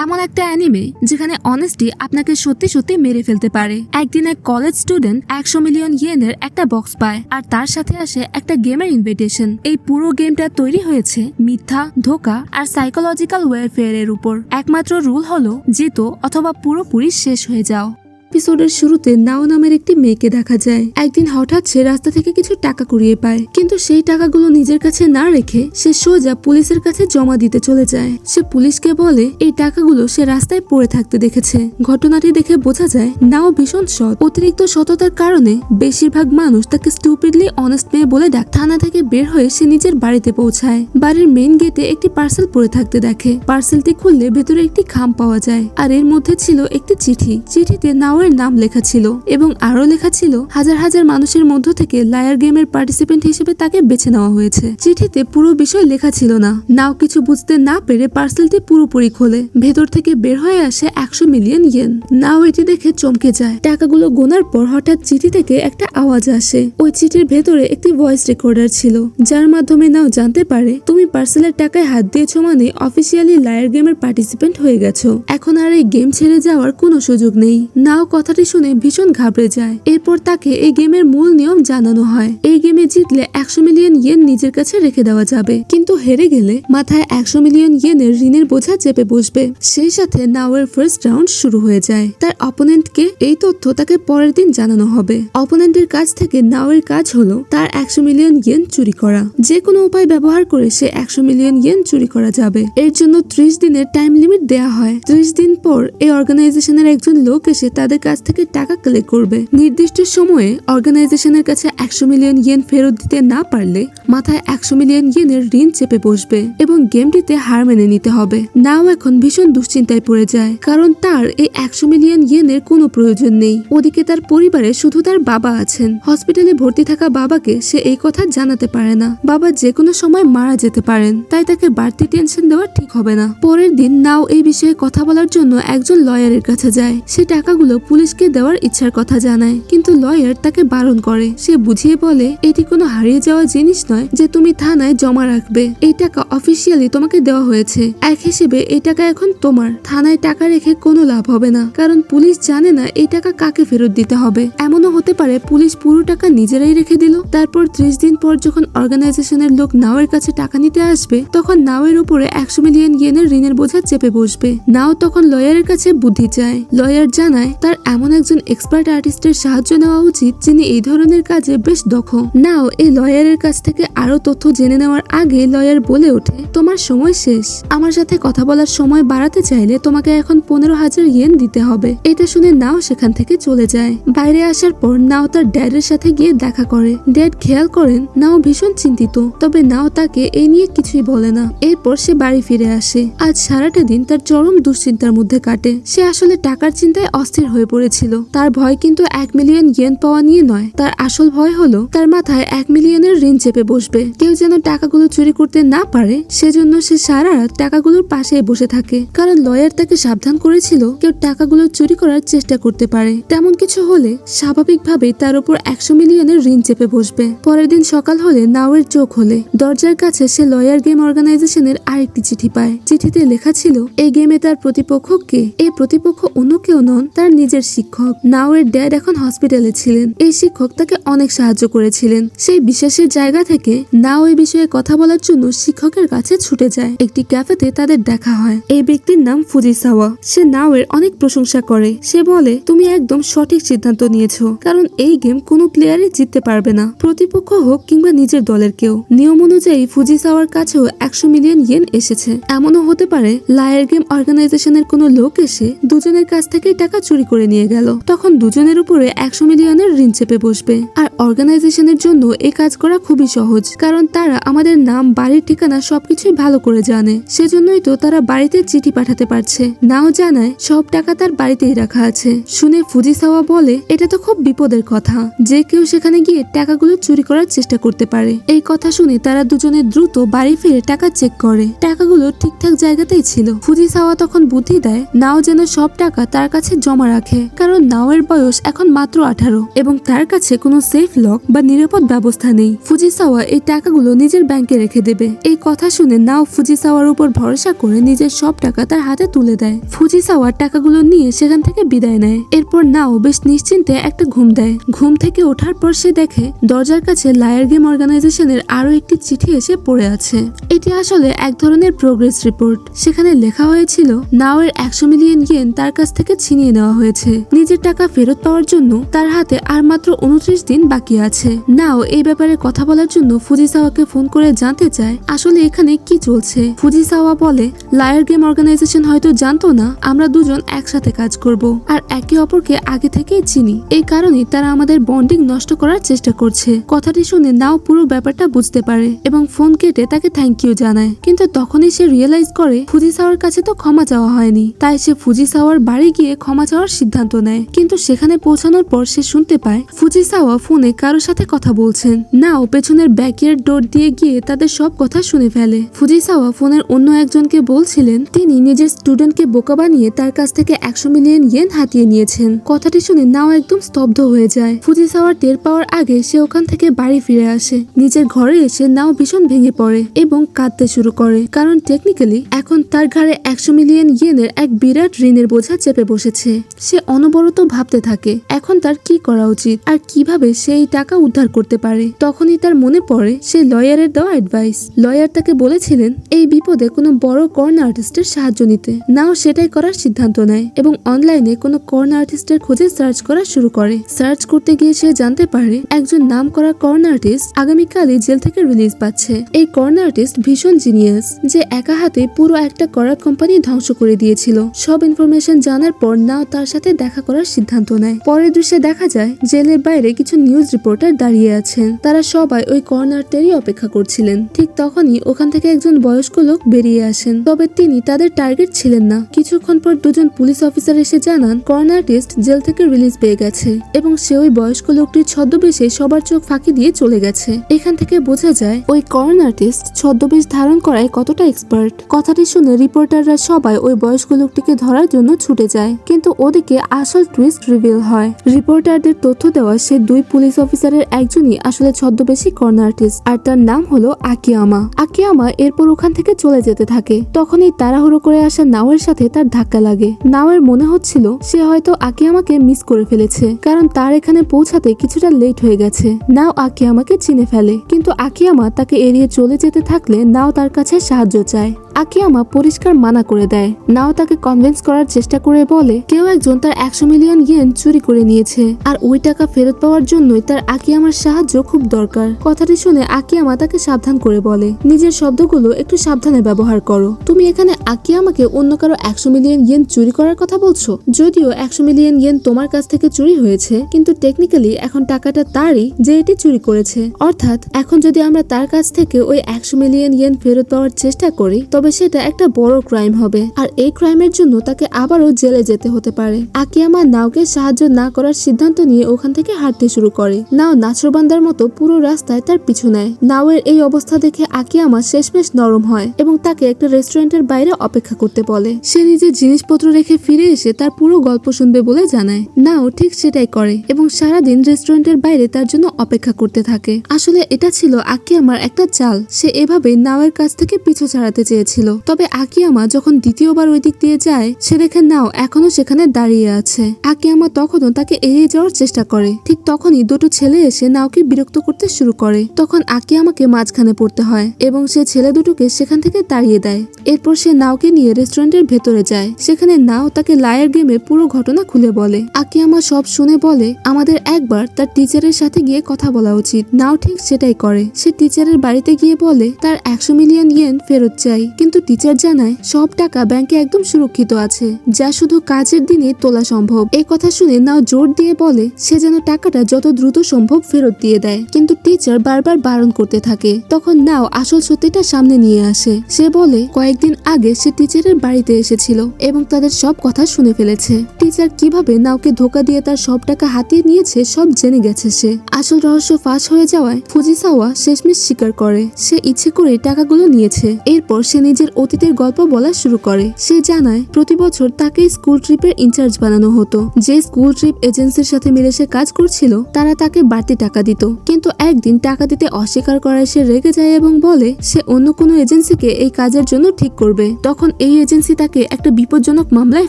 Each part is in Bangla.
এমন একটা অ্যানিমে যেখানে অনেস্টি আপনাকে সত্যি সত্যি মেরে ফেলতে পারে। একদিন এক কলেজ স্টুডেন্ট 100 মিলিয়ন ইয়েনের একটা বক্স পায় আর তার সাথে আসে একটা গেমের ইনভিটেশন। এই পুরো গেমটা তৈরি হয়েছে মিথ্যা, ধোঁকা আর সাইকোলজিক্যাল ওয়ারফেয়ারের উপর। একমাত্র রুল হলো জিতো অথবা পুরোপুরি শেষ হয়ে যাও। এপিসোডের শুরুতে নাও নামের একটি মেয়েকে দেখা যায়। একদিন হঠাৎ সে রাস্তা থেকে কিছু টাকা কুড়িয়ে পায়, কিন্তু সেই টাকাগুলো নিজের কাছে না রেখে সে সোজা পুলিশের কাছে জমা দিতে চলে যায়। সে পুলিশকে বলে এই টাকাগুলো সে রাস্তায় পড়ে থাকতে দেখেছে। ঘটনাটি দেখে বোঝা যায় নাও ভীষণ সৎ। অতিরিক্ত সততার কারণে বেশিরভাগ মানুষ তাকে স্টুপিডলি অনেস্ট মেয়ে বলে ডাক। থানা থেকে বের হয়ে সে নিজের বাড়িতে পৌঁছায়। বাড়ির মেইন গেটে একটি পার্সেল পড়ে থাকতে দেখে। পার্সেলটি খুললে ভেতরে একটি খাম পাওয়া যায়, আর এর মধ্যে ছিল একটি চিঠি। চিঠিতে নাও এর নাম লেখা ছিল এবং আরো লেখা ছিল হাজার হাজার মানুষের মধ্য থেকে লায়ার গেমের পার্টিসিপেন্ট হিসেবে তাকে বেছে নেওয়া হয়েছে। চিঠিতে পুরো বিষয় লেখা ছিল না। নাও কিছু বুঝতে না পেরে পার্সেলটি পুরোপুরি খোলে। ভেতর থেকে বের হয়ে আসে 100 মিলিয়ন ইয়েন। নাও এটি দেখে চমকে যায়। টাকাগুলো গোনার পর হঠাৎ চিঠি থেকে একটা আওয়াজ আসে। ওই চিঠির ভেতরে একটি ভয়েস রেকর্ডার ছিল, যার মাধ্যমে নাও জানতে পারে তুমি পার্সেলের টাকায় হাত দিয়েছো মানে অফিসিয়ালি লায়ার গেমের পার্টিসিপেন্ট হয়ে গেছো। এখন আর এই গেম ছেড়ে যাওয়ার কোনো সুযোগ নেই। নাও কথাটি শুনে ভীষণ ঘাবড়ে যায়। এরপর তাকে এই গেমের মূল নিয়ম জানানো হয়। এই গেমে জিতলে 100 মিলিয়ন ইয়েন নিজের কাছে রেখে দেওয়া যাবে, কিন্তু হেরে গেলে মাথায় 100 মিলিয়ন ইয়েনের ঋণের বোঝা চেপে বসবে। সেই সাথে নাওয়ের ফার্স্ট রাউন্ড শুরু হয়ে যায়। তার অপোনেন্টকে এই তথ্য তাকে পরের দিন জানানো হবে। অপোনেন্টের কাছ থেকে নাওয়ের কাজ হলো তার 100 মিলিয়ন ইয়েন চুরি করা। যে কোনো উপায় ব্যবহার করে সে 100 মিলিয়ন ইয়েন চুরি করা যাবে। এর জন্য 30 দিনের টাইম লিমিট দেয়া হয়। 30 দিন পর এই অর্গানাইজেশনের একজন লোক এসে তাদের কাছ থেকে টাকা কালেক্ট করবে। নির্দিষ্ট সময়ে অর্গানাইজেশনের কাছে 100 মিলিয়ন ইয়েন ফেরত দিতে না পারলে মাথায় 100 মিলিয়ন ইয়েনের ঋণ চেপে বসবে এবং গেমটিতে হার মেনে নিতে হবে। নাও এখন ভীষণ দুশ্চিন্তায় পড়ে যায়, কারণ তার এই 100 মিলিয়ন ইয়েনের কোনো প্রয়োজন নেই। ওদিকে তার পরিবারে শুধু তার বাবা আছেন। হসপিটালে ভর্তি থাকা বাবাকে সে এই কথা জানাতে পারে না। বাবা যে কোনো সময় মারা যেতে পারেন, তাই তাকে বাড়তি টেনশন দেওয়া ঠিক হবে না। পরের দিন নাও এই বিষয়ে কথা বলার জন্য একজন লয়ারের কাছে যায়। সে টাকাগুলো পুলিশকে দেওয়ার ইচ্ছার কথা জানায়, কিন্তু লয়ার তাকে বারণ করে। সে বুঝিয়ে বলে এটি কোনো হারিয়ে যাওয়া জিনিস নয় যে তুমি থানায় জমা রাখবে। এই টাকা অফিসিয়ালি তোমাকে দেওয়া হয়েছে। এক হিসেবে এই টাকা এখন তোমার। থানায় টাকা রেখে কোনো লাভ হবে না, কারণ পুলিশ জানে না এই টাকা কাকে ফেরত দিতে হবে। এমনও হতে পারে পুলিশ পুরো টাকা নিজেরাই রেখে দিল। তারপর 30 দিন পর যখন অর্গানাইজেশনের লোক নাওয়ের কাছে টাকা নিতে আসবে, তখন নাওয়ের উপরে 100 মিলিয়ন ইয়েনের ঋণের বোঝা চেপে বসবে। নাও তখন লয়ারের কাছে বুদ্ধি চায়। লয়ার জানায় তার এমন একজন এক্সপার্ট আর্টিস্টের সাহায্য নেওয়া উচিত যিনি এই ধরনের কাজে বেশ দক্ষ। নাও এই লয়ারের কাছ থেকে আরো তথ্য জেনে নেওয়ার আগে লয়ার বলে ওঠে তোমার সময় শেষ। আমার সাথে কথা বলার সময় বাড়াতে চাইলে তোমাকে এখন 15,000 ইয়েন দিতে হবে। এটা শুনে নাও সেখান থেকে চলে যায়। বাইরে আসার পর নাও তার ড্যাডের সাথে গিয়ে দেখা করে। ড্যাড খেয়াল করেন নাও ভীষণ চিন্তিত, তবে নাও তাকে এই নিয়ে কিছুই বলে না। এরপর সে বাড়ি ফিরে আসে। আজ সারাটা দিন তার চরম দুশ্চিন্তার মধ্যে কাটে। সে আসলে টাকার চিন্তায় অস্থির হয়ে পড়েছিল। তার ভয় কিন্তু 1 মিলিয়ন ইয়েন পাওয়া নিয়ে নয়। তার আসল ভয় হলো তার মাথায় 1 মিলিয়নের ঋণ চেপে বসবে। কেউ যেন টাকাগুলো চুরি করতে না পারে, সেজন্য সে সারা রাত টাকাগুলোর পাশে বসে থাকে। কারণ লয়ার তাকে সাবধান করেছিল কেউ টাকাগুলো চুরি করার চেষ্টা করতে পারে। তেমন কিছু হলে স্বাভাবিকভাবেই তার উপর 100 মিলিয়নের ঋণ চেপে বসবে। পরের দিন সকাল হলে নাওয়ের চোখ হলে দরজার কাছে সে লয়ার গেম অর্গানাইজেশনের আরেকটি চিঠি পায়। চিঠিতে লেখা ছিল এই গেমে তার প্রতিপক্ষ কে। এই প্রতিপক্ষ অন্য কেউ নন, তার নিজের শিক্ষক। নাওয়ের ড্যাড এখন হসপিটালে ছিলেন। এই শিক্ষক তাকে অনেক সাহায্য করেছিলেন। সেই বিশ্বাসের জায়গা থেকে নাও এই বিষয়ে কথা বলার জন্য শিক্ষকের কাছে ছুটে যায়। একটি ক্যাফেতে তাদের দেখা হয়। এই ব্যক্তির নাম ফুজিসাওয়া। সে নাওয়ের অনেক প্রশংসা করে। সে বলে তুমি একদম সঠিক সিদ্ধান্ত নিয়েছো, কারণ এই গেম কোনো প্লেয়ারই জিততে পারবে না, প্রতিপক্ষ হোক কিংবা নিজের দলের কেউ। নিয়ম অনুযায়ী ফুজিসাওয়ার কাছেও 100 মিলিয়ন ইয়েন এসেছে। এমনও হতে পারে লায়ার গেম অর্গানাইজেশনের কোনো লোক এসে দুজনের কাছ থেকে টাকা চুরি করে নিয়ে গেল। তখন দুজনের উপরে 100 মিলিয়নের ঋণ চেপে বসবে। আর অর্গানাইজেশনের জন্য এই কাজ করা খুবই সহজ, কারণ তারা আমাদের নাম, বাড়ির ঠিকানা সবকিছুই ভালো করে জানে। সেজন্যই তো তারা বাড়িতে চিঠি পাঠাতে পারছে। নাও জানায় সব টাকা তার বাড়িতেই রাখা আছে। শুনে ফুজিসাওয়া বলে এটা তো খুব বিপদের কথা, যে কেউ সেখানে গিয়ে টাকাগুলো চুরি করার চেষ্টা করতে পারে। এই কথা শুনে তারা দুজনে দ্রুত বাড়ি ফিরে টাকা চেক করে। টাকাগুলো ঠিকঠাক জায়গাতেই ছিল। ফুজিসাওয়া তখন বুদ্ধি দেয় নাও যেন সব টাকা তার কাছে জমা রাখে। ওঠে, কারণ নাওয়ের বয়স এখন মাত্র 18 এবং তার কাছে কোনো সেফ লক বা নিরাপদ ব্যবস্থা নেই। ফুজিসাওয়া এই টাকাগুলো নিজের ব্যাংকে রেখে দেবে। এই কথা শুনে নাও ফুজিসাওয়ার উপর ভরসা করে নিজের সব টাকা তার হাতে তুলে দেয়। ফুজিসাওয়ার টাকাগুলো নিয়ে সেখান থেকে বিদায় নেয়। এরপর নাও বেশ নিশ্চিন্তে একটা ঘুম দেয়। ঘুম থেকে ওঠার পর সে দেখে দরজার কাছে লায়ার গেম অর্গানাইজেশনের আরো একটি চিঠি এসে পড়ে আছে। এটি আসলে এক ধরনের প্রোগ্রেস রিপোর্ট। সেখানে লেখা হয়েছিল নাওয়ের 100 মিলিয়ন ইয়েন তার কাছ থেকে ছিনিয়ে নেওয়া হয়েছে। নিজের টাকা ফেরত পাওয়ার জন্য তার হাতে আর মাত্র 29 দিন বাকি আছে। নাও এই ব্যাপারে কথা বলার জন্য ফুজিসাওয়াকে ফোন করে জানতে চায় আসলে এখানে কি চলছে। ফুজিসাওয়া বলে লায়ার গেম অর্গানাইজেশন হয়তো জানতো না আমরা দুজন একসাথে কাজ করব আর একে অপরকে আগে থেকেই চিনি। এই কারণে তারা আমাদের বন্ডিং নষ্ট করার চেষ্টা করছে। কথাটি শুনে নাও পুরো ব্যাপারটা বুঝতে পারে এবং ফোন কেটে তাকে থ্যাংক ইউ জানায়। কিন্তু তখনই সে রিয়েলাইজ করে ফুজিসাওয়ার কাছে তো ক্ষমা চাওয়া হয়নি। তাই সে ফুজিসাওয়ার বাড়ি গিয়ে ক্ষমা চাওয়ার সিদ্ধান্ত নেয়। কিন্তু সেখানে পৌঁছানোর পর সে শুনতে পায় ফুজিসাওয়া ফোনে কারোর সাথে কথা বলছেন। নাও পেছনের ব্যাকইয়ার্ড ডোর দিয়ে গিয়ে তাদের সব কথা শুনে ফেলে। ফুজিসাওয়া ফোনের অন্য একজনকে বলছিলেন তিনি নিজের স্টুডেন্টকে বোকা বানিয়ে তার কাছ থেকে 100 মিলিয়ন ইয়েন হাতিয়ে নিয়েছেন। কথাটি শুনে নাও একদম স্তব্ধ হয়ে যায়। ফুজিসাওয়ার টের পাওয়ার আগে সে ওখান থেকে বাড়ি ফিরে আসে। নিজের ঘরে এসে নাও ভীষণ ভেঙে পড়ে এবং কাঁদতে শুরু করে, কারণ টেকনিক্যালি এখন তার ঘাড়ে 100 মিলিয়ন ইয়েনের এক বিরাট ঋণের বোঝা চেপে বসেছে। সে অনবরত ভাবতে থাকে এখন তার কি করা উচিত আর কিভাবে সে এই টাকা উদ্ধার করতে পারে। তখনই তার মনে পড়ে সেই লয়ারের দেওয়া অ্যাডভাইস। লয়ার তাকে বলেছিলেন এই বিপদে কোনো বড় কর্ন আর্টিস্টের সাহায্য নিতে। নাও সেটাই করার সিদ্ধান্ত নেয় এবং অনলাইনে কোনো কর্ন আর্টিস্টের খোঁজে সার্চ করা শুরু করে। সার্চ করতে গিয়ে সে জানতে পারে একজন নামকরা কর্ন আর্টিস্ট আগামীকালই জেল থেকে রিলিজ পাচ্ছে। এই কর্ন আর্টিস্ট ভীষণ জিনিয়াস যে একা হাতে পুরো একটা করার কোম্পানি ধ্বংস করে দিয়েছিল। সব ইনফরমেশন জানার পর নাও তার সাথে দেখা করার সিদ্ধান্ত নেয়। পরের দৃশ্যে দেখা যায় জেলের বাইরে কিছু নিউজ রিপোর্টার দাঁড়িয়ে আছেন। তারা সবাই ওই কর্নারটারই অপেক্ষা করছিলেন। ঠিক তখনই ওখান থেকে একজন বয়স্ক লোক বেরিয়ে আসেন, তবে তিনি তাদের টার্গেট ছিলেন না। কিছুক্ষণ পর দুজন পুলিশ অফিসার এসে জানান কর্ন আর্টিস্ট জেল থেকে রিলিজ পেয়ে গেছে এবং সে ওই বয়স্ক লোকটির ছদ্মবেশে সবার চোখ ফাঁকি দিয়ে চলে গেছে। এখান থেকে বোঝা যায় ওই কর্ন আর্টিস্ট ছদ্মবেশ ধারণ করায় কতটা এক্সপার্ট। কথাটি শুনে রিপোর্টাররা সবাই ওই বয়স্ক লোকটিকে ধরার জন্য ছুটে যায়, কিন্তু ওদিকে আসল টুইস্ট রিভিল হয়। রিপোর্টারদের তথ্য দেওয়া সে দুই পুলিশ অফিসারের একজনই আসলে ছদ্মবেশী কর্ন আর্টিস্ট আর তার নাম হলো আকিয়ামা। আকিয়ামা এরপর ওখান থেকে চলে যেতে থাকে। তখনই তাড়াহুড়ো করে আসা নাওয়ের সাথে তার ধাক্কা লাগে। নাওয়ের মনে হচ্ছিল সে হয়তো আকিয়ামাকে মিস করে ফেলেছে, কারণ তার এখানে পৌঁছাতে কিছুটা লেট হয়ে গেছে। নাও আকিয়ামাকে চিনে ফেলে, কিন্তু আকিয়ামা তাকে এড়িয়ে চলে যেতে থাকলে নাও তার কাছে সাহায্য চায়। আকিয়ামা পরিষ্কার মানা করে দেয়। নাও তাকে কনভিন্স করার চেষ্টা করে বলে কেউ একজন তার 100 মিলিয়ন ইয়েন চুরি করে নিয়েছে আর ওই টাকা ফেরত পাওয়ার জন্যই তার আকিয়ামার সাহায্য খুব দরকার। কথাটি শুনে আকিয়ামা তাকে সাবধান করে বলে নিজের শব্দগুলো একটু সাবধানে ব্যবহার করো। তুমি এখানে আকিয়ামাকে অন্য কারো 100 মিলিয়ন ইয়েন চুরি করার কথা বলছো। যদিও 100 মিলিয়ন ইয়েন তোমার কাছ থেকে চুরি হয়েছে, কিন্তু টেকনিক্যালি এখন টাকাটা তারই যে এটি চুরি করেছে। অর্থাৎ এখন যদি আমরা তার কাছ থেকে ওই 100 মিলিয়ন ইয়েন ফেরত পাওয়ার চেষ্টা করি তবে সেটা একটা বড় ক্রাইম হবে আর এই ক্রাইমের জন্য তাকে আবারও জেলে যেতে হতে পারে। আকিয়ামা নাওকে সাহায্য না করার সিদ্ধান্ত নিয়ে ওখান থেকে হাঁটতে শুরু করে। নাও নাচরবান্দার মতো পুরো রাস্তায় তার পিছু নেয়। নাওয়ের এই অবস্থা দেখে আকিয়ামা শেষমেশ নরম হয় এবং তাকে একটা রেস্টুরেন্টের বাইরে অপেক্ষা করতে বলে। সে নিজের জিনিসপত্র রেখে ফিরে এসে তার পুরো গল্প শুনবে বলে জানায়। নাও ঠিক সেটাই করে এবং সারাদিন রেস্টুরেন্টের বাইরে তার জন্য অপেক্ষা করতে থাকে। আসলে এটা ছিল আকিয়ামার একটা চাল। সে এভাবে নাওয়ের কাছ থেকে পিছু ছাড়াতে চেয়েছিল। তবে আকিয়ামা যখন দ্বিতীয়বার ওই দিক দিয়ে যায় সে দেখে নাও এখনো সেখানে দাঁড়িয়ে আছে। আকিয়ামা তখনও তাকে এড়িয়ে যাওয়ার চেষ্টা করে। ঠিক তখনই দুটো ছেলে এসে নাওকে বিরক্ত করতে শুরু করে। তখন আকিয়ামাকে মাঝখানে পড়তে হয় এবং সে ছেলে দুটোকে সেখান থেকে তাড়িয়ে দেয়। এরপর সে নাওকে নিয়ে রেস্টুরেন্টের ভেতরে যায়। সেখানে নাও তাকে লায়ার গেমে পুরো ঘটনা খুলে বলে। আকিয়ামা সব শুনে বলে আমাদের একবার তার টিচারের সাথে গিয়ে কথা বলা উচিত। নাও ঠিক সেটাই করে। সে টিচারের বাড়িতে গিয়ে বলে তার 100 মিলিয়ন ইয়েন ফেরত চাই, কিন্তু টিচার জানায় সব টাকা ব্যাংকে একদম সুরক্ষিত আছে, যা শুধু কাজের দিনে তোলা সম্ভব। এই কথা শুনে নাও জোর দিয়ে বলে সে যেন টাকাটা যত দ্রুত সম্ভব ফেরত দিয়ে দেয়, কিন্তু টিচার বারবার বারণ করতে থাকে। তখন নাও আসল সত্যিটা সামনে নিয়ে আসে। সে বলে কয়েকদিন আগে সে টিচারের বাড়িতে এসেছিল এবং তাদের সব কথা শুনে ফেলেছে। টিচার কিভাবে নাওকে ধোকা দিয়ে তার সব টাকা হাতিয়ে নিয়েছে সব জেনে গেছে সে। আসল রহস্য ফাঁস হয়ে যাওয়ায় ফুজিসাওয়া শেষমেশ স্বীকার করে সে ইচ্ছে করে টাকাগুলো নিয়েছে। এরপর সে নিজের অতীতের গল্প বলা শুরু করে। সে জানায় প্রতি বছর তাকে স্কুল ট্রিপের ইনচার্জ বানানো হতো। যে স্কুল ট্রিপ এজেন্সির সাথে মিলে সে কাজ করছিল তারা তাকে বাড়তি টাকা দিত, কিন্তু একদিন টাকা দিতে অস্বীকার করায় সে রেগে যায় এবং বলে সে অন্য কোনো এজেন্সিকে এই কাজের জন্য ঠিক করবে। তখন এই এজেন্সি তাকে একটা বিপজ্জনক মামলায়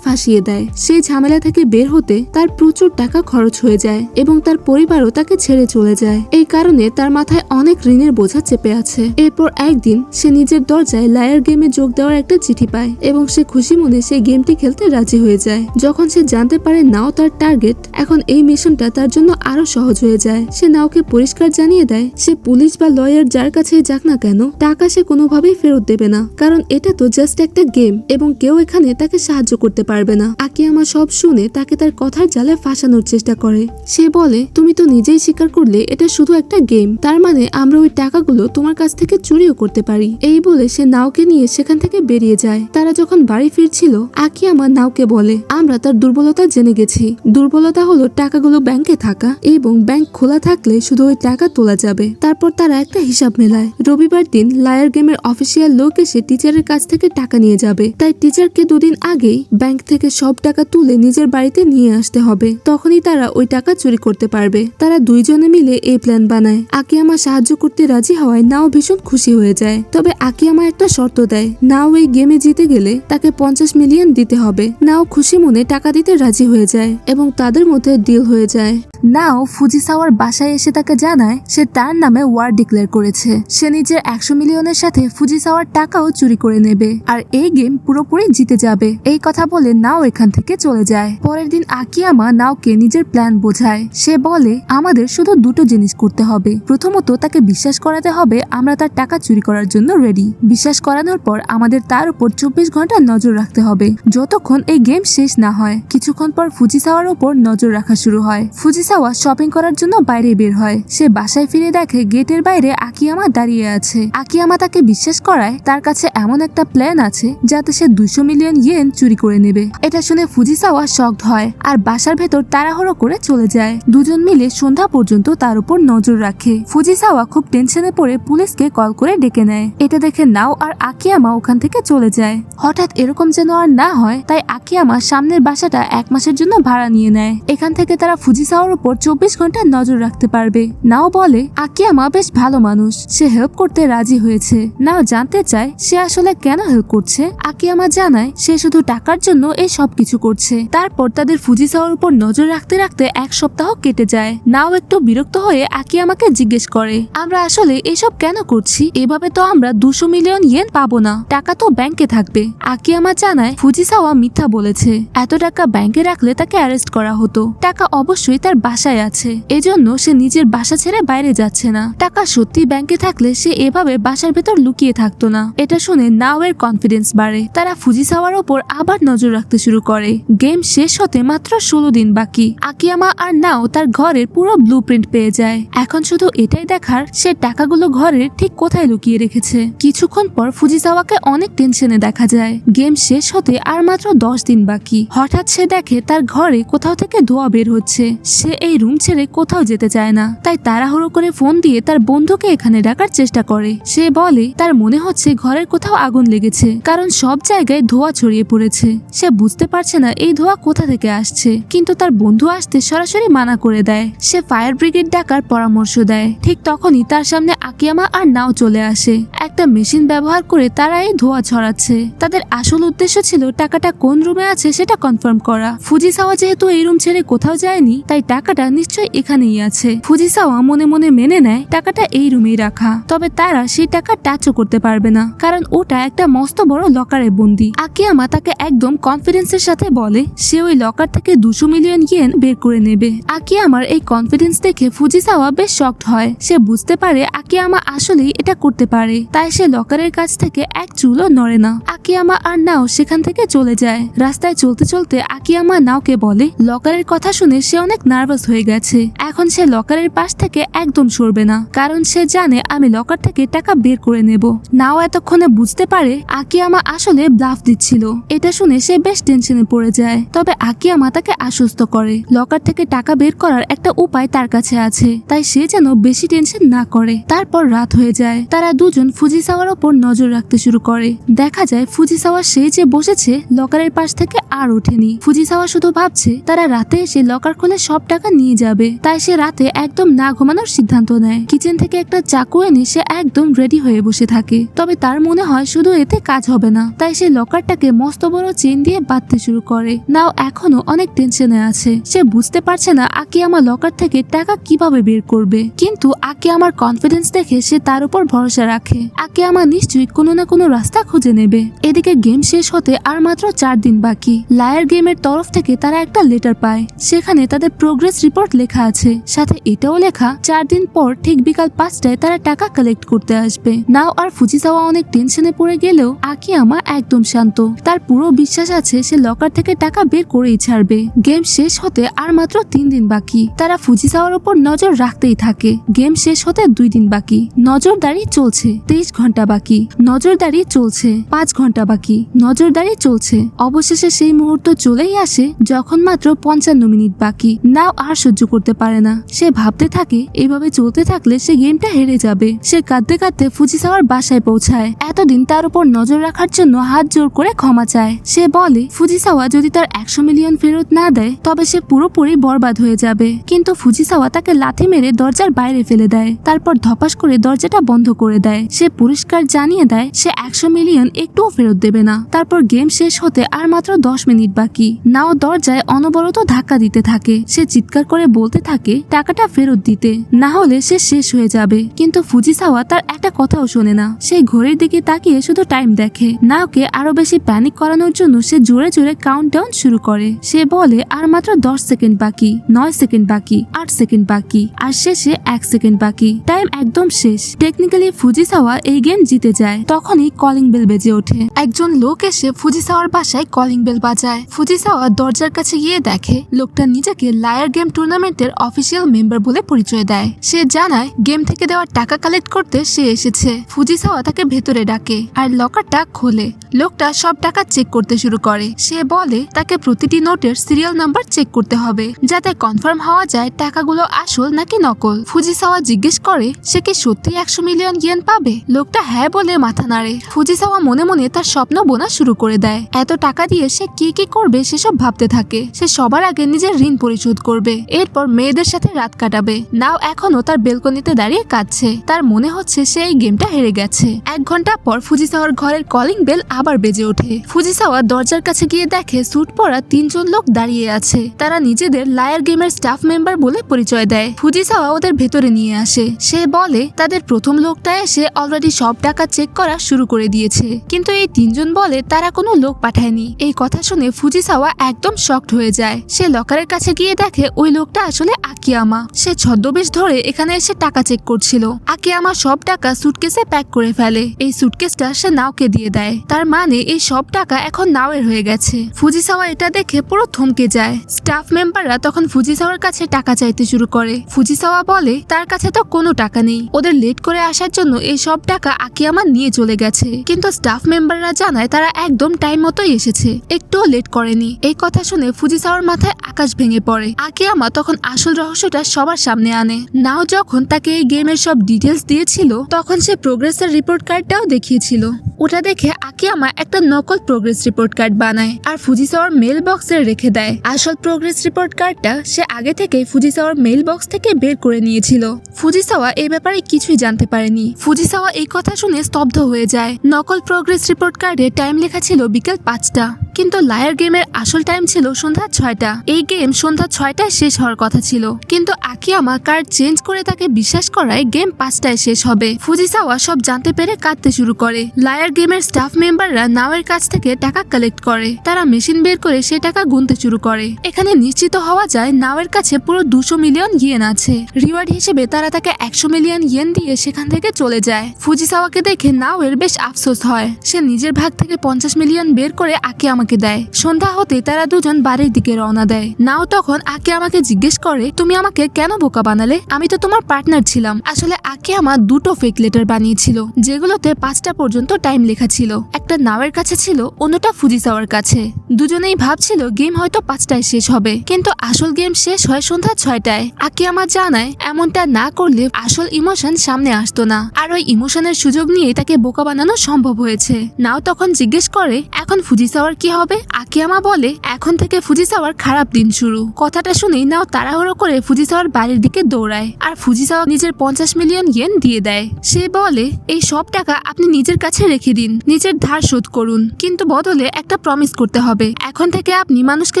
ফাঁসিয়ে দেয়। সেই ঝামেলা থেকে বের হতে তার প্রচুর টাকা খরচ হয়ে যায় এবং তার পরিবারও তাকে ছেড়ে চলে যায়। এই কারণে তার মাথায় অনেক ঋণের বোঝা চেপে আছে। এরপর একদিন সে নিজের দরজায় লায়ার গেমে যোগ দেওয়ার একটা চিঠি পায় এবং সে খুশি মনে সেই গেমটি খেলতে রাজি হয়ে যায়। যখন সে জানতে পারে নাও তার টার্গেট, এখন এই মিশনটা তার জন্য আরো সহজ হয়ে যায়। সে নাওকে পরিষ্কার জানিয়ে দেয় সে পুলিশ বা লয়ার যার কাছে যাক না কেন টাকা সে কোনোভাবেই ফেরত দেবে না, কারণ এটা তো জাস্ট একটা গেম এবং কেউ এখানে তাকে সাহায্য করতে পারবে না। আকিয়ামা সব শুনে তাকে তার কথার জালে ফাঁসানোর চেষ্টা করে। সে বলে তুমি তো নিজেই স্বীকার করলে এটা শুধু একটা গেম, তার মানে আমরা ওই টাকাগুলো তোমার কাছ থেকে চুরিও করতে পারি। এই বলে সে নাওকে নিয়ে সেখান থেকে বেরিয়ে যায়। তারা যখন বাড়ি ফিরছিল আকিয়ামা নাওকে বলে আমরা তার দুর্বলতা জেনে গেছি। দুর্বলতা হলো টাকাগুলো ব্যাংকে থাকা এবং ব্যাংক খোলা থাকলে শুধু ওই টাকা তোলা যাবে। তারপর তারা একটা হিসাব মেলায়। রবিবার দিন লায়ার গেমের অফিসিয়াল লোক এসে টিচারের কাছ থেকে টাকা নিয়ে যাবে, তাই টিচারকে দুদিন আগেই ব্যাংক থেকে সব টাকা তুলে নিজের বাড়িতে নিয়ে আসতে হবে। তখনই তারা ওই টাকা চুরি করতে পারবে। তারা দুইজনে মিলে এই প্ল্যান বানায়। আকিয়ামা সাহায্য করতে রাজি হওয়ায় নাও ভীষণ খুশি হয়ে যায়। তবে আকিয়ামা একটা শর্ত দেয়, নাও এই গেমে জিতে গেলে তাকে 50 মিলিয়ন দিতে হবে। নাও খুশি মনে টাকা দিতে রাজি হয়ে যায় এবং তাদের মধ্যে ডিল হয়ে যায়। নাও ফুজিসাওয়ার বাসায় এসে তাকে জানায় সে তার নামে ওয়ার ডিক্লেয়ার করেছে। সে নিজের 100 মিলিয়নের সাথে ফুজিসাওয়ার টাকাও চুরি করে নেবে আর এই গেম পুরোপুরি জিতে যাবে। এই কথা বলে নাও এখান থেকে চলে যায়। পরের দিন আকিয়ামা নাওকে নিজের প্ল্যান বোঝায়। সে বলে আমাদের শুধু দুটো জিনিস করতে হবে। প্রথমত তাকে বিশ্বাস করাতে হবে আমরা তার টাকা চুরি করার জন্য রেডি। বিশ্বাস করানোর পর আমাদের তার উপর 24 ঘন্টা নজর রাখতে হবে যতক্ষণ এই গেম শেষ না হয়। কিছুক্ষণ পর ফুজিসাওয়ার উপর নজর রাখা শুরু হয়। ফুজিসাওয়া শপিং করার জন্য বাইরে বের হয়। সে বাসায় ফিরে দেখে গেটের বাইরে আকিয়ামা দাঁড়িয়ে আছে। আকিয়ামা তাকে বিশ্বাস করায় তার কাছে এমন একটা প্ল্যান আছে যাতে সে 200 মিলিয়ন ইয়েন চুরি করে নেবে। এটা শুনে ফুজিসাওয়া শকড হয় আর বাসার ভেতর তাড়াহুড়ো করে চলে যায়। দুজন মিলে সন্ধ্যা পর্যন্ত তার উপর নজর রাখে। ফুজিসাওয়া খুব টেনশনে পড়ে পুলিশকে কল করে ডেকে নেয়। এটা দেখে নাও আর আকিয়ামা ওখান থেকে চলে যায়। হঠাৎ এরকম যেন আর না হয় তাই আকিয়ামা সামনের বাসাটা 1 মাসের জন্য ভাড়া নিয়ে নেয়। এখান থেকে তারা ফুজিসাওয়ার উপর 24 ঘন্টা নজর রাখতে পারবে। নাও বলে আকিয়ামা বেশ ভালো মানুষ, সে হেল্প করতে রাজি হয়েছে। নাও জানতে চায় সে আসলে কেন হেল্প করছে। আকিয়ামা জানায় সে শুধু টাকার জন্য এই সব কিছু করছে। তারপর তাদের ফুজিসাওয়ার উপর নজর রাখতে রাখতে 1 সপ্তাহ কেটে যায়। নাও একটু বিরক্ত হয়ে আকিয়ামাকে জিজ্ঞেস করে আমরা আসলে এসব কেন করছি? এভাবে তো আমরা 200 মিলিয়ন ইয়েন পাবো না, টাকা তো ব্যাংকে থাকবে। আকিয়ামা জানায় ফুজিসাওয়া মিথ্যা বলেছে। এত টাকা ব্যাংকে রাখলে তাকে অ্যারেস্ট করা হতো। টাকা অবশ্যই তার বাসায় আছে, এজন্য সে নিজের বাসা ছেড়ে বাইরে যাচ্ছে না। টাকা সত্যি ব্যাংকে থাকলে সে এভাবে বাসার ভেতর লুকিয়ে থাকতো না। এটা শুনে নাও এর কনফিডেন্স বাড়ে। তারা ফুজিসাওয়ার ওপর আবার নজর রাখতে শুরু করে। গেম শেষ হতে মাত্র 16 দিন বাকি। আকিয়ামা আর নাও তার ঘরের পুরো ব্লুপ্রিন্ট পেয়ে যায়। এখন শুধু এটাই দেখার সে টাকাগুলো ঘরের ঠিক কোথায় লুকিয়ে রেখেছে। কিছুক্ষণ পর ফুজিসাওয়াকে অনেক টেনশনে দেখা যায়। গেম শেষ হতে আর মাত্র 10 দিন বাকি। হঠাৎ সে দেখে তার ঘরে কোথাও থেকে ধোঁয়া বের হচ্ছে। সে এই রুম ছেড়ে কোথাও যেতে চায় না, তাই তাড়াহুড়ো করে ফোন দিয়ে তার বন্ধুকে এখানে ডাকার চেষ্টা করে। সে বলে তার মনে হচ্ছে ঘরের কোথাও আগুন লেগেছে, কারণ সব জায়গায় ধোঁয়া ছড়িয়ে পড়েছে। সে বুঝতে পারছে না এই ধোঁয়া কোথা থেকে আসছে, কিন্তু তার বন্ধু আসতে সরাসরি মানা করে দেয়। সে ফায়ার ব্রিগেড ডাকার পরামর্শ দেয়। ঠিক তখনই তার সামনে আকিয়ামা আর নাও চলে আসে। একটা মেশিন ব্যবহার করে তারা এই ধোঁয়া ছড়াচ্ছে। তাদের আসল উদ্দেশ্য ছিল টাকাটা কোন রুমে আছে সেটা কনফার্ম করা। ফুজিসাওয়া যেহেতু এই রুম ছেড়ে কোথাও যায়নি তাই টাকাটা নিশ্চয়ই এখানেই আছে। ফুজিসাওয়া মনে মনে মেনে নেয় টাকাটা এই রুমেই রাখা। তবে তারা সেই টাকা টাচও করতে পারবে না, কারণ ওটা একটা মস্ত বড় লকারে বন্দি। আকিয়ামা তাকে একদম কনফিডেন্সের সাথে বলে সে ওই লকার থেকে 200 মিলিয়ন ইয়েন বের করে নেবে। আকিয়ামার এই কনফিডেন্স দেখে ফুজিসাওয়া বেশ শকড হয়। সে বুঝতে পারে আকিয়ামা আসলেই এটা করতে পারে, তাই সে লকারের কাছ থেকে এক চুলও নড়ে না। আকিয়ামা আর নাও সেখান থেকে চলে যায়। রাস্তায় চলতে চলতে আকিয়ামা নাওকে বলে লকারের কথা শুনে সে অনেক নার্ভাস হয়ে গেছে। এখন সে লকারের পাশ থেকে একদম সরবে না, কারণ সে জানে আমি লকার থেকে টাকা বের করে নেব। নাও এতক্ষণে বুঝতে পারে আকিয়ামা আসলে ব্লাফ দিচ্ছিল। এটা শুনে সে বেশ টেনশনে পড়ে যায়। তবে আকিয়ামা তাকে আশ্বস্ত করে লকার থেকে টাকা বের করার একটা উপায় তার কাছে আছে, তাই সে যেন বেশি টেনশন না করে। তারপর রাত হয়ে যায়। তারা দুজন ফুজিসাওয়ার ওপর নজর রাখতে ডাকতে শুরু করে। দেখা যায় ফুজিসাওয়া সেই যে বসেছে লকারের পাশ থেকে আর ওঠেনি। ফুজিসাওয়া শুধু ভাবছে তারা রাতে এসে লকার খুলে সব টাকা নিয়ে যাবে, তাই সে রাতে একদম না ঘুমানোর সিদ্ধান্ত নেয়। কিচেন থেকে একটা চাকু এনে সে একদম রেডি হয়ে বসে থাকে। তবে তার মনে হয় শুধু এতে কাজ হবে না, তাই সে লকারটাকে মস্ত বড় চেন দিয়ে বাঁধতে শুরু করে। নাও এখনো অনেক টেনশনে আছে। সে বুঝতে পারছে না আকিয়ামা লকার থেকে টাকা কিভাবে বের করবে, কিন্তু আকিয়ামার কনফিডেন্স দেখে সে তার উপর ভরসা রাখে। আকিয়ামা নিশ্চয়ই কোনো না কোনো রাস্তা খুঁজে নেবে। এদিকে গেম শেষ হতে আর মাত্র 4 দিন বাকি। লায়ার গেমের তরফ থেকে তারা একটা লেটার পায়। সেখানে তাদের প্রোগ্রেস রিপোর্ট লেখা আছে, সাথে এটাও লেখা 4 দিন পর ঠিক বিকাল 5টায় তারা টাকা কালেক্ট করতে আসবে। নাও আর ফুজিসাওয়া অনেক টেনশনে পড়ে গেলেও আকিয়ামা একদম শান্ত। তার পুরো বিশ্বাস আছে সে লকার থেকে টাকা বের করেই ছাড়বে। গেম শেষ হতে আর মাত্র 3 দিন বাকি। তারা ফুজিসাওয়ার উপর নজর রাখতেই থাকে। গেম শেষ হতে 2 দিন বাকি। নজরদারি চলছে। 23 ঘন্টা বাকি। নজরদারি চলছে। 5 ঘন্টা বাকি। নজরদারি চলছে। অবশেষে সেই মুহূর্ত চলেই আসে যখন মাত্র 55 মিনিট বাকি। নাও আর সহ্য করতে পারে না। সে ভাবতে থাকে এভাবে চলতে থাকলে সে গেমটা হেরে যাবে। সে কাঁদতে কাঁদতে ফুজিসাওয়ার বাসায় পৌঁছায়। এতদিন তার উপর নজর রাখার জন্য হাত জোর করে ক্ষমা চায়। সে বলে ফুজিসাওয়া যদি তার 100 মিলিয়ন ফেরত না দেয় তবে সে পুরোপুরি বরবাদ হয়ে যাবে। কিন্তু ফুজিসাওয়া তাকে লাথি মেরে দরজার বাইরে ফেলে দেয়। তারপর ধপাস করে দরজাটা বন্ধ করে দেয়। সে পরিষ্কার জানিয়ে দেয় সে 100 মিলিয়ন একটুও ফেরত দেবে না। তারপর গেম শেষ হতে আর মাত্র 10 মিনিট বাকি। নাও দরজায় অনবরত ধাক্কা দিতে থাকে। সে চিৎকার করে বলতে থাকে টাকাটা ফেরত দিতে, না হলে সে শেষ হয়ে যাবে। কিন্তু ফুজিসাওয়া তার একটা কথাও শোনে না। সে ঘড়ির দিকে তাকিয়ে শুধু টাইম দেখে। নাওকে আরো বেশি প্যানিক করানোর জন্য সে জোরে জোরে কাউন্টডাউন শুরু করে। সে বলে আর মাত্র 10 সেকেন্ড বাকি, 9 সেকেন্ড বাকি, 8 সেকেন্ড বাকি, আর শেষে 1 সেকেন্ড বাকি। টাইম একদম শেষ। টেকনিক্যালি ফুজিসাওয়া এই গেম জিতে যায়। তখনই কলিং বেল বেজে ওঠে। একজন লোক এসে ফুজিসাওয়ার বাসায় কলিং বেল বাজায়। ফুজিসাওয়া দরজার কাছে গিয়ে দেখে লোকটা নিজেকে লায়ার গেম টুর্নামেন্টের অফিসিয়াল মেম্বার বলে পরিচয় দেয়। সে জানায় গেম থেকে দেওয়া টাকা কালেক্ট করতে সে এসেছে। ফুজিসাওয়া তাকে ভেতরে ডাকে আর লকারটা খোলে। লোকটা সব টাকা চেক করতে শুরু করে। সে বলে তাকে প্রতিটি নোটের সিরিয়াল নাম্বার চেক করতে হবে যাতে কনফার্ম হওয়া যায় টাকাগুলো আসল নাকি নকল। ফুজিসাওয়া জিজ্ঞেস করে সে কি সত্যি 100 মিলিয়ন ইয়েন পাবে। লোকটা হ্যাঁ বলে মাথা নাড়ে। ফুজিসাওয়া মনে মনে তার স্বপ্ন বোনা শুরু করে দেয়। এত টাকা দিয়ে সে কি কি করবে সেসব ভাবতে থাকে। সে সবার আগে নিজের ঋণ পরিশোধ করবে, এরপর মেয়েদের সাথে রাত কাটাবে। নাও এখনো তার বেলকনিতে দাঁড়িয়ে কাঁদছে। তার মনে হচ্ছে সে এই গেমটা হেরে গেছে। 1 ঘন্টা পর ফুজিসাওয়ার ঘরের কলিং বেল আবার বেজে ওঠে। ফুজিসাওয়া দরজার কাছে গিয়ে দেখে স্যুট পরা 3 জন লোক দাঁড়িয়ে আছে। তারা নিজেদের লায়ার গেমের স্টাফ মেম্বার বলে পরিচয় দেয়। ফুজিসাওয়া ওদের ভেতরে নিয়ে আসে। সে বলে তাদের প্রথম লোকটা এসে অলরেডি সব টাকা চেক করা শুরু করে দিয়েছে, কিন্তু এই 3 জন বলে তারা কোনো লোক পাঠায়নি। এই কথা শুনে ফুজিসাওয়া একদম শকড হয়ে যায়। সে লকারের কাছে গিয়ে দেখে ওই লোকটা আসলে আকিয়ামা। সে ছদ্মবেশ ধরে এখানে এসে টাকা চেক করছিল। আকিয়ামা সব টাকা সুটকেসে প্যাক করে ফেলে। এই সুটকেসটা সে নাওকে দিয়ে দেয়। তার মানে এই সব টাকা এখন নাওয়ের হয়ে গেছে। ফুজিসাওয়া এটা দেখে পুরো থমকে যায়। স্টাফ মেম্বাররা তখন ফুজিসাওয়ার কাছে টাকা চাইতে শুরু করে। ফুজিসাওয়া বলে তার কাছে তো কোনো টাকা নেই। ওদের লেট করে আসার জন্য এই সব টাকা আকিয়ামা নিয়ে চলে গেছে। কিন্তু স্টাফ মেম্বাররা জানায় তারা একদম টাইম মতোই এসেছে, একটুও লেট করেনি। এই কথা শুনে ফুজিসাওয়ার মাথায় আকাশ ভেঙে পড়ে। আকিয়ামা তখন আসল রহস্যটা সবার সামনে আনে। নাও যখন তাকে এই গেমের সব ডিটেলস দিয়েছিল তখন সে প্রোগ্রেসের রিপোর্ট কার্ডটাও দেখিয়েছিল। ওটা দেখে আকিয়ামা একটা নকল প্রোগ্রেস রিপোর্ট কার্ড বানায় আর ফুজিসাওয়ার মেল বক্সে রেখে দেয়। আসল প্রোগ্রেস রিপোর্ট কার্ডটা সে আগে থেকেই ফুজিসাওয়ার মেল বক্স থেকে বের করে নিয়েছিল। ফুজিসাওয়া এই ব্যাপারে কিছুই জানতে পারেনি। ফুজিসাওয়া এই কথা শুনে স্তব্ধ হয়ে যায়। নকল প্রোগ্রেস রিপোর্ট কার্ডে টাইম লেখা ছিল বিকেল 5টা, কিন্তু লায়ার গেমের আসল টাইম ছিল সন্ধ্যা 6টা। এই গেম সন্ধ্যা 6টায় শেষ হওয়ার কথা ছিল, কিন্তু আকিয়ামা কার্ড চেঞ্জ করে তাকে বিশ্বাস করায় গেম 5টায় শেষ হবে। ফুজিসাওয়া সব জানতে পেরে কাঁদতে শুরু করে। লায়ার গেমের স্টাফ মেম্বাররা নাওয়ের কাছ থেকে টাকা কালেক্ট করে। তারা মেশিন বের করে সে টাকা গুনতে শুরু করে। এখানে নিশ্চিত হওয়া যায় নাওয়ের কাছে পুরো 200 মিলিয়ন ইয়েন আছে। রিওয়ার্ড হিসেবে তারা তাকে 100 মিলিয়ন ইয়েন দিয়ে সেখান থেকে চলে যায়। ফুজিসাওয়াকে দেখে নাওয়ের বেশ আফসোস হয়। সে নিজের ভাগ থেকে 50 মিলিয়ন বের করে আকিয়ামাকে দেয়। সন্ধ্যা হতে তারা দুজন বাড়ির দিকে রওনা দেয়। নাও তখন আকিয়ামাকে জিজ্ঞেস করে তুমি আমাকে কেন বোকা বানালে? আমি তো তোমার পার্টনার ছিলাম। আসলে আকিয়ামা 2টো ফেক লেটার বানিয়েছিল যেগুলোতে 5টা পর্যন্ত টাইম লেখা ছিল। একটা নাওয়ের কাছে ছিল, অন্যটা ফুজিসাওয়ার কাছে। দুজনেই ভাবছিল গেম হয়তো 5টায় শেষ হবে, কিন্তু আসল গেম শেষ হয় সন্ধ্যা 6টায়। আকিয়ামা জানায় এমনটা না করলে আসল ইমোশন সামনে আসতো না, আর ওই ইমোশনের সুযোগ নিয়ে তাকে বোকা বানানো সম্ভব হয়েছে। নাও তখন জিজ্ঞেস করে এখন ফুজিসাওয়ার কি হবে। আকিয়ামা বলে এখন থেকে ফুজিসাওয়ার খারাপ দিন শুরু। কথাটা শুনেই নাও তাড়াহুড়ো করে ফুজিসাওয়ার বাড়ির দিকে দৌড়ায়, আর ফুজিসাওয়া নিজের 50 মিলিয়ন ইয়েন দিয়ে দেয়। সে বলে এই সব টাকা আপনি নিজের কাছে রেখে দিন, নিজের ধার শোধ করুন, কিন্তু বদলে একটা প্রমিস করতে হবে, এখন থেকে আপনি মানুষকে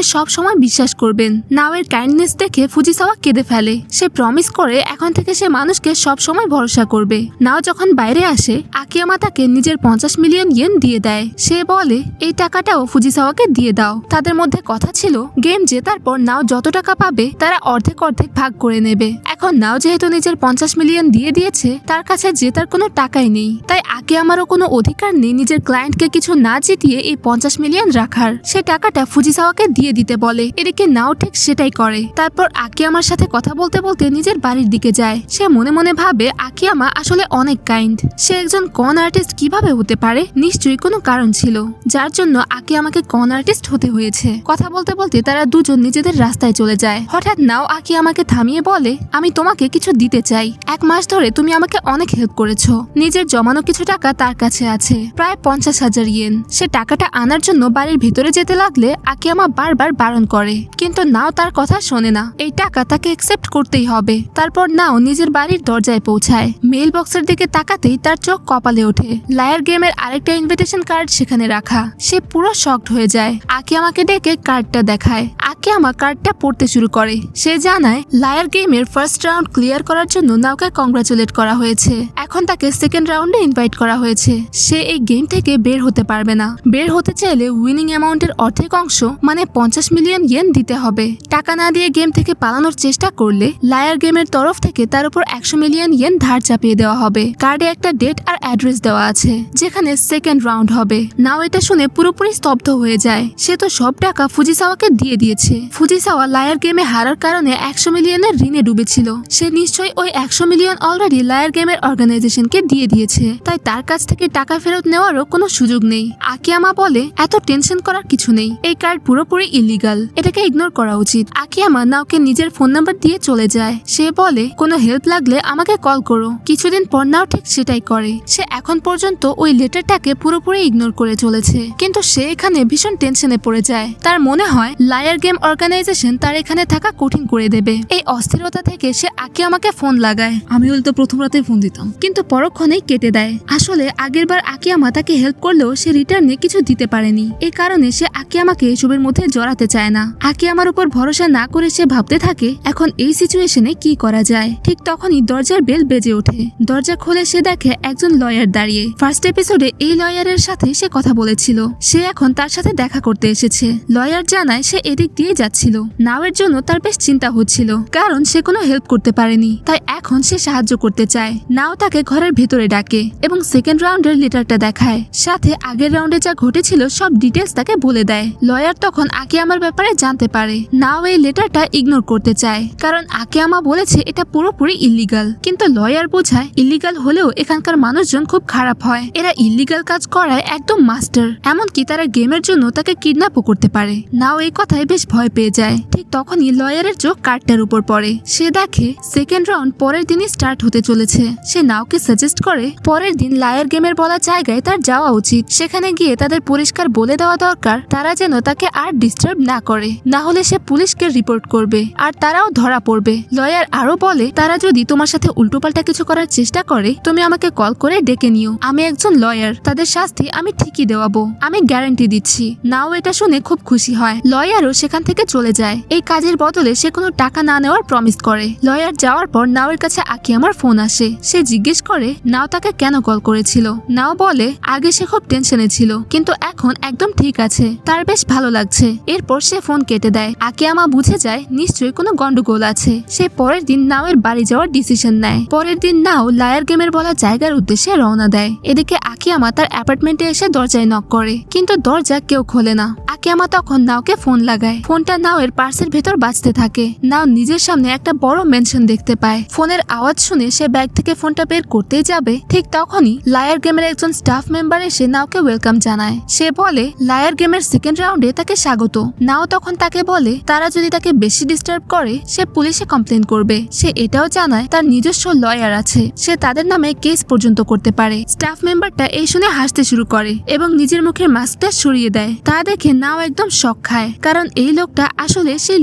সব সময় বিশ্বাস করবেন। নাওয়ের কাইন্ডনেস দেখে ফুজিসাওয়া কেঁদে ফেলে। সে প্রমিস করে এখন থেকে সে মানুষকে সব সময় ভরসা করবে। নাও যখন বাইরে আসে আকিয়ামা তাকে নিজের 50 মিলিয়ন ইয়েন দিয়ে দেয়। সে বলে এই টাকাটাও ফুজিসাওয়াকে দিয়ে দাও। তাদের মধ্যে কথা ছিল গেম জেতার পর নাও যত টাকা পাবে তারা অর্ধেক অর্ধেক ভাগ করে নেবে। এখন নাও যেহেতু নিজের 50 মিলিয়ন দিয়ে দিয়েছে, তার কাছে জেতার কোনো টাকাই নেই, তাই আকিয়ামারও কোনো অধিকার নেই নিজের ক্লায়েন্টকে কিছু না জিতিয়ে এই 50 মিলিয়ন রাখার। সে টাকাটা ফুজিসাওয়াকে দিয়ে দিতে বলে। এদিকে নাও ঠিক সেটাই করে। তারপর আকিয়ামার সাথে কথা বলতে বলতে নিজের বাড়ির দিকে যায়। সে মনে মনে ভাবে আকিয়ামা আসলে অনেক কাইন্ড। সে একজন কন আর্টিস্ট কিভাবে হতে পারে? নিশ্চয়ই কোনো কারণ ছিল যার জন্য আকিয়ামাকে কন আর্টিস্ট হতে হয়েছে। কথা বলতে বলতে তারা দুজন নিজেদের রাস্তায় চলে যায়। হঠাৎ নাও আকিয়ামাকে থামিয়ে বলে আমি তোমাকে কিছু দিতে চাই। 1 মাস ধরে তুমি আমাকে অনেক হেল্প করেছো। নিজের জমানো কিছু টাকা তার কাছে আছে, প্রায় 50,000 ইয়েন। সে টাকাটা আনার জন্য বাড়ির ভিতরে যেতে লাগলে আকিয়ামা বারবার বারণ করে, কিন্তু নাও তার কথা শোনে না। এই টাকা তাকে একসেপ্ট করতেই হবে। তারপর নাও নিজের বাড়ির দরজায় পৌঁছায়। মেইল বক্সের দিকে তাকাতেই তার চোখ কপালে ওঠে। লায়ার গেমের আরেকটা ইনভিটেশন কার্ড সেখানে রাখা। সে পুরো শকড হয়ে যায়। আকিয়ামাকে ডেকে কার্ডটা দেখায়। আকিয়ামা কার্ডটা পড়তে শুরু করে। সে জানায় লায়ার গেমের ফার্স্ট রাউন্ড ক্লিয়ার করার জন্য নাওকে কংগ্রাচুলেট করা হয়েছে। এখন তাকে সেকেন্ড রাউন্ডে ইনভাইট করা হয়েছে। সে এই গেম থেকে বের হতে পারবে না। বের হতে চাইলে উইনিং অ্যামাউন্টের অর্ধেক অংশ মানে 50 মিলিয়ন ইয়েন দিতে হবে। টাকা না দিয়ে গেম থেকে পালানোর চেষ্টা করলে লায়ার গেমের তরফ থেকে তার উপর 100 মিলিয়ন ইয়েন ধার চাপিয়ে দেওয়া হবে। কার্ডে একটা ডেট আর অ্যাড্রেস দেওয়া আছে যেখানে সেকেন্ড রাউন্ড হবে। নাও এটা শুনে পুরোপুরি স্তব্ধ হয়ে যায়। সে তো সব টাকা ফুজিসাওয়াকে দিয়ে দিয়েছে। ফুজিসাওয়া লায়ার গেমে হারার কারণে 100 মিলিয়নের ঋণে ডুবেছিল। সে নিশ্চয়ই ওই 100 মিলিয়ন অলরেডি লায়ার গেমের অর্গানাইজেশনকে দিয়ে দিয়েছে, তাই তার কাছ থেকে টাকা ফেরত নেওয়ারও কোনো সুযোগ নেই। আকিয়ামা বলে এত টেনশন করার কিছু নেই, এই কার্ড পুরোপুরি ইলিগাল, এটাকে ইগনোর করা উচিত। আকিয়ামা নাওকে নিজের ফোন নাম্বার দিয়ে চলে যায়। সে বলে কোনো হেল্প লাগলে আমাকে কল করো। কিছুদিন পর নাও ঠিক সেটাই করে। সে এখন পর্যন্ত ওই লেটারটাকে পুরোপুরি ইগনোর করে চলেছে, কিন্তু সে এখানে ভীষণ টেনশনে পড়ে যায়। তার মনে হয় লায়ার গেম অর্গানাইজেশন তার এখানে থাকা কঠিন করে দেবে। এই অস্থিরতা থেকে সে আকিয়ামাকে ফোন লাগায়। আমি হয়তো প্রথম রাতে ফোন দিতাম, কিন্তু পরক্ষণেই কেটে দেয়। আসলে আগেরবার আকিয়ামা তাকে হেল্প করলেও সে রিটার্নে কিছু দিতে পারেনি। এই কারণে সে আকিয়ামাকে এসবের মধ্যে জড়াতে চায় না। আকিয়ামার উপর ভরসা না করে সে ভাবতে থাকে এখন এই সিচুয়েশনে কি করা যায়। ঠিক তখনই দরজার বেল বেজে ওঠে। দরজা খুলে সে দেখে একজন লয়ার দাঁড়িয়ে। ফার্স্ট এপিসোডে এই লয়ারের সাথে সে কথা বলেছিল। সে এখন তার সাথে দেখা করতে এসেছে। লয়ার জানায় সে এদিক দিয়ে যাচ্ছিল। নাওয়ের জন্য তার বেশ চিন্তা হচ্ছিল, কারণ সে কোনো হেল্প করতে পারেনি, তাই এখন সে সাহায্য করতে চায়। নাও তাকে ঘরের ভেতরে ডাকে এবং সেকেন্ড রাউন্ডের লেটারটা দেখায়। সাথে আগের রাউন্ডে যা ঘটেছিল সব ডিটেলস তাকে বলে দেয়। লয়ার তখন আকিয়ামার ব্যাপারে জানতে পারে। নাও এই লেটারটা ইগনোর করতে চায়, কারণ আকিয়ামা বলেছে এটা পুরোপুরি ইল্লিগাল। কিন্তু লয়ার বোঝায় ইল্লিগাল হলেও এখানকার মানুষজন খুব খারাপ হয়। এরা ইল্লিগাল কাজ করায় একদম মাস্টার, এমনকি তারা গেমের জন্য তাকে কিডন্যাপও করতে পারে। নাও এই কথায় বেশ ভয় পেয়ে যায়। ঠিক তখনই লয়ারের চোখ কার্ডটার উপর পড়ে। সে দেখে সেকেন্ড রাউন্ড পরের দিনই স্টার্ট হতে চলেছে। সে নাওকে সাজেস্ট করে পরের দিন লায়ার গেমের বলা জায়গায় তার যাওয়া উচিত। সেখানে গিয়ে তাদের পরিষ্কার বলে দেওয়া দরকার তারা যেন তাকে আর ডিস্টার্ব না করে, না হলে সে পুলিশকে রিপোর্ট করবে আর তারাও ধরা পড়বে। লয়ার আরো বলে তারা যদি তোমার সাথে উল্টোপাল্টা কিছু করার চেষ্টা করে তুমি আমাকে কল করে ডেকে নিও। আমি একজন লয়ার, তাদের শাস্তি আমি ঠিকই দেওয়াবো, আমি গ্যারান্টি দিচ্ছি। নাও এটা শুনে খুব খুশি হয়। লয়ারও সেখান থেকে চলে যায়। এই কাজের বদলে সে কোনো টাকা না নেওয়ার প্রমিস করে। লয়ার যাওয়ার পর নাওয়ের কাছে আকিয়ামার ফোন আসে। সে জিজ্ঞেস করে নাও তাকে কেন কল করেছিল। নাও বলে আগে সে খুব টেনশনে ছিল, কিন্তু এখন একদম ঠিক আছে, তার বেশ ভালো লাগছে। এরপর সে ফোন কেটে দেয়। আকিয়ামা বুঝে যায় নিশ্চয়ই কোনো গন্ডগোল আছে। সে পরের দিন নাওয়ের বাড়ি যাওয়ার ডিসিশন নেয়। পরের দিন নাও লায়ার গেমের বলা জায়গার উদ্দেশ্যে রওনা দেয়। এদিকে আকিয়ামা তার অ্যাপার্টমেন্টে এসে দরজায় নক করে, কিন্তু দরজা কেউ খোলে না। আকিয়ামা তখন নাওকে ফোন লাগায়। ফোনটা নাওয়ের পার্সের ভেতর বাজতে থাকে। নাও নিজের সামনে একটা বড় মেনশন দেখতে পায়। ফোনের আওয়াজ শুনে সে ব্যাগ থেকে ফোনটা বের করতেই যাবে। ঠিক তখনই লায়ার গেমের একজন স্টাফ মেম্বার এসে নাওকে ওয়েলকাম জানায়। সে বলে লায়ার গেমের সেকেন্ড রাউন্ডে তাকে স্বাগত। নাও তখন তাকে বলে তারা যদি তাকে বেশি ডিস্টার্ব করে সে পুলিশে কমপ্লেন করবে। সে এটাও জানায় তার নিজস্ব লয়ার আছে, সে তাদের নামে কেস পর্যন্ত করতে পারে। স্টাফ মেম্বারটা এই শুনে হাসতে শুরু করে এবং নিজের মুখের মাস্কটা সরিয়ে দেয়। তা দেখে নাও একদম শক খায়, কারণ এই লোকটা আসলে সেই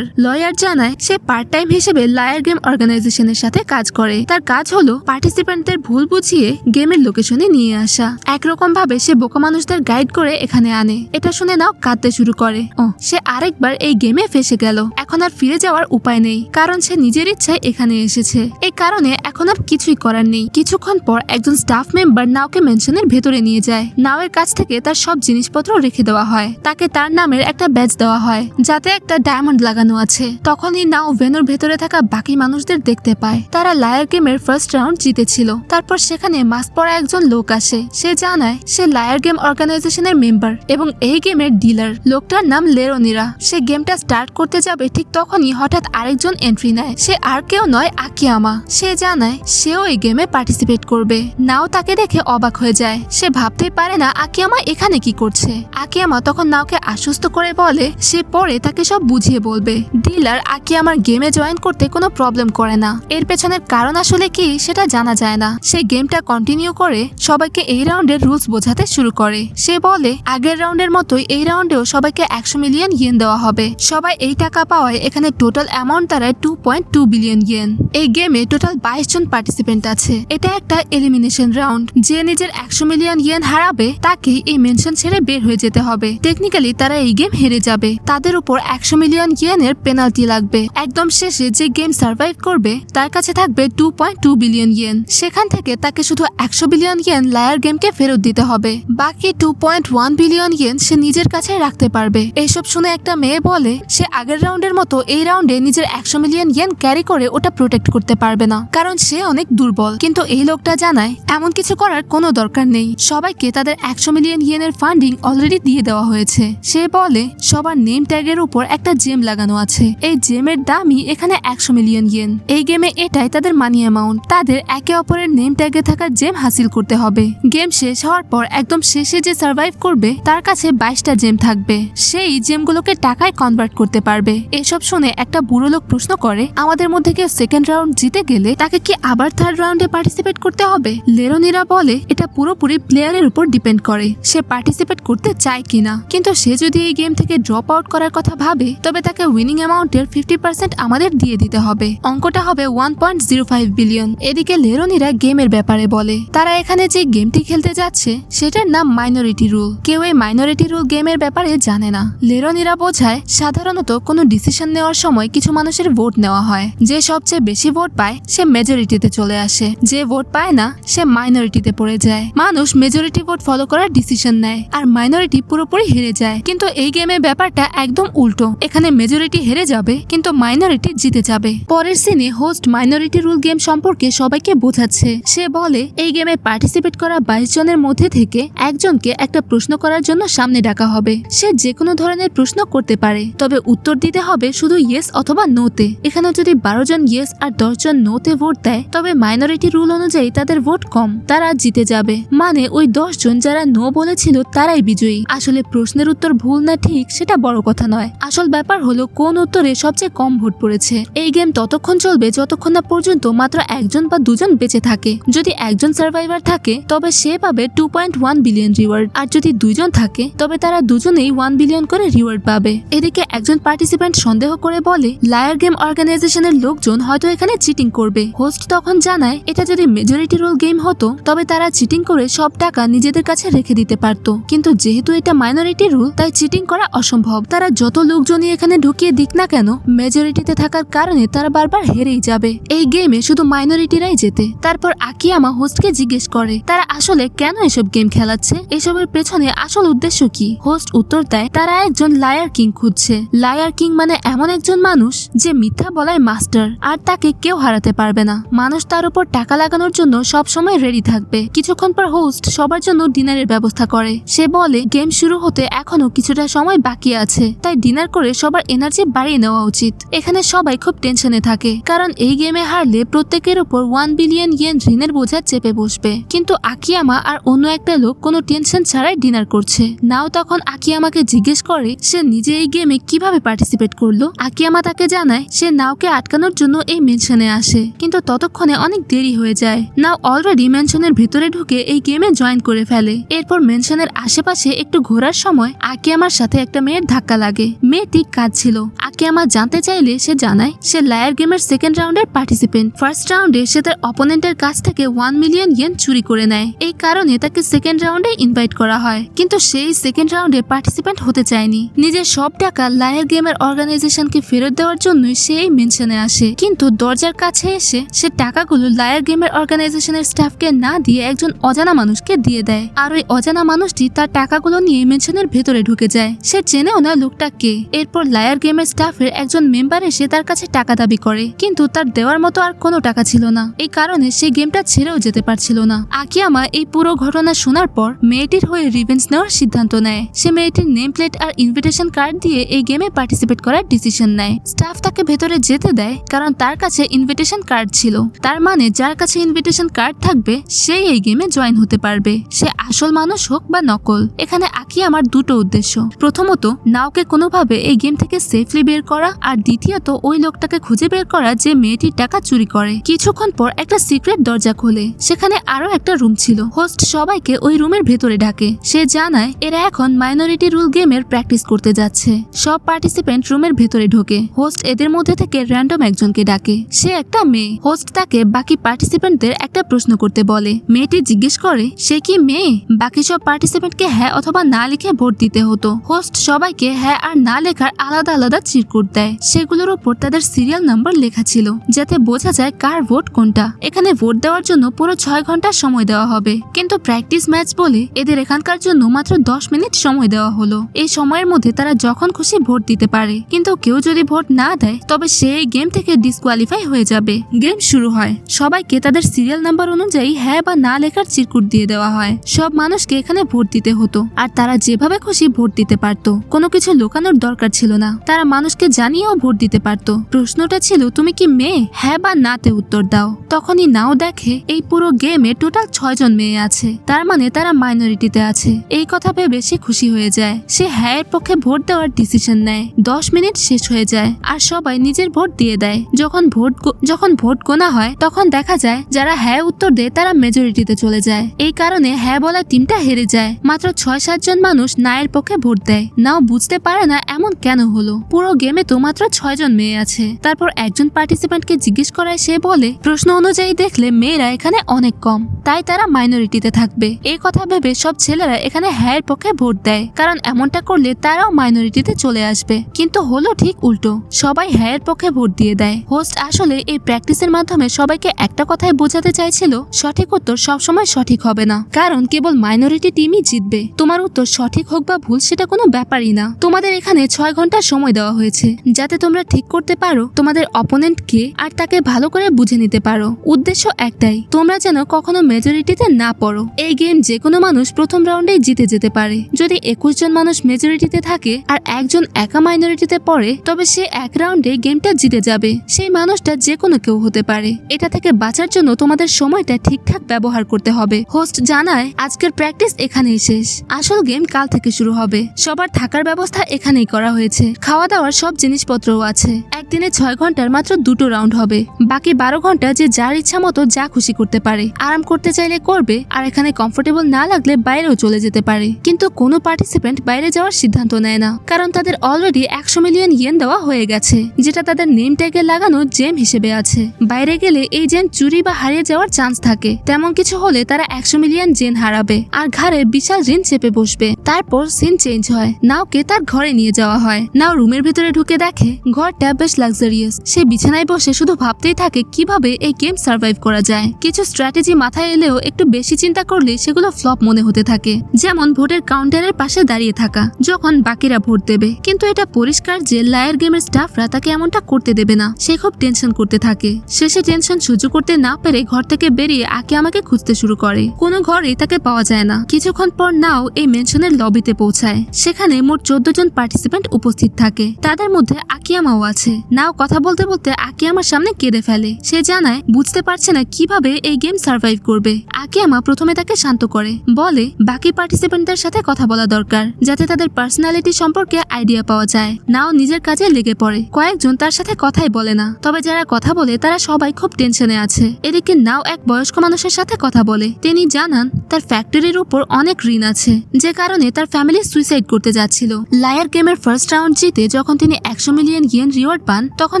লয়ার জানায় সে পার্ট টাইম হিসেবে লায়ার গেম অর্গানাইজেশনের সাথে কাজ করে। তার কাজ হলো পার্টিসিপেন্টদের ভুল বুঝিয়ে গেমের লোকেশনে নিয়ে আসা। একরকম ভাবে সে বোকা মানুষদের গাইড করে এখানে আনে। এটা শুনে নাও কাঁদতে শুরু করে। সে আরেকবার এই গেমে ফেসে গেল। এখন আর ফিরে যাওয়ার উপায় নেই, কারণ সে নিজের ইচ্ছায় এখানে এসেছে। এই কারণে এখন আর কিছুই করার নেই। কিছুক্ষণ পর একজন স্টাফ মেম্বার নাওকে মেনশনের ভেতরে নিয়ে যায়। নাওয়ের কাছ থেকে তার সব জিনিসপত্র রেখে দেওয়া হয়। তাকে তার নামের একটা ব্যাজ দেওয়া হয় যাতে একটা ডায়মন্ড লাগানো আছে। তখনই নাও ভেনুর ভেতরে থাকা বাকি মানুষদের দেখতে পায়। তারা লায়ার গেমের ফার্স্ট রাউন্ড জিতেছিল। তারপর সেখানে মাস্ক পরা একজন লোক আসে। সে জানায় সে লায়ার গেম অর্গানাইজেশনের মেম্বার এবং এই গেমের ডিলার। লোকটার নাম লেরোনিরা। সে গেমটা স্টার্ট করতে যাবে ঠিক তখনই হঠাৎ আরেকজন এন্ট্রি নেয়। সে আর কেউ নয়, আকিয়ামা। সে জানায় সেও এই গেমে পার্টিসিপেট করবে। নাও তাকে দেখে অবাক হয়ে যায়। সে ভাবতেই পারে না আকিয়ামা এখানে কি করছে। আকিয়ামা তখন নাওকে আশ্বস্ত করে বলে সে পরে তাকে সব বুঝিয়ে বলবে। ডিলার আকিয়ামার গেমে জয়েন করতে কোনো প্রবলেম করে না। এর পেছনের কারণ আসলে কি সেটা জানা যায় না। সে গেমটা কন্টিনিউ করে সবাইকে এই রাউন্ডের রুলস বোঝাতে শুরু করে। সে বলে আগের রাউন্ডের মতোই এই রাউন্ডেও সবাইকে 100 মিলিয়ন ইয়েন দেওয়া হবে। সবাই এই টাকা পাওয়ায় এখানে টোটাল অ্যামাউন্ট দাঁড়ায় 2.2 বিলিয়ন ইয়েন। এই গেমে টোটাল 22 জন পার্টিসিপেন্ট আছে। এটা একটা এলিমিনেশন রাউন্ড। যে নিজের 100 মিলিয়ন ইয়েন হারাবে তাকেই এই মেনশন ছেড়ে বের হয়ে যেতে হবে। টেকনিক্যালি তারা এই গেম হেরে যাবে। তাদের উপর 100 মিলিয়ন ইয়েনের পেনাল্টি লাগবে। একদম শেষে যে গেম সার্ভাইভ করবে তার কাছে থাকবে 2.2 বিলিয়ন ইয়েন। সেখান থেকে তাকে শুধু 100 বিলিয়ন ইয়েন লায়ার গেমকে ফেরত দিতে হবে। বাকি 2.1 বিলিয়ন ইয়েন সে নিজের কাছে রাখতে পারবে। এইসব শুনে একটা মেয়ে বলে সে আগের রাউন্ডের মতো এই রাউন্ডে নিজের 100 মিলিয়ন ইয়েন ক্যারি করে ওটা প্রোটেক্ট করতে পারবে না, কারণ সে অনেক দুর্বল। কিন্তু এই লোকটা জানায় এমন কিছু করার কোনো দরকার নেই। সবাইকে তাদের 100 মিলিয়ন ইয়েনের ফান্ডিং অলরেডি দিয়ে দেওয়া হয়েছে। সে বলে সবার নেম ট্যাগের উপর একটা জেম লাগানো আছে। এই জেমের দামই এখানে 100 মিলিয়ন ইয়েন। এই গেমে এটাই তাদের মানি অ্যামাউন্ট। তাদের একে অপরের নেম ট্যাগে থাকা জেম হাসিল করতে হবে। গেম শেষ হওয়ার পর একদম শেষে যে সার্ভাইভ করবে তার কাছে 22টা জেম থাকবে। সেই জেমগুলোকে টাকায় কনভার্ট করতে পারবে। এসব শুনে একটা বুড়ো লোক প্রশ্ন করে আমাদের মধ্যে কেউ সেকেন্ড রাউন্ড জিতে গেলে তাকে কি আবার থার্ড রাউন্ডে পার্টিসিপেট করতে হবে? লেরোনিরা বলে এটা পুরোপুরি প্লেয়ারের উপর ডিপেন্ড করে সে পার্টিসিপেট করতে চায় কিনা। কিন্তু সে যদি এই গেম থেকে ড্রপ আউট করার কথা ভাবে তবে তাকে উইনিং অ্যামাউন্টের 50% আমাদের দিয়ে দিতে হবে। অঙ্কটা হবে 1.05 বিলিয়ন। এদিকে লেরোনিরা গেমের ব্যাপারে বলে তারা এখানে যে গেমটি খেলতে যাচ্ছে সেটার নাম মাইনরিটি রুল। কেউ এই মাইনরিটি রুল গেমের ব্যাপারে জানে না। লেরোনিরা বোঝায় সাধারণত কোনো ডিসিশন নেওয়ার সময় কিছু মানুষের ভোট নেওয়া হয়। যে সবচেয়ে বেশি ভোট পায় সে মেজরিটিতে চলে আসে, যে ভোট পায় না সে মাইনরিটিতে পড়ে যায়। মানুষ মেজরিটি ভোট ফলো করার ডিসিশন নেয় আর মাইনরিটি পুরোপুরি হেরে যায়। কিন্তু এই গেমের ব্যাপারটা একদম উল্টো। এখানে মেজরিটি হেরে যাবে কিন্তু মাইনরিটি জিতে যাবে। পরের সিনে হোস্ট মাইনরিটি রুল গেম সম্পর্কে সবাইকে বোঝাচ্ছে। সে বলে এই গেমে পার্টিসিপেট করা 22 জনের মধ্যে থেকে একজনকে একটা প্রশ্ন করার জন্য সামনে ডাকা হবে। সে যে কোনো ধরনের প্রশ্ন করতে পারে, তবে উত্তর দিতে হবে শুধু ইয়েস অথবা নোতে। এখানে যদি 12 জন ইয়েস আর 10 জন নোতে ভোট দেয় তবে মাইনরিটি রুল অনুযায়ী তাদের ভোট কম, তারা জিতে যাবে। মানে ওই 10 জন যারা নো বলেছিল তারাই বিজয়ী। আসলে প্রশ্নের উত্তর ভুল না ঠিক সেটা বড় কথা নয়। আসল ব্যাপার হলো কোন উত্তরে সবচেয়ে কম ভোট পড়েছে। এই গেম ততক্ষণ চলবে যতক্ষণ না পর্যন্ত মাত্র একজন বা দুজন বেঁচে থাকে। যদি একজন সার্ভাইভার থাকে তবে সে পাবে 2.1 বিলিয়ন রিওয়ার্ড, আর যদি দুইজন থাকে তবে তারা দুজনেই 1 বিলিয়ন করে রিওয়ার্ড পাবে। এদিকে একজন পার্টিসিপেন্ট সন্দেহ করে বলে লায়ার গেম অর্গানাইজেশনের লোকজন হয়তো এখানে চিটিং করবে। হোস্ট তখন জানায় এটা যদি মেজরিটি রোল গেম হতো তবে তারা চিটিং করে সব টাকা নিজেদের কাছে রেখে দিতে পারত। কিন্তু যেহেতু এটা মাইনরিটি রুল তাই চিটিং করা অসম্ভব। তারা যত লোকজনই এখানে ঢুকিয়ে দিক না কেন মেজরিটিতে থাকার কারণে তারা বারবার হেরেই যাবে। এই গেমে শুধু মাইনরিটিরাই জেতে। তারপর আকিয়ামা হোস্টকে জিজ্ঞেস করে তারা আসলে কেন এসব গেম খেলাচ্ছে, এসবের পেছনে আসল উদ্দেশ্য কি। হোস্ট উত্তর দেয় তারা একজন লায়ার কিং খুঁজছে। লায়ার কিং মানে এমন একজন মানুষ যে মিথ্যা বলায় মাস্টার, আর তাকে কেউ হারাতে পারবে না। মানুষ তার উপর টাকা লাগানোর জন্য সব সময় রেডি থাকবে। কিছুক্ষণ পর হোস্ট সবার জন্য ডিনারের ব্যবস্থা করে। সে বলে গেম শুরু হতে এখনো কিছুটা সময় বাকি আছে, তাই ডিনার করে সবার এনার্জি বাড়িয়ে নেওয়া উচিত। এখানে সবাই খুব টেনশনে থাকে কারণ এই গেমে হারলে প্রত্যেকের উপর 1 বিলিয়ন ইয়েন ঋণের বোঝা চেপে বসবে। কিন্তু আকিয়ামা আর অন্য একটা লোক কোনো টেনশন ছাড়াই ডিনার করছে। নাও তখন আকিয়ামাকে জিজ্ঞেস করে সে নিজে এই গেমে কিভাবে পার্টিসিপেট করলো। আকিয়ামা তাকে জানায় সে নাওকে আটকানোর জন্য এই মেনশনে আসে, কিন্তু ততক্ষণে অনেক দেরি হয়ে যায়। নাও অলরেডি মেনশনের ভিতরে ঢুকে এই গেমে জয়েন করে ফেলে। এরপর মেনশনের আশেপাশে একটু ঘোরার সময় আকিয়ামার সাথে একটা মেয়ের ধাক্কা লাগে। মেয়েটি কাঁদছিল। আকিয়ামা জানতে চাইলে সে জানায় সে লায়ার গেমের সেকেন্ড রাউন্ডের পার্টিসিপেন্ট। ফার্স্ট রাউন্ডে সে তার অপোনেন্টের কাছ থেকে 1 মিলিয়ন ইয়েন চুরি করে নেয়। এই কারণে তাকে সেকেন্ড রাউন্ডে ইনভাইট করা হয়, কিন্তু সেই সেকেন্ড রাউন্ডে পার্টিসিপেন্ট হতে চায়নি। নিজের সব টাকা লায়ার গেমের অর্গানাইজেশনকে ফেরত দেওয়ার জন্য সে এই মেনশনে আসে, কিন্তু দরজার কাছে এসে সে টাকাগুলো লায়ার গেমের অর্গানাইজেশনের স্টাফকে না দিয়ে একজন অজানা মানুষকে দিয়ে দেয়। আর ওই অজানা মানুষটি তার টাকাগুলো নিয়ে মেনশনের ভেতরে ঢুকে যায়। সে চেনেও না লোকটা কে। এরপর লায়ার গেমের স্টাফের একজন মেম্বার এসে তার কাছে টাকা দাবি করে, কিন্তু তার দেওয়ার মতো আর কোনো টাকা ছিল না। এই কারণে সে গেমটা ছেড়েও যেতে পারছিল না। আকিয়ামা এই পুরো ঘটনা শোনার পর মেয়েটির হয়ে রিভেঞ্জ নেওয়ার সিদ্ধান্ত নেয়। সে মেয়েটির নেম প্লেট আর ইনভিটেশন কার্ড দিয়ে এই গেমে পার্টিসিপেট করার ডিসিশন নেয়। স্টাফ তাকে ভেতরে যেতে দেয় কারণ তার কাছে ইনভিটেশন কার্ড ছিল। তার মানে যার কাছে ইনভিটেশন কার্ড থাকবে সেই এই গেমে জয়েন হতে পারবে, সে আসল মানুষ হোক বা নকল। এখানে আকিয়ামার দুটো উদ্দেশ্য। প্রথমত, নাওকে কোনোভাবে এই গেম থেকে সেফলি বের করা, আর দ্বিতীয়ত ওই লোকটাকে খুঁজে বের করা যে মেয়েটির টাকা চুরি করে। কিছুক্ষণ পর একটা সিক্রেট দরজা খোলে। সেখানে আরো একটা রুম ছিল। হোস্ট সবাইকে ওই রুমের ভেতরে ডাকে। সে জানায় এরা এখন মাইনরিটি রুল গেমের প্র্যাকটিস করতে যাচ্ছে। সব পার্টিসিপেন্ট রুমের ভেতরে ঢোকে। হোস্ট এদের মধ্যে থেকে র্যান্ডম একজনকে ডাকে। সে একটা মেয়ে। হোস্ট তাকে বাকি পার্টিসিপেন্টদের একটা প্রশ্ন করতে বলে। মেয়েটি জিজ্ঞেস করে সে কি মেয়ে। বাকি সব পার্টিসিপেন্টকে হ্যাঁ অথবা না লিখে ভোট দিতে হতো। হোস্ট সবাইকে হ্যাঁ আর না লেখার আলাদা আলাদা চিরকুট দেয়। সেগুলোর উপর তাদের সিরিয়াল নাম্বার লেখা ছিল, যাতে বোঝা যায় কার ভোট কোনটা। এখানে ভোট দেওয়ার জন্য পুরো 6 ঘন্টা সময় দেওয়া হবে, কিন্তু প্র্যাকটিস ম্যাচ বলে এদের এখানকার জন্য মাত্র 10 মিনিট সময় দেওয়া হলো। এই সময়ের মধ্যে তারা যখন খুশি ভোট দিতে পারে, কিন্তু কেউ যদি ভোট না দেয় তবে সে এই গেম থেকে ডিসকোয়ালিফাই হয়ে যাবে। গেম শুরু হয়। সবাইকে তাদের সিরিয়াল নাম্বার অনুযায়ী হ্যাঁ বা না লেখার চিরকুট দিয়ে দেওয়া হয়। সব মানুষকে এখানে ভোট দিতে হতো, আর তারা যেভাবে খুশি ভোট দিতে পারত। কোনো কিছু লুকানোর দরকার ছিল না। তারা মানুষকে জানিয়েও ভোট দিতে পারত। প্রশ্নটা ছিল তুমি কি মেয়ে, হ্যাঁ বা নাতে উত্তর দাও। তখনই নাও দেখে এই পুরো গেমে টোটাল 6 জন মেয়ে আছে, তার মানে তারা মাইনরিটিতে আছে। এই কথা ভেবে সে খুশি হয়ে যায়। সে হ্যাঁ এর পক্ষে ভোট দেওয়ার ডিসিশন নেয়। 10 মিনিট শেষ হয়ে যায় আর সবাই নিজের ভোট দিয়ে দেয়। যখন ভোট গোনা হয় তখন দেখা যায় যারা হ্যাঁ উত্তর দেয় তারা মেজরিটিতে চলে যায়। এই কারণে হ্যাঁ বলা টিমটা হেরে যায়। মাত্র 6-7 জন মানুষ না এর পক্ষে ভোট দেয়। নাও বুঝতে পারে না এমন কেন হলো। পুরো গেমে তো মাত্র 6 জন মেয়ে আছে। তারপর একজন পার্টিসিপেন্টকে জিজ্ঞেস করায় সে বলে প্রশ্ন অনুযায়ী দেখলে মেয়েরা এখানে অনেক কম, তাই তারা মাইনরিটিতে থাকবে। এই কথা ভেবে সব ছেলেরা এখানে হ্যাঁ এর পক্ষে ভোট দেয়, কারণ এমনটা করলে তারাও মাইনরিটিতে চলে আসবে। কিন্তু হলো ঠিক উল্টো, সবাই হ্যাঁ এর পক্ষে ভোট দিয়ে দেয়। হোস্ট আসলে এই প্র্যাকটিসের মাধ্যমে সবাইকে একটা কথাই বোঝাতে চাইছিল সঠিক উত্তর সবসময় সঠিক হবে না, কারণ কেবল মাইনরিটি টিমই জিতবে। তোমার উত্তর সঠিক হোক বা ভুল সেটা কোনো ব্যাপারই না। তোমাদের এখানে 6 ঘন্টা সময় দেওয়া হয়েছে যাতে তোমরা ঠিক করতে পারো তোমাদের অপোনেন্ট কে আর তাকে ভালো করে বুঝে নিতে পারো। উদ্দেশ্য একটাই, তোমরা যেন কখনো মেজরিটিতে না পড়ো। এই গেম যে কোনো মানুষ প্রথম রাউন্ডেই জিতে যেতে পারে। যদি 21 জন মানুষ মেজরিটিতে থাকে আর একজন একা মাইনরিটিতে পড়ে তবে সে এক রাউন্ডে গেমটা জিতে যাবে। সেই মানুষটা যে কোনো কেউ হতে পারে। এটা থেকে বাঁচার জন্য তোমাদের সময়টা ঠিকঠাক ব্যবহার করতে হবে। হোস্ট জানায় আজকের প্র্যাকটিস এখানেই শেষ। আসল গেম কাল থেকে শুরু হবে। সবার থাকার ব্যবস্থা এখানেই করা হয়েছে। খাওয়া দাওয়ার সব জিনিসপত্রও আছে। একদিনে 6 ঘন্টার মাত্র 2টো রাউন্ড হবে। বাকি 12 ঘন্টা যে যার ইচ্ছা মতো যা খুশি করতে পারে। আরাম করতে চাইলে করবে, আর এখানে কমফোর্টেবল না লাগলে বাইরেও চলে যেতে পারে। কিন্তু কোনো পার্টিসিপেন্ট বাইরে যাওয়ার সিদ্ধান্ত নেয় না, কারণ তাদের অলরেডি 100 মিলিয়ন ইয়েন দেওয়া হয়ে গেছে, যেটা তাদের নেম ট্যাগে লাগানো জেম হিসেবে আছে। বাইরে গেলে এই জেন চুরি বা হারিয়ে যাওয়ার চান্স থাকে। তেমন কিছু হলে তারা 100 মিলিয়ন জেন হারাবে আর ঘাড়ে বিশাল ঋণ চেপে বসবে। তারপর সিন চেঞ্জ হয়। নাওকে তার ঘরে নিয়ে যাওয়া হয়। নাও রুমের ভিতরে ঢুকে দেখে ঘরটা বেশ লাক্সারিয়াস। সে বিছানায় বসে শুধু ভাবতেই থাকে কিভাবে এই গেম সার্ভাইভ করা যায়। কিছু স্ট্র্যাটেজি মাথায় এলেও একটু বেশি চিন্তা করলে সেগুলো ফ্লপ মনে হতে থাকে। যেমন ভোটের কাউন্টারের পাশে দাঁড়িয়ে থাকা যখন বাকিরা ভোট দেবে, কিন্তু এটা পরিষ্কার যে লায়ার গেমের স্টাফরা তাকে এমনটা করতে দেবে না। সে খুব টেনশন করতে থাকে। শেষে টেনশন সহ্য করতে না পেরে ঘর থেকে বেরিয়ে আকিয়ামাকে খুঁজতে শুরু করে। কোনো ঘরেই তাকে পাওয়া যায় না। কিছুক্ষণ পর নাও এই মেনশনের লবিতে পৌঁছায়। সেখানে মোট 14 জন পার্টিসিপেন্ট উপস্থিত থাকে, তাদের মধ্যে আকিয়ামাও আছে। নাও কথা বলতে বলতে আকিয়ামার সামনে কেঁদে ফেলে। সে জানায় বুঝতে পারছে না কিভাবে এই গেম সার্ভাইভ করবে। আকিয়ামা প্রথমে তাকে শান্ত করে, বলে বাকি পার্টিসিপেন্টদের সাথে কথা বলা দরকার, যাতে তাদের পার্সোনালিটি সম্পর্কে আইডিয়া পাওয়া যায়। নাও নিজের কাজে লেগে পড়ে। কয়েকজন তার সাথে কথাই বলে না, তবে যারা কথা বলে তারা সবাই খুব টেনশনে আছে। এদিকে নাও এক বয়স্ক মানুষের সাথে কথা বলে। তিনি জানান তার ফ্যাক্টরির উপর অনেক ঋণ আছে, যে কারণে তার ফ্যামিলি সুইসাইড করতে যাচ্ছিল। লায়ার গেমের ফার্স্ট রাউন্ড জিতে যখন তিনি 100 মিলিয়ন ইয়েন রিওয়ার্ড পান, তখন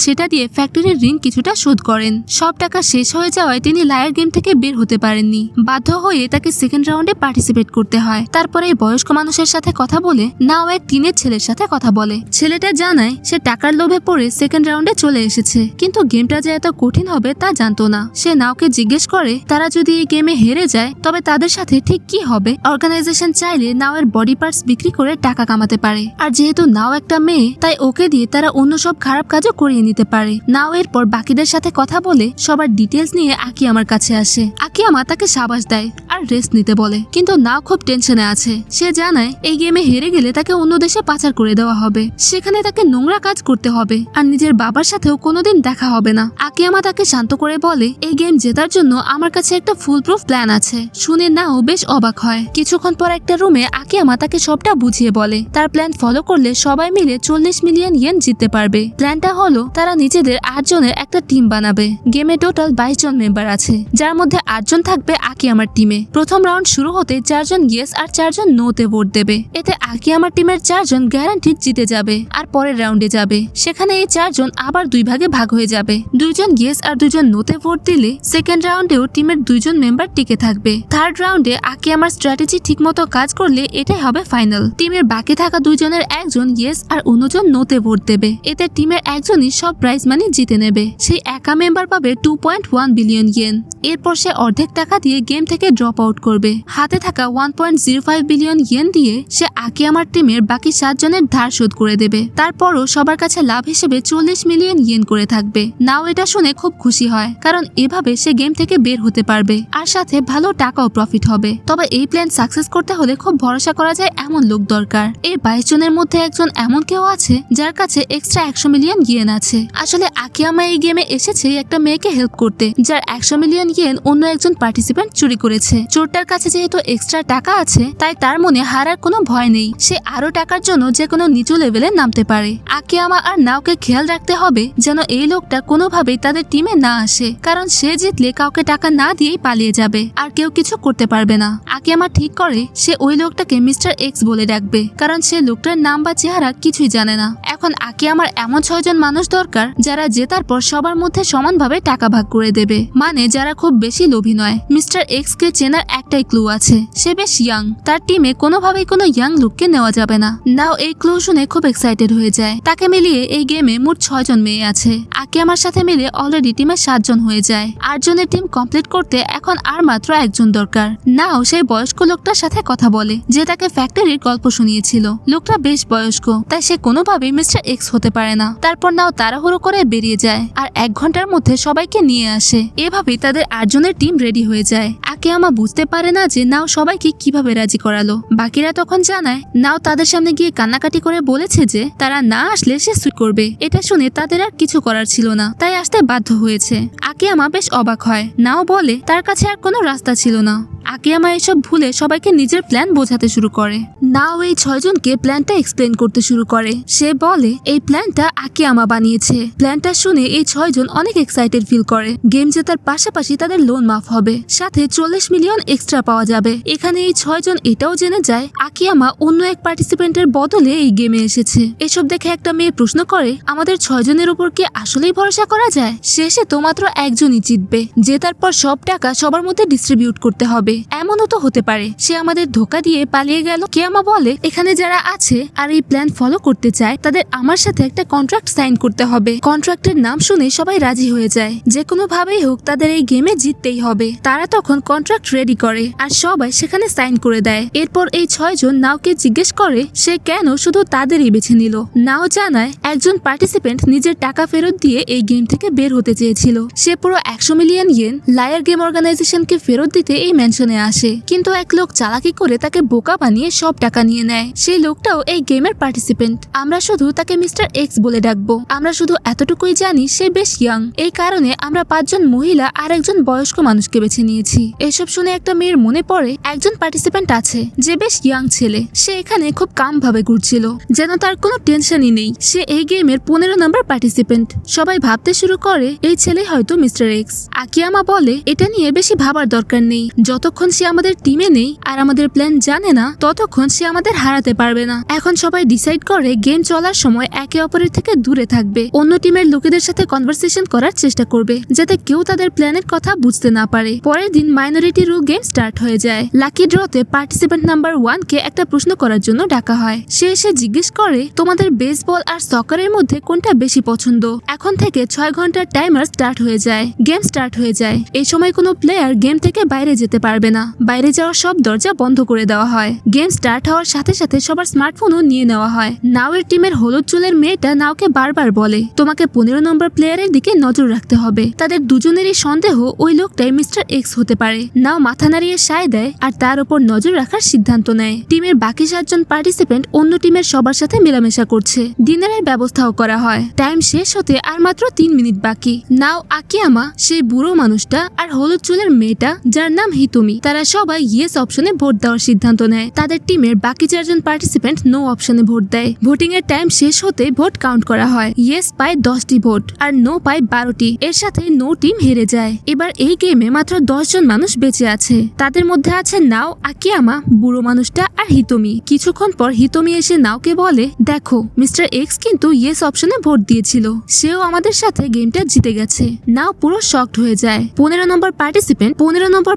সেটা দিয়ে ফ্যাক্টরির ঋণ কিছুটা শোধ করেন। সব টাকা শেষ হয়ে যাওয়ায় তিনি লায়ার গেম থেকে বের হতে পারেননি। বাধ্য হয়ে তাকে সেকেন্ড রাউন্ডে পার্টিসিপেট করতে হয়। তারপরে এই বয়স্ক মানুষের সাথে কথা বলে নাও এক টিনের ছেলের সাথে কথা বলে। ছেলেটা জানায় সে টাকার লোভে পড়ে সেকেন্ড রাউন্ডে চলে এসেছে, কিন্তু গেমটা যে এত কঠিন হবে তা জানতো না। সে নাওকে জিজ্ঞেস করে তারা যদি এই গেমে হেরে যায় তবে তাদের সাথে ঠিক কি হবে। অর্গানাইজেশন চাইলে নাওয়ের বডি পার্টস বিক্রি করে টাকা কামাতে পারে, আর যেহেতু নাও একটা মেয়ে তাই ওকে দিয়ে তারা অন্য সব খারাপ কাজও করিয়ে নিতে পারে। নাও এরপর বাকিদের সাথে কথা বলে সবার ডিটেলস নিয়ে আকিয়ামার কাছে আসে। আকিয়ামা তাকে সাবাস দেয় আর রেস্ট নিতে বলে, কিন্তু নাও খুব টেনশনে আছে। সে জানায় এই গেমে হেরে গেলে তাকে অন্য দেশে পাচার করে দেওয়া হবে, সেখানে তাকে নোংরা কাজ করতে হবে, আর নিজের বাবার সাথেও কোনোদিন দেখা হবে না। আকিয়ামা তাকে শান্ত করে বলে এই গেম জেতার জন্য আমার কাছে একটা ফুল প্রুফ প্ল্যান আছে। শুনে নাও বেশ অবাক হয়। কিছুক্ষণ পর একটা রুমে আকিয়ামা তাকে সবটা বুঝিয়ে বলে তার প্ল্যান ফলো করলে সবাই মিলে 40 মিলিয়ন ইয়েন জিততে পারবে। প্ল্যানটা হলো তারা নিজেদের 8 জনের একটা টিম বানাবে। গেমে টোটাল 22 জন মেম্বার আছে, যার মধ্যে 8 জন থাকবে আকিয়ামার টিমে। প্রথম রাউন্ড শুরু হতে 4 জন ইয়েস আর 4 জন নোতে ভোট দেবে। এতে আকিয়ামার টিমের 4 জন গ্যারান্টিড জিতে যাবে আর পরের রাউন্ডে যাবে। সেখানে এই 4 জন আবার 2 ভাগে ভাগ হয়ে যাবে। 2 জন ইয়েস আর 2 জন নোতে ভোট দিলে সেকেন্ড রাউন্ডেও টিমের 2 জন মেম্বার টিকে থাকবে। থার্ড রাউন্ডে আকিয়ামার স্ট্র্যাটেজি ঠিকমতো কাজ করলে এটাই হবে ফাইনাল। টিমের বাকি থাকা 2 জনের একজন ইয়েস আর অন্যজন নোতে ভোট দেবে। এতে টিমের একজনই সব প্রাইজ মানি জিতে নেবে। সেই একা মেম্বার পাবে 2.1 বিলিয়ন ইয়েন। এরপর সে অর্ধেক টাকা দিয়ে গেম থেকে ড্রপ আউট করবে। হাতে থাকা 1.05 বিলিয়ন ইয়েন দিয়ে সে আকিয়ামার টিমের বাকি 7 জনের ধার শোধ করে দেবে। তারপরও সবার কাছে লাভ হিসেবে 40 মিলিয়ন ইয়েন করে থাকবে। নাও এটা শুনে খুব খুশি হয়, কারণ এভাবে সে গেম থেকে বের হতে পারবে আর সাথে ভালো টাকাও প্রফিট হবে। তবে এই প্ল্যান সাকসেস করতে হলে খুব ভরসা করা যায় এমন লোক দরকার। এই 22 জনের মধ্যে একজন এমন কেউ আছে যার কাছে এক্সট্রা 100 মিলিয়ন ইয়েন আছে। আসলে আকিয়ামা এই গেমে এসেছে একটা মেয়েকে হেল্প করতে, যার 100 মিলিয়ন ইয়েন অন্য একজন পার্টিসিপেন্ট চুরি করেছে। চোরটার কাছে যেহেতু এক্সট্রা টাকা আছে তাই তার মনে হারার কোনো ভয় নেই। সে আরো টাকার জন্য যে কোনো নিচু লেভেলে নামতে পারে। আকিয়ামা আর নাওকে খেয়াল রাখতে হবে যেন এই লোকটা কোনোভাবেই তাদের টিমে না আসে, কারণ সে জিতলে কাউকে টাকা না দিয়েই পালিয়ে যাবে আর কেউ কিছু করতে পারবে না। আকিয়ামা ঠিক করে সে ওই লোকটাকে মিস্টার এক্স বলে ডাকবে, কারণ সে লোকটার নাম বা চেহারা কিছুই জানে না। এখন আকিয়ামার এমন 6 জন মানুষ দরকার যারা জেতার পর সবার মধ্যে সমানভাবে টাকা ভাগ করে দেবে, মানে যারা খুব বেশি লোভী নয়। মিস্টার এক্স কে চেনার একটাই ক্লু আছে, সে বেশ ইয়াং। তার টিমে কোনোভাবেই কোনো ইয়াং লোককে নেওয়া যাবে না। নাও এই ক্লু শুনে খুব এক্সাইটেড হয়ে যায়। তাকে মিলিয়ে এই গেমে মোট 6 জন মেয়ে আছে। আকিয়ামার সাথে মিলে অলরেডি টিমে 7 জন হয়ে যায়। 8 জনের টিম কমপ্লিট করতে এখন আর মাত্র একজন দরকার। নাও সেই বয়স্ক লোকটার সাথে কথা বলে যে তাকে ফ্যাক্টরির গল্প শুনিয়েছিল। লোকটা বেশ বয়স্ক, তাই সে কোনোভাবেই মিস্টার এক্স হতে পারে না। তারপর নাও তাড়াহুড়ো করে বেরিয়ে যায় আর 1 ঘন্টার মধ্যে সবাইকে নিয়ে আসে। এভাবেই তাদের 8 জনের টিম রেডি হয়ে যায়। আকিয়ামা বুঝতে পারে না যে নাও সবাইকে কিভাবে রাজি করালো। বাকিরা তখন জানায় নাও তাদের সামনে গিয়ে কান্নাকাটি করে বলেছে যে তারা না আসলে সে সুইট করবে। এটা শুনে তাদের আর কিছু করার ছিল না, তাই আসতে বাধ্য হয়েছে। আকিয়ামা বেশ অবাক হয়। নাও বলে তার কাছে আর কোনো রাস্তা ছিল না। আকিয়ামা এসব ভুলে সবাইকে নিজের প্ল্যান বোঝাতে শুরু করে। নাও এই 6 জনকে প্ল্যানটা এক্সপ্লেন করতে শুরু করে। সে বলে এই প্ল্যানটা আকিয়ামা বানিয়েছে। প্ল্যানটা শুনে এই 6 জন অনেক এক্সাইটেড ফিল করে। গেম জেতার পাশাপাশি তাদের লোন মাফ হবে, সাথে 40 মিলিয়ন এক্সট্রা পাওয়া যাবে। এখানে এই 6 জন এটাও জেনে যায় আকিয়ামা অন্য এক পার্টিসিপেন্টের বদলে এই গেমে এসেছে। এসব দেখে একটা মেয়ে প্রশ্ন করে আমাদের 6 জনের উপর কি আসলেই ভরসা করা যায়? শেষে তো মাত্র একজনই জিতবে, জেতার পর সব টাকা সবার মধ্যে ডিস্ট্রিবিউট করতে হবে। এমনও তো হতে পারে সে আমাদের ধোকা দিয়ে পালিয়ে গেল। আকিয়ামা বলে এখানে যারা আছে আর এই প্ল্যান ফলো করতে চায় তাদের আমার সাথে একটা কন্ট্রাক্ট সাইন করতে হবে। কন্ট্রাক্টের নাম শুনে সবাই রাজি হয়ে যায়। যে কোনো ভাবেই হোক তাদের এই গেমে জিততেই হবে। তারা তখন কন্ট্রাক্ট রেডি করে আর সবাই সেখানে সাইন করে দেয়। এরপর এই 6 জন নাওকে জিজ্ঞেস করে সে কেন শুধু তাদেরই বেছে নিল। নাও জানায় একজন পার্টিসিপেন্ট নিজের টাকা ফেরত দিয়ে এই গেম থেকে বের হতে চেয়েছিল। সে পুরো 100 মিলিয়ন ইয়েন লায়ার গেম অর্গানাইজেশনকে ফেরত দিতে এই ম্যানশনে আসে, কিন্তু এক লোক চালাকি করে তাকে বোকা বানিয়ে সব টাকা নিয়ে নেয়। সেই লোকটাও এই গেমের পার্টিসিপেন্ট। আমরা শুধু তাকে মিস্টার এক্স বলে ডাকবো। আমরা শুধু এতটুকুই জানি সে বেশ ইয়াং, এই কারণে আমরা 5 জন মহিলা আর একজন বয়স্ক মানুষকে বেছে নিয়েছি। এসব শুনে একটা মেয়ের মনে পড়ে একজন পার্টিসিপেন্ট আছে যে বেশ ইয়াং ছেলে। সে এখানে খুব কাম ভাবে ঘুরছিল, যেন তার কোনো টেনশনই নেই। সে এই গেমের 15 নম্বর পার্টিসিপেন্ট। সবাই ভাবতে শুরু করে এই ছেলে হয়তো মিস্টার এক্স। আকিয়ামা বলে এটা নিয়ে বেশি ভাবার দরকার নেই, যতক্ষণ সে আমাদের টিমে নেই আর আমাদের প্ল্যান জানে না ততক্ষণ সে আমাদের হারাতে পারবে না। এখন সবাই ডিসাইড করে গেম চলার সময় একে অপরের থেকে দূরে থাকবে, অন্য টিমের লোকেদের সাথে কনভারসেশন করার চেষ্টা করবে যাতে কেউ তাদের প্ল্যানের কথা বুঝতে না পারে। পরের দিন মাইনরিটি রুল গেম স্টার্ট হয়ে যায়। লাকি ড্রতে পার্টিসিপেন্ট নাম্বার 1 কে একটা প্রশ্ন করার জন্য ডাকা হয়। সে এসে জিজ্ঞেস করে তোমাদের বেসবল আর সকারের মধ্যে কোনটা বেশি পছন্দ। এখন থেকে 6 ঘন্টার টাইমার স্টার্ট হয়ে যায়। গেম স্টার্ট হয়ে যায়। এই সময় কোনো প্লেয়ার গেম থেকে বাইরে যেতে পারবে না। বাইরে যাওয়ার সব দরজা বন্ধ করে দেওয়া হয়। গেম স্টার্ট হওয়ার সাথে সাথে সবার স্মার্টফোনও নিয়ে নেওয়া হয়। নাওয়ের টিমের হলুদ চুলের মেয়েটা নাওকে বারবার বলে তোমাকে 15 নম্বর প্লেয়ারের দিকে নজর রাখতে হবে। তাদের দুজনেরই সন্দেহ ওই লোকটাই মিস্টার এক্স হতে পারে। নাও মাথা নাড়িয়ে সায় দেয় আর তার উপর নজর রাখার সিদ্ধান্ত নেয়। টিমের বাকি 7 জন পার্টিসিপেন্ট অন্য টিমের সবার সাথে মেলামেশা করছে। ডিনারের ব্যবস্থাও করা হয়। টাইম শেষ হতে আর মাত্র 3 মিনিট বাকি। নাও, আকিয়ামা, সেই বুড়ো মানুষটা আর হলুদ চুলের মেয়েটা যার নাম হিতুমি, তারা সবাই ইয়েস অপশনে ভোট দেওয়ার সিদ্ধান্ত নেয়। তাদের টিমের বাকি 4 জন পার্টিসিপেন্ট নো অপশনে ভোট দেয়। ভোটিং এর টাইম শেষ হতে ভোট কাউন্ট করা হয়। ইয়েস পায় 10টি ভোট আর নো পায় 12টি। এর সাথে নো টিম হেরে যায়। এবার এই গেমে মাত্র 10 জন মানুষ বেঁচে আছে। তাদের মধ্যে আছে নাও, আকিয়ামা, বুড়ো মানুষটা আর হিতোমি। কিছুক্ষণ পর হিতোমি এসে নাওকে বলে দেখো মিস্টার এক্স কিন্তু ইয়েস অপশনে ভোট দিয়েছিল, সেও আমাদের সাথে গেমটা জিতে গেছে। নাও পুরো শকড হয়ে যায়। 15 নম্বর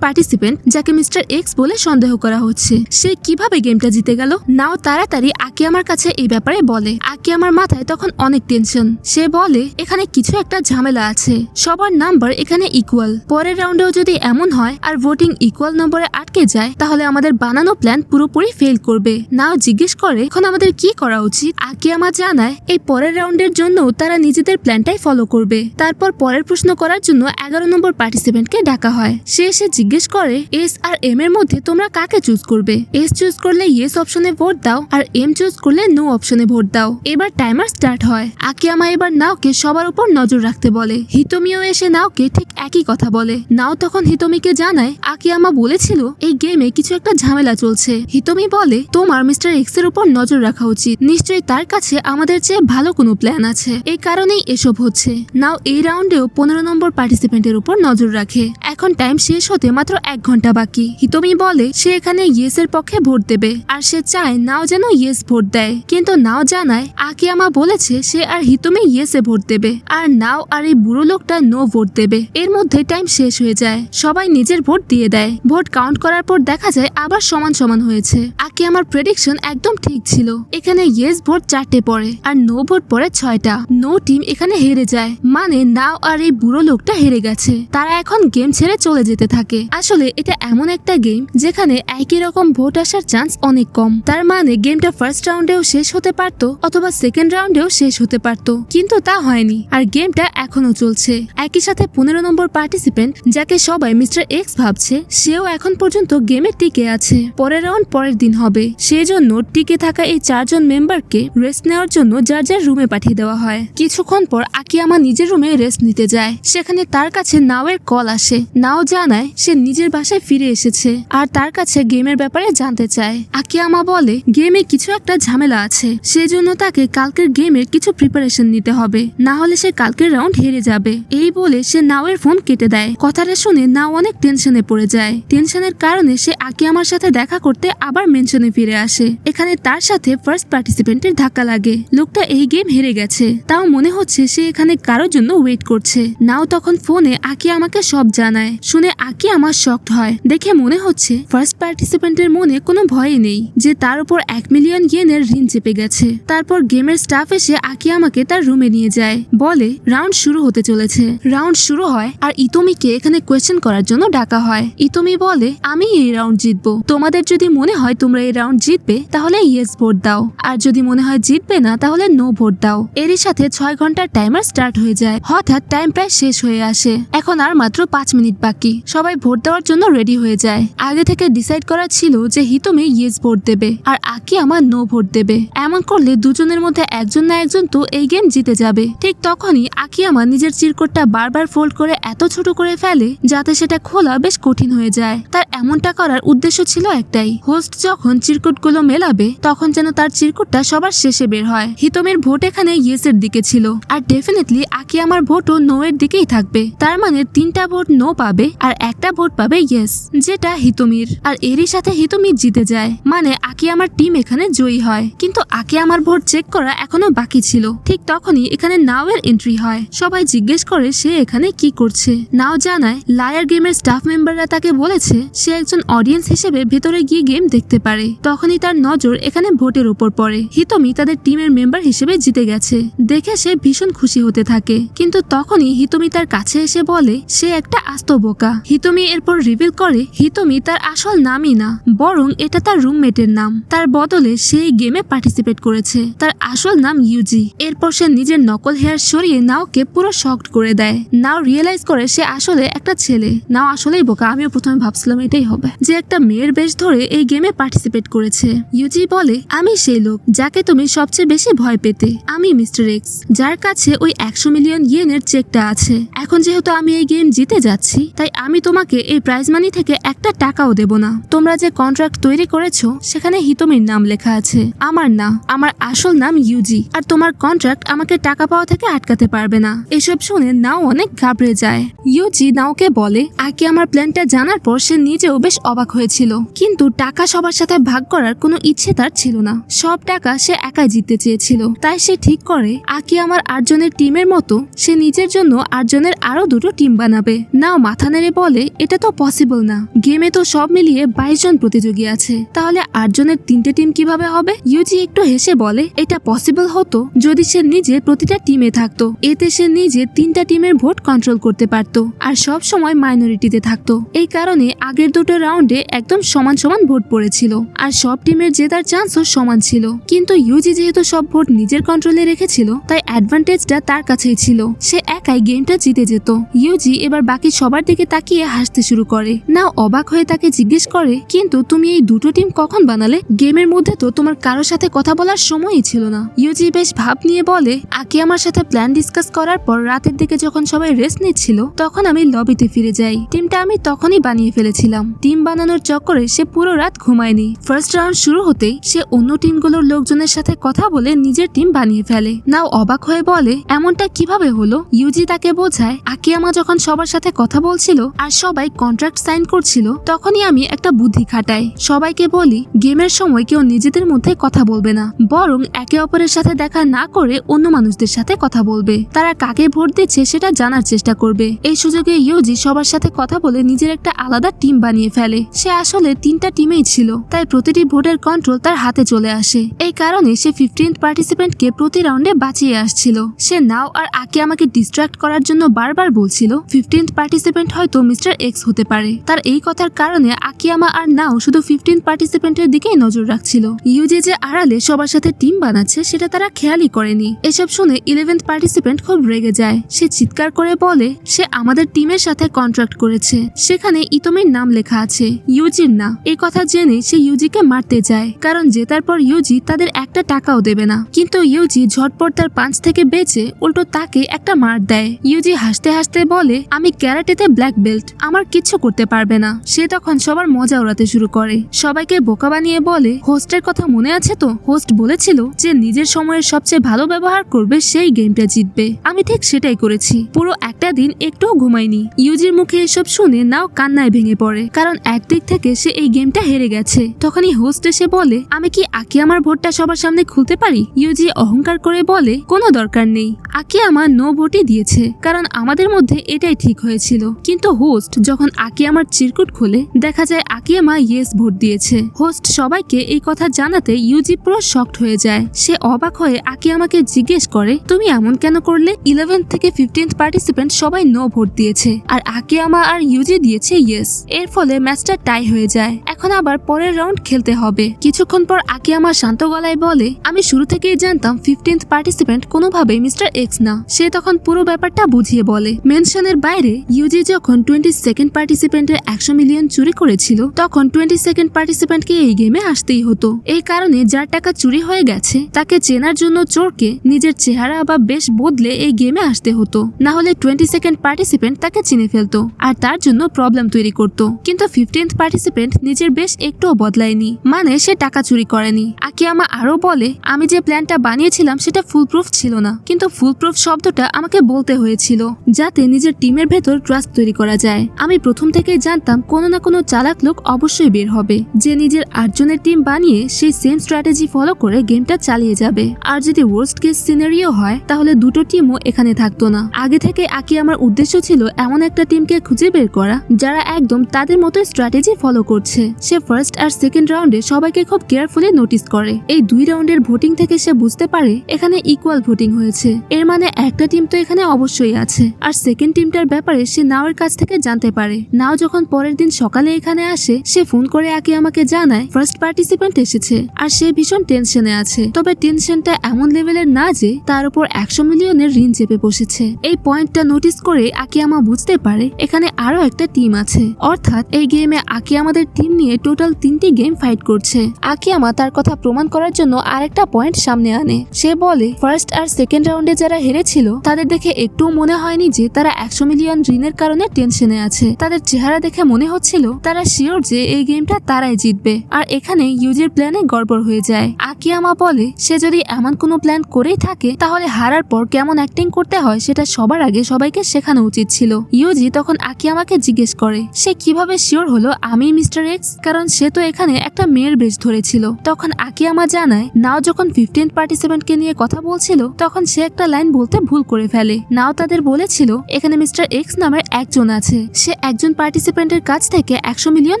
পার্টিসিপেন্ট যাকে মিস্টার এক্স বলে সন্দেহ করা হচ্ছে, সে কিভাবে গেমটা জিতে গেল। নাও তাড়াতাড়ি আকিয়ামার কাছে এই ব্যাপারে বলে। আকিয়ামার মাথায় তখন অনেক টেনশন। সে বলে এখানে কিছু একটা ঝামেলা আছে। সবার নাম্বার এখানে ইকুয়াল। পরের রাউন্ডেও যদি এমন হয় আর ভোটিং ইকুয়াল নম্বরে আটকে যায় তাহলে আমাদের বানানো প্ল্যান পুরোপুরি ফেল করবে। নাও জিজ্ঞেস করে এখন আমাদের কি করা উচিত। আকিয়ামা জানায় এই পরের রাউন্ডের জন্য তারা নিজেদের প্ল্যানটাই ফলো করবে। তারপর পরের প্রশ্ন করার জন্য 11 নম্বর পার্টিসিপেন্টকে ডাকা হয়। সে এসে জিজ্ঞেস করে এস আর এম এর মধ্যে তোমরা কাকে চুজ করবে। এস চুজ করলে ইয়েস অপশনে ভোট দাও আর এম চুজ করলে নো অপশনে ভোট দাও। এবার টাইমার স্টার্ট হয়। আকিয়ামা এবার নাওকে সবার উপর নজর রাখতে বলে। হিতোমিও এসে নাওকে ঠিক একই কথা বলে। নাও তখন হিতোমিকে জানায় আকিয়ামা বলেছিল এই গেমে কিছু একটা ঝামেলা চলছে। হিতোমি বলে তোমার মিস্টার এক্স এর উপর নজর রাখা উচিত। নিশ্চয়ই তার কাছে আমাদের চেয়ে ভালো কোনো প্ল্যান আছে, এই কারণেই এসব হচ্ছে। নাও এই রাউন্ডেও 15 নম্বর পার্টিসিপেন্টের উপর নজর রাখে। এখন টাইম শেষ হতে মাত্র 1 ঘন্টা বাকি। হিতোমি বলে সে এখানে ইয়েস এর পক্ষে ভোট দেবে আর সে চায় নাও যেন ইয়েস ভোট দেয়, কিন্তু নাও জানায় আকিয়ামা বলেছে সে আর হিতোমি ইয়েস এ ভোট দেবে আর নাও আর এই বুড়ো লোকটা নো ভোট দেবে। এর মধ্যে টাইম শেষ হয়ে যায়। সবাই নিজের ভোট দিয়ে দেয়। ভোট কাউন্ট করার পর দেখা যায় আবার সমান সমান হয়েছে। আকিয়ামার প্রেডিকশন একদম ঠিক ছিল। এখানে ইয়েস ভোট 4টে পড়ে আর নো ভোট পড়ে 6টা। নো টিম এখানে হেরে যায়, মানে নাও আর এই বুড়ো লোকটা হেরে গেছে। তারা এখন গেম ছেড়ে চলে যেতে থাকে। আসলে এটা এমন একটা গেম যেখানে একই রকম ভোট আসার চান্স অনেক কম। তার মানে গেমটা ফার্স্ট রাউন্ডেও শেষ হতে পারত অথবা সেকেন্ড রাউন্ডেও শেষ হতে পারত, কিন্তু তা হয়নি আর গেমটা এখনো চলছে। একই সাথে 15 নম্বর পার্টিসিপেন্ট যাকে সবাই মিস্টার এক্স ভাবছে, সেও এখন পর্যন্ত গেমে টিকে আছে। পরের রাউন্ড পরের দিন হবে, সেজন্য টিকে থাকা এই 4 জন মেম্বারকে রেস্ট নেওয়ার জন্য যার যার রুমে পাঠিয়ে দেওয়া হয়। কিছুক্ষণ পর আকিয়ামা নিজের রুমে রেস্ট নিতে যায়। সেখানে তার কাছে নাওয়ের কল আসে। নাও জানায় সে নিজের বাসায় ফিরে এসেছে আর তার কাছে গেমের ব্যাপারে জানতে চায়। আকিয়ামা বলে গেমে কিছু একটা ঝামেলা আছে, সেজন্য তাকে কালকের গেমের কিছু প্রিপারেশন নিতে হবে, না হলে সে কালকের রাউন্ড হেরে যাবে। এই বলে সে নাওয়ের ফোন কেটে দেয়। কথাটা শুনে নাও অনেক টেনশনে পড়ে যায়। টেনশনের কারণে সে আকিয়ামার সাথে দেখা করতে আবার মেনশনে ফিরে আসে। এখানে তার সাথে ফার্স্ট পার্টিসিপেন্টের ধাক্কা লাগে। লোকটা এই গেম হেরে গেছে, তাও মনে হচ্ছে সে এখানে কারোর জন্য ওয়েট করছে। নাও তখন ফোনে আকিয়ামাকে সব জানায়। শুনে আকিয়ামা শকড হয়। দেখে মনে হচ্ছে ফার্স্ট পার্টিসিপেন্টের মনে কোনো ভয়ই নেই যে তার উপর 1 মিলিয়ন ইয়েনের ঋণ চেপে গেছে। তারপর গেমের স্টাফ এসে আকিয়ামাকে তার রুমে নিয়ে যায়। বলে রাউন্ড শুরু হতে চলেছে। রাউন্ড শুরু হয় আর ইতোমিকে এখানে কোয়েশ্চেন করার জন্য ডাকা টাকা হয়। ইতোমি বলে আমি এই রাউন্ড জিতবো, তোমাদের যদি মনে হয় তোমরা এই রাউন্ড জিতবে তাহলে ইয়েস ভোট দাও, আর যদি মনে হয় জিতবে না তাহলে নো ভোট দাও। এরই সাথে 6 ঘন্টার টাইমার স্টার্ট হয়ে যায়। হঠাৎ টাইম প্রায় শেষ হয়ে আসে, এখন আর মাত্র 5 মিনিট বাকি। সবাই ভোট দেওয়ার জন্য রেডি হয়ে যায়। আগে থেকে ডিসাইড করা ছিল যে হিতোমি ইয়েস ভোট দেবে আর আকিয়ামা নো ভোট দেবে। এমন করলে দুজনের মধ্যে একজন না একজন তো এই গেম জিতে যাবে। ঠিক তখনই আকিয়ামা নিজের চিরকুটটা বারবার ফোল্ড করে এত ছোট করে ফেলে যাতে সেটা খোলা বেশ কঠিন হয়ে যায়। তার এমনটা করার উদ্দেশ্য ছিল একটাই, হোস্ট যখন চিরকুটগুলো মেলাবে তখন যেন তার চিরকুটটা সবার শেষে বের হয়। হিতোমির ভোট এখানে ইয়েসের দিকে ছিল, আর ডেফিনেটলি আকিয়ামার ভোটও নো এর দিকেই থাকবে। তার মানে 3টা ভোট নো পাবে আর একটা ভোট পাবে ইয়েস, যেটা হিতোমির। আর এরই সাথে হিতোমি জিতে যায়, মানে আকিয়ামার টিম এখানে জয়ী হয়। কিন্তু আকিয়ামার ভোট চেক করা এখনো বাকি ছিল। ঠিক তখনই এখানে নাও এর এন্ট্রি হয়। সবাই জিজ্ঞেস করে সে এখানে কি করছে। নাও জানায় লায়ার গেমের স্টাফ মেম্বাররা তাকে বলেছে সে একজন অডিয়েন্স হিসেবে ভেতরে গিয়ে গেম দেখতে পারে। তখনই তার নজর এখানে ভোটের উপর পড়ে। হিতোমি তাদের টিমের মেম্বার হিসেবে জিতে গেছে দেখে সে ভীষণ খুশি হতে থাকে। কিন্তু তখনই হিতোমি তার কাছে এসে বলে সে একটা আস্ত বোকা। হিতোমি এরপর রিভিল করে হিতোমি তার আসল নামই না, বরং এটা তার রুমমেটের নাম। তার বদলে সে এই গেমে পার্টিসিপেট করেছে। তার আসল নাম ইউজি। এরপর সে নিজের নকল হেয়ার সরিয়ে নাওকে পুরো শকড করে দেয়। নাও রিয়েলাইজ করে সে আসলে একটা ছেলে। নাও আসলেই বোকা, আমিও প্রথমে ভাবছিলাম এটাই হবে, যে একটা মেয়ের বেশ ধরে এই গেমে পার্টিসিপেট করেছে। ইউজি বলে আমি সেই লোক যাকে তুমি সবচেয়ে বেশি ভয় পেতে। আমি মিস্টার এক্স, যার কাছে ওই 100 মিলিয়ন ইয়েনের চেকটা আছে। এখন যেহেতু আমি এই গেম জিতে যাচ্ছি, তাই আমি তোমাকে এই প্রাইজ মানি থেকে একটা টাকাও দেব না। তোমরা যে কন্ট্রাক্ট তৈরি করেছো সেখানে হিতোমির নাম লেখা আছে, আমার না। আমার আসল নাম ইউজি, আর তোমার কন্ট্রাক্ট আমাকে টাকা পাওয়া থেকে আটকাতে পারবে না। এসব শুনে নাও অনেক ঘাবড়ে যায়। ইউজি নাওকে বলে আকিয়ামার প্ল্যানটা জানার পর সে নিজেও বেশ অবাক হয়েছিল, কিন্তু টাকা সবার সাথে ভাগ করার কোনো ইচ্ছে তার ছিল না। সব টাকা সে একাই জিততে চেয়েছিল। তাই সে ঠিক করে আকিয়ামার 8 জনের টিমের মতো সে নিজের জন্য 8 জনের আরো 2টো টিম বানাবে। নাও মাথা নেড়ে বলে এটা তো পসিবল না, গেমে তো সব মিলিয়ে 22 জন প্রতিযোগী আছে, তাহলে 8 জনের 3টে টিম কিভাবে হবে? ইউজি একটু হেসে বলে এটা পসিবল হতো যদি সে নিজে প্রতিটা টিমে থাকতো। এতে সে নিজে 3টা টিমের ভোট কন্ট্রোল করতে পারতো আর সব সময় মাইনরিটিতে থাকতো। এই কারণে আগের 2টো রাউন্ডে একদম সমান সমান ভোট পড়েছিল আর সব টিমের জেতার চান্সও সমান ছিল। কিন্তু ইউজি যেহেতু সব ভোট নিজের কন্ট্রোলে রেখেছিল, তাই অ্যাডভান্টেজটা তার কাছেই ছিল। সে একাই গেমটা জিতে যেত। ইউজি এবার বাকি সবার দিকে তাকিয়ে হাসতে শুরু করে। নাও অবাক হয়ে তাকে জিজ্ঞেস করে কিন্তু তুমি এই 2টো টিম কখন বানালে? গেমের মধ্যে তো তোমার কারোর সাথে কথা বলার সময়ই ছিল না। ইউজি বেশ ভাব নিয়ে বলে আকিয়ামার সাথে প্ল্যান ডিসকাস করার পর রাতের দিকে যখন সবাই রেস্ট নিচ্ছিল তখন আমি লবিতে ফিরে যাই। টিমটা আমি তখনই বানিয়ে ফেলেছিলাম। টিম বানানোর চক্করে সে পুরো রাত ঘুমায়নি। ফার্স্ট রাউন্ড শুরু হতেই সে অন্য টিমগুলোর লোকজনের সাথে কথা বলে নিজের টিম বানিয়ে ফেলে। নাও অবাক হয়ে বলে এমনটা কিভাবে হলো? ইউজি তাকে বোঝায় আকিয়ামা যখন সবার সাথে কথা বলছিল আর সবাই কন্ট্রাক্ট সাইন করছিল তখনই আমি একটা বুদ্ধি খাটাই। সবাইকে বলি গেমের সময় কেউ নিজেদের মধ্যে কথা বলবে না, বরং একে অপরের সাথে দেখা না করে অন্য মানুষদের সাথে কথা বলবে। তারা কাকে ভোট দিচ্ছে সেটা জানার চেষ্টা করবে। এই সুযোগে ইউজি সবার সাথে কথা বলে নিজের একটা আলাদা টিম বানিয়ে ফেলে। সে আসলে 3টা টিমেই ছিল, তাই প্রতিটি ভোটের কন্ট্রোল তার হাতে চলে আসে। এই কারণে সে 15th পার্টিসিপেন্টকে প্রতি রাউন্ডে বাঁচিয়ে আসছিল। সে নাও আর আকিয়ামাকে ডিস্ট্রাক্ট করার জন্য বারবার বলছিল 15th পার্টিসিপেন্ট হয়তো মিস্টার এক্স হতে পারে। তার এই কথার কারণে আকিয়ামা আর নাও শুধু 15th পার্টিসিপেন্টের দিকেই নজর রাখছিল। ইউজি যে আড়ালে সবার সাথে টিম বানাচ্ছে সেটা তারা খেয়ালই করেনি। এসব শুনে 11th পার্টিসিপেন্ট খুব রেগে যায়। সে চিৎকার করে বলে সে আমাদের টিমের সাথে কন্ট্রাক্ট করেছে, সেখানে ইতোমির নাম লেখা আছে, ইউজির না। এই কথা জেনে সে ইউজিকে মারতে যায়, কারণ জেতার পর ইউজি তাদের একটা টাকাও দেবে না। কিন্তু ইউজি ঝটপট তার পাঞ্চ থেকে বেঁচে উল্টো তাকে একটা মার দেয়। ইউজি হাসতে হাসতে বলে আমি ক্যারাটেতে ব্ল্যাক বেল্ট, আমার কিচ্ছু করতে পারবে না। সে তখন সবার মজা উড়াতে শুরু করে, সবাইকে বোকা বানিয়ে বলে হোস্টের কথা মনে আছে তো? হোস্ট বলেছিল যে নিজের সময়ের সবচেয়ে ভালো ব্যবহার করবে সেই গেমটা জিতবে। আমি ঠিক সেটাই করেছি। পুরো একটা দিন একটুও ঘুমাইনি। ইউজির মুখে এসব শুনে নাও কান্নায় ভেঙে পড়ে, কারণ একদিক থেকে সে এই গেমটা হেরে গেছে। তখনই হোস্ট এসে বলে আমি কি আকিয়ামার ভোটটা সবার সামনে খুলতে পারি? ইউজি অহংকার করে বলে কোনো দরকার নেই, আকিয়ামা নো ভোটই দিয়েছে, কারণ আমাদের মধ্যে এটাই ঠিক হয়েছিল। কিন্তু হোস্ট যখন আকিয়ামার চিরকুট খুলে দেখা যায় আকিয়ামা ইয়েস ভোট দিয়েছে। হোস্ট সবাইকে এই কথা জানাতে ইউজি পুরো শকড হয়ে যায়। সে অবাক হয়ে আকিয়ামাকে জিজ্ঞেস করে তুমি এমন কেন করলে? 11th থেকে 15th পার্টিসিপেন্ট সবাই নো ভোট দিয়েছে, আর আকিয়ামা আর ইউজি দিয়েছে ইয়েস। এর ফলে ম্যাচটা টাই হয়ে যায়। এখন আবার পরের রাউন্ড খেলতে হবে। কিছুক্ষণ পর আকিয়ামা শান্ত গলায় বলে, আমি শুরু থেকেই জানতাম 15th পার্টিসিপেন্ট কোনোভাবেই মিস্টার এক্স না। সে তখন পুরো ব্যাপারটা বুঝিয়ে বলে। মেনশনের বাইরে ইউজি যখন 22nd পার্টিসিপেন্টের 100 মিলিয়ন চুরি করেছিল, তখন 22nd পার্টিসিপেন্টকে এই গেমে আসতেই হতো। এই কারণে যার টাকা চুরি হয়ে গেছে তাকে চেনার জন্য চোরকে নিজের চেহারা বা বেশ বদলে এই গেমে আসতে হতো, না হলে 22nd পার্টিসিপেন্ট তাকে চিনে ফেলতো আর তার জন্য প্রবলেম তৈরি করত। কিন্তু 15th পার্টিসিপেন্ট নিজের বেশ একটুও বদলায়নি, মানে সে টাকা চুরি করেনি। আকিয়ামা আরো বলে, আমি যে প্ল্যানটা বানিয়েছিলাম সেটা ফুলপ্রুফ ছিল না, কিন্তু ফুলপ্রুফ শব্দটা আমাকে বলতে হয়েছিল যাতে নিজের টিমের ভেতর ট্রাস্ট তৈরি করা যায়। আমি প্রথম থেকেই জানতাম কোনো না কোনো চালাক লোক অবশ্যই বের হবে যে নিজের 8 জনের টিম বানিয়ে সেই সেম স্ট্র্যাটেজি ফলো করে গেমটা চালিয়ে যাবে। আর যদি ওয়ার্স্ট কেস সিনারিও হয় তাহলে দুটো টিমও এখানে থাকতো না। আগে থেকে আকিয়ামার উদ্দেশ্য ছিল এমন একটা টিমকে খুঁজে বের করা যারা একদম তাদের মতো স্ট্র্যাটেজি ফলো করছে। সে ফার্স্ট আর সেকেন্ড রাউন্ডে সবাইকে খুব কেয়ারফুলি নোটিস করে। এই 2 রাউন্ডের ভোটিং থেকে সে বুঝতে পারে এখানে ইকুয়াল ভোটিং হয়েছে, এর মানে একটা টিম তো এখানে অবশ্যই আছে। আর সেকেন্ড টিমটার ব্যাপারে সে নাওয়ের কাছ থেকে জানতে পারে। নাও যখন পরের দিন সকালে এখানে আসে, সে ফোন করে আকিয়ামাকে জানায় ফার্স্ট পার্টিসিপেন্ট এসেছে আর সে ভীষণ টেনশনে আছে। তবে টেনশনটা এমন লেভেলের না যে তার উপর 100 মিলিয়নের ঋণ চেপে বসেছে। এই পয়েন্টটা নোটিস করে আকিয়ামা বুঝতে পারে এখানে আরো একটা টিম আছে, অর্থাৎ এই গেমে আকিয়ামাদের টিম নিয়ে টোটাল 3টি গেম ফাইট করছে। আকিয়ামা তার কথা প্রমাণ করার জন্য আরেকটা পয়েন্ট সামনে আনে। সে বলে ফার্স্ট আর সেকেন্ড রাউন্ডে যারা হেরেছিল তাদের দেখে একটুও মনে হয়নি যে তারা 100 মিলিয়ন ঋণের কারণে টেনশনে আছে। তাদের চেহারা দেখে মনে হচ্ছিল তারা শিওর যে এই গেমটা তারাই জিতবে। আর এখানে ইউজির প্ল্যানে গড়বড় হয়ে যায়। আকিয়ামা বলে সে যদি এমন কোনো প্ল্যান করেই থাকে তাহলে হারার পর কেমন অ্যাক্টিং করতে হয় সেটা সবার আগে সবাইকে শেখানো উচিত ছিল। ইউজি তখন আকিয়ামাকে জিজ্ঞেস করে সে কিভাবে শিওর হলো আমি মিস্টার এক্স, কারণ সে তো এখানে একটা মেয়ের বেশ ধরেছিল। তখন আকিয়ামা জানায় নাও যখন 15th পার্টিসিপেন্টকে নিয়ে কথা বলছিল তখন সে একটা লাইন বলতে ভুল করে ফেলে। নাও তাদের বলেছিল এখানে মিস্টার এক্স নামের একজন আছে, সে একজন পার্টিসিপেন্টের কাছ থেকে 100 মিলিয়ন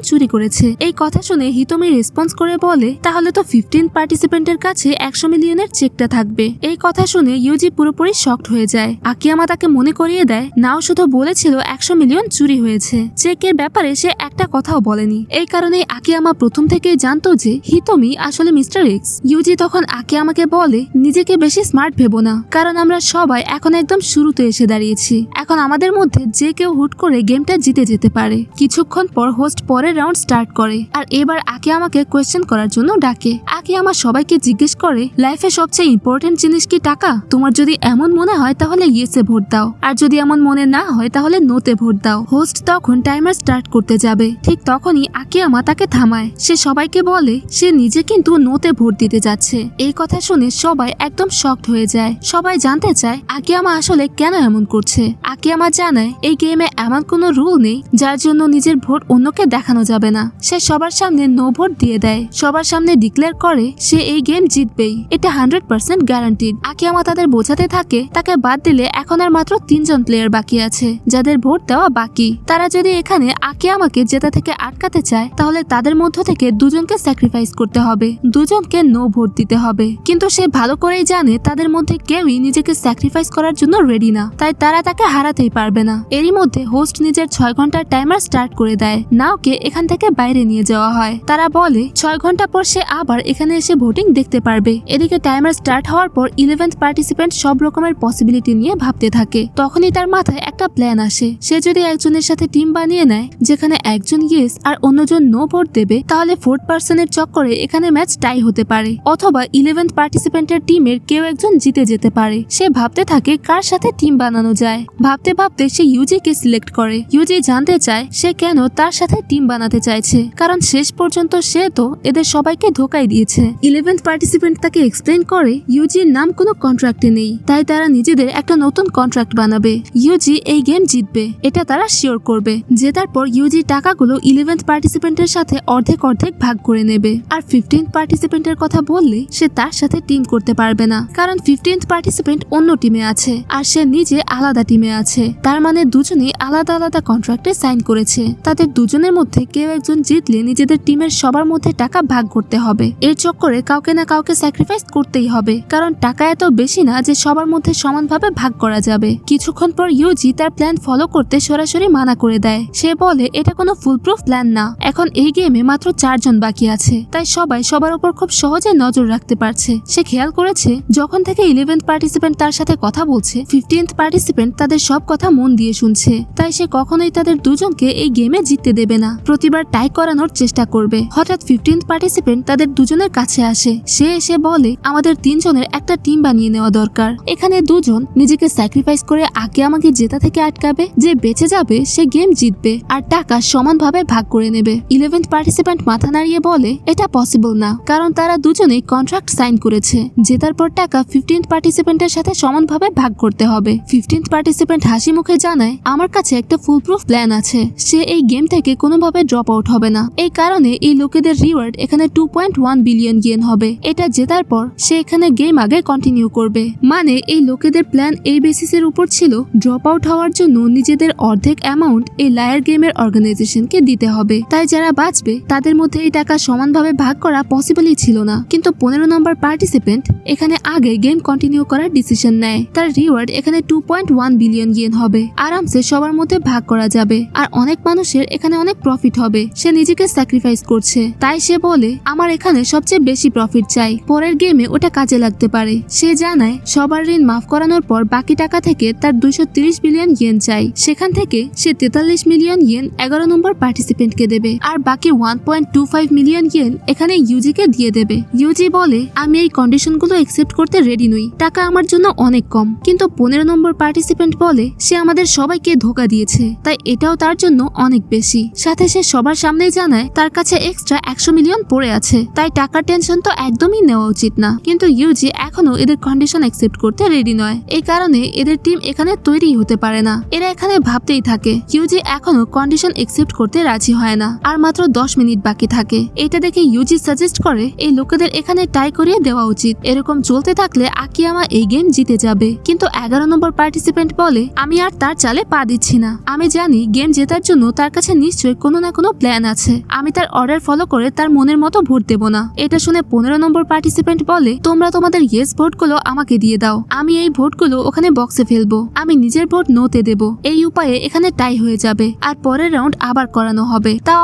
চুরি করেছে। এই কথা শুনে হিতোমি রেসপন্স করে বলে তাহলে তো 15th পার্টিসিপেন্টের কাছে 100 মিলিয়নের চেকটা থাকবে। এই কথা শুনে ইউজি পুরোপুরি শকড হয়ে যায়। আকিয়ামা তাকে মনে করিয়ে দেয় নাও শুধু বলেছিল 100 মিলিয়ন চুরি হয়েছে, চেকের ব্যাপারে সে একটা কথাও বলেনি। এই কারণে আকিয়ামা প্রথম থেকেই জানতো যে হিতোমি আসলে মিস্টার এক্স। ইউজি তখন আকিয়ামাকে বলে নিজেকে বেশি স্মার্ট ভেবো না, কারণ আমরা সবাই এখন একদম শুরুতে এসে দাঁড়িয়েছি। এখন আমাদের মধ্যে যে কেউ হুট করে গেমটা জিতে যেতে পারে। কিছুক্ষণ পর হোস্ট পরের রাউন্ড স্টার্ট করে আর এবার আকিয়ামাকে কোয়েশ্চেন করার জন্য ডাকে। আকিয়ামা সবাইকে জিজ্ঞেস করে লাইফে সবচেয়ে ইম্পর্টেন্ট জিনিস কি টাকা? তোমার যদি এমন মনে হয় তাহলে ইয়েসে ভোট দাও, আর যদি এমন মনে না হয় তাহলে নোতে ভোট দাও। হোস্ট তখন টাইমার স্টার্ট করতে যাবে, ঠিক তখনই আকিয়ামা তাকে থামায়। সে সবাইকে বলে সে নিজে কিন্তু নোতে ভোট দিতে যাচ্ছে। এই কথা শুনে সবাই একদম শকড হয়ে যায়। সবাই জানতে চায় আকিয়ামা আসলে কেন এমন করছে। আকিয়ামা জানায় এই গেমে এমন কোনো রুল নেই যার জন্য নিজের ভোট অন্যকে দেখানো যাবে না। সে সবার সামনে নো ভোট দিয়ে দেয়, সবার সামনে ডিক্লেয়ার করে সে এই গেম জিতবেই, এটা 100% গ্যারান্টিড। আকিয়ামা তাদের বোঝাতে থাকে তাকে বাদ দিলে এখন আর মাত্র 3 জন প্লেয়ার বাকি আছে যাদের ভোট দেওয়া বাকি। তারা যদি এখানে আকিয়ামাকে জেতা থেকে আটকাতে চায় তাহলে তাদের মধ্য থেকে 2 জনকে স্যাক্রিফাইস করতে হবে, 2 জনকে নো ভোট দিতে হবে। কিন্তু সে ভালো করেই জানে তাদের মধ্যে কেউই নিজেকে স্যাক্রিফাইস করার জন্য রেডি না, তাই তারা তাকে হারাতেই পারবে না। এরই মধ্যে হোস্ট নিজের 6 ঘন্টার টাইমার স্টার্ট করে দেয়। নাওকে এখান থেকে বাইরে নিয়ে যাওয়া হয়। তারা বলে 6 ঘন্টা পর সে আবার এখানে এসে ভোটিং দেখতে পারবে। এদিকে টাইমার স্টার্ট হওয়ার পর 11th পার্টিসিপেন্ট সব রকমের পসিবিলিটি নিয়ে ভাবতে থাকে। তখনই তার মাথায় একটা প্ল্যান আসে। সে যদি একজনের সাথে টিম বানিয়ে নেয় যেখানে একজন ইয়েস আর অন্যজন নো ভোট দেবে তাহলে 4th পার্সনের চক্করে এখানে ম্যাচ টাই হতে পারে, অথবা 11th পার্টিসিপেন্টের টিমের কেউ একজন জিতে যেতে পারে। সে ভাবতে থাকে কার সাথে টিম বানানো যায়। ভাবতে ভাবতে সে ইউজিকে সিলেক্ট করে। ইউজি জানতে চায় সে কেন তার সাথে টিম বানাতে চাইছে, কারণ শেষ পর্যন্ত সে তো এদের সবাইকে ধোকাই দিয়েছে। 11th পার্টিসিপেন্ট তাকে এক্সপ্লেইন করে ইউজির নাম কোনো কন্ট্রাক্টে নেই, তাই তারা নিজেদের একটা নতুন কন্ট্রাক্ট বানাবে। ইউজি এই গেম জিতবে এটা তারা শিওর করবে। জেতার পর ইউজি টাকাগুলো 11th পার্টিসিপেন্টের সাথে অর্ধেক অর্ধেক ভাগ করে নেবে। আর 15th পার্টিসিপেন্টের কথা বললে সে তার সাথে টিম করতে পারবে না, কারণ 15th পার্টিসিপেন্ট অন্য টিমে আছে আর সে নিজে আলাদা টিমে আছে। তার মানে দুজনেই আলাদা আলাদা কন্ট্রাক্টে সাইন করেছে। তাদের দুজনের মধ্যে কেউ একজন জিতলে নিজেদের টিমের সবার মধ্যে টাকা ভাগ করতে হবে। এর চক্করে কাউকে না কাউকে স্যাক্রিফাইস করতেই হবে, কারণ টাকা এত বেশি না যে সবার মধ্যে সমানভাবে ভাগ করা যাবে। কিছুক্ষণ পর ইউজি তার প্ল্যান ফলো করতে সরাসরি মানা মানা করে দেয়। সে বলে এটা কোনো ফুলপ্রুফ প্ল্যান না, এখন এই গেমে মাত্র 4 জন বাকি আছে, তাই সবাই সবার উপর খুব সহজে নজর রাখতে পারছে। সে খেয়াল করেছে যখন থেকে 11th পার্টিসিপেন্ট তার সাথে কথা বলছে, 15th পার্টিসিপেন্ট তাদের সব কথা মন দিয়ে শুনছে, তাই সে কখনোই তাদের দুজনকে এই গেমে জিততে দেবে না, প্রতিবার টাই করানোর চেষ্টা করবে। হঠাৎ 15th পার্টিসিপেন্ট তাদের দুজনের কাছে আসে। সে এসে বলে আমাদের 3 জনের একটা টিম বানিয়ে নেওয়া দরকার। এখানে দুজন নিজেকে স্যাক্রিফাইস করে আগে আমাকে জেতা থেকে আটকাবে, যে বেঁচে যাবে সে গেম জিতবে আর টাকা সমানভাবে ভাগ করে নেবে। 11th পার্টিসিপেন্ট মাথা নাড়িয়ে বলে এটা পসিবল না, কারণ তারা দুজনেই কন্ট্রাক্ট সাইন করেছে, জেতার পর টাকা 15th পার্টিসিপেন্টের সাথে সমানভাবে ভাগ করতে হবে। 15th পার্টিসিপেন্ট হাসি মুখে জানায় আমার কাছে একটা ফুলপ্রুফ প্ল্যান আছে, সে এই গেম থেকে কোনোভাবে ড্রপ আউট হবে না। এই কারণে এই লোকেদের রিওয়ার্ড এখানে 2.1 বিলিয়ন ইয়েন হবে। এটা জেতার পর সে এখানে গেম আগে কন্টিনিউ করবে। মানে এই লোকেদের প্ল্যান এই বেসিসের উপর ছিল ড্রপ আউট হওয়ার জন্য নিজেদের অর্ধেক অ্যামাউন্ট এই লায়ার গেমের অর্গানাইজেশনকে দিতে হবে, তাই যারা বাঁচবে তাদের মধ্যে এই টাকা সমানভাবে ভাগ করা পসিবলই ছিল না। কিন্তু 15 নম্বর পার্টিসিপেন্ট এখানে আগে গেম কন্টিনিউ করার ডিসিশন নেয়। তার রিওয়ার্ড এখানে 2.1 বিলিয়ন ইয়েন হবে, আরামসে সবার মধ্যে ভাগ করা যাবে আর অনেক মানুষের এখানে অনেক প্রফিট হবে। সে নিজেকে স্যাক্রিফাইস করছে, তাই সে বলে আমার এখানে সবচেয়ে বেশি প্রফিট চাই, পরের গেমে ওটা কাজে লাগতে পারে। সে জানায় সবার ঋণ মাফ করানোর পর বাকি টাকা থেকে তার 230 বিলিয়ন ইয়েন চাই, সেখান থেকে সে 43 মিলিয়ন ইয়েন 11 নম্বর পার্টিসিপেন্টকে দেবে আর বাকি 1.25 মিলিয়ন ইয়েন এখানে ইউজিকে দিয়ে দেবে। ইউজি বলে আমি এই কন্ডিশনগুলো একসেপ্ট করতে রেডি নই, টাকা আমার জন্য অনেক কম। কিন্তু 15 নম্বর পার্টিসিপেন্ট বলে সে আমাদের সবাইকে ধোকা দিয়েছে, তাই এটাও তার জন্য অনেক বেশি। সাথে সে সবার সামনেই জানায় তার কাছে এক্সট্রা 100 মিলিয়ন পড়ে আছে, তাই টাকার টেনশন তো একদমই নেওয়া উচিত না। কিন্তু ইউজি এখনো এদের কন্ডিশন একসেপ্ট করতে রেডি নয়, এই কারণে এদের টিম এখানে তৈরি হতে পারে না। এরা এখানে ভাবতেই থাকে। ইউজি এখনো কন্ডিশন একসেপ্ট করতে রাজি হয় না, আর মাত্র 10 মিনিট বাকি থাকে। এটা দেখে ইউজি সাজেস্ট করে এই লোকেদের এখানে টাই করিয়ে দেওয়া উচিত, এরকম চলতে থাকলে আকিয়ামা এই গেম জিতে যাবে। কিন্তু 11 নম্বর পার্টিসিপেন্ট বলে আমি আর তার চালে পা দিচ্ছি না, আমি জানি গেম জেতার জন্য তার কাছে নিশ্চয়ই কোনো না কোনো প্ল্যান আছে, আমি তার অর্ডার ফলো করে তার মনের মতো ভোট দেব না। এটা শুনে 15 নম্বর পার্টিসিপেন্ট বলে তোমরা তোমাদের ইয়েস ভোটগুলো আমাকে দিয়ে দাও, আমি এই ভোটগুলো ওখানে বক্সে ফেলবো, আমি নিজের ভোট নোতে দেব। এই উপায়ে এখানে টাই হয়ে যাবে আর পরের রাউন্ড আবার করানো হবে, তাও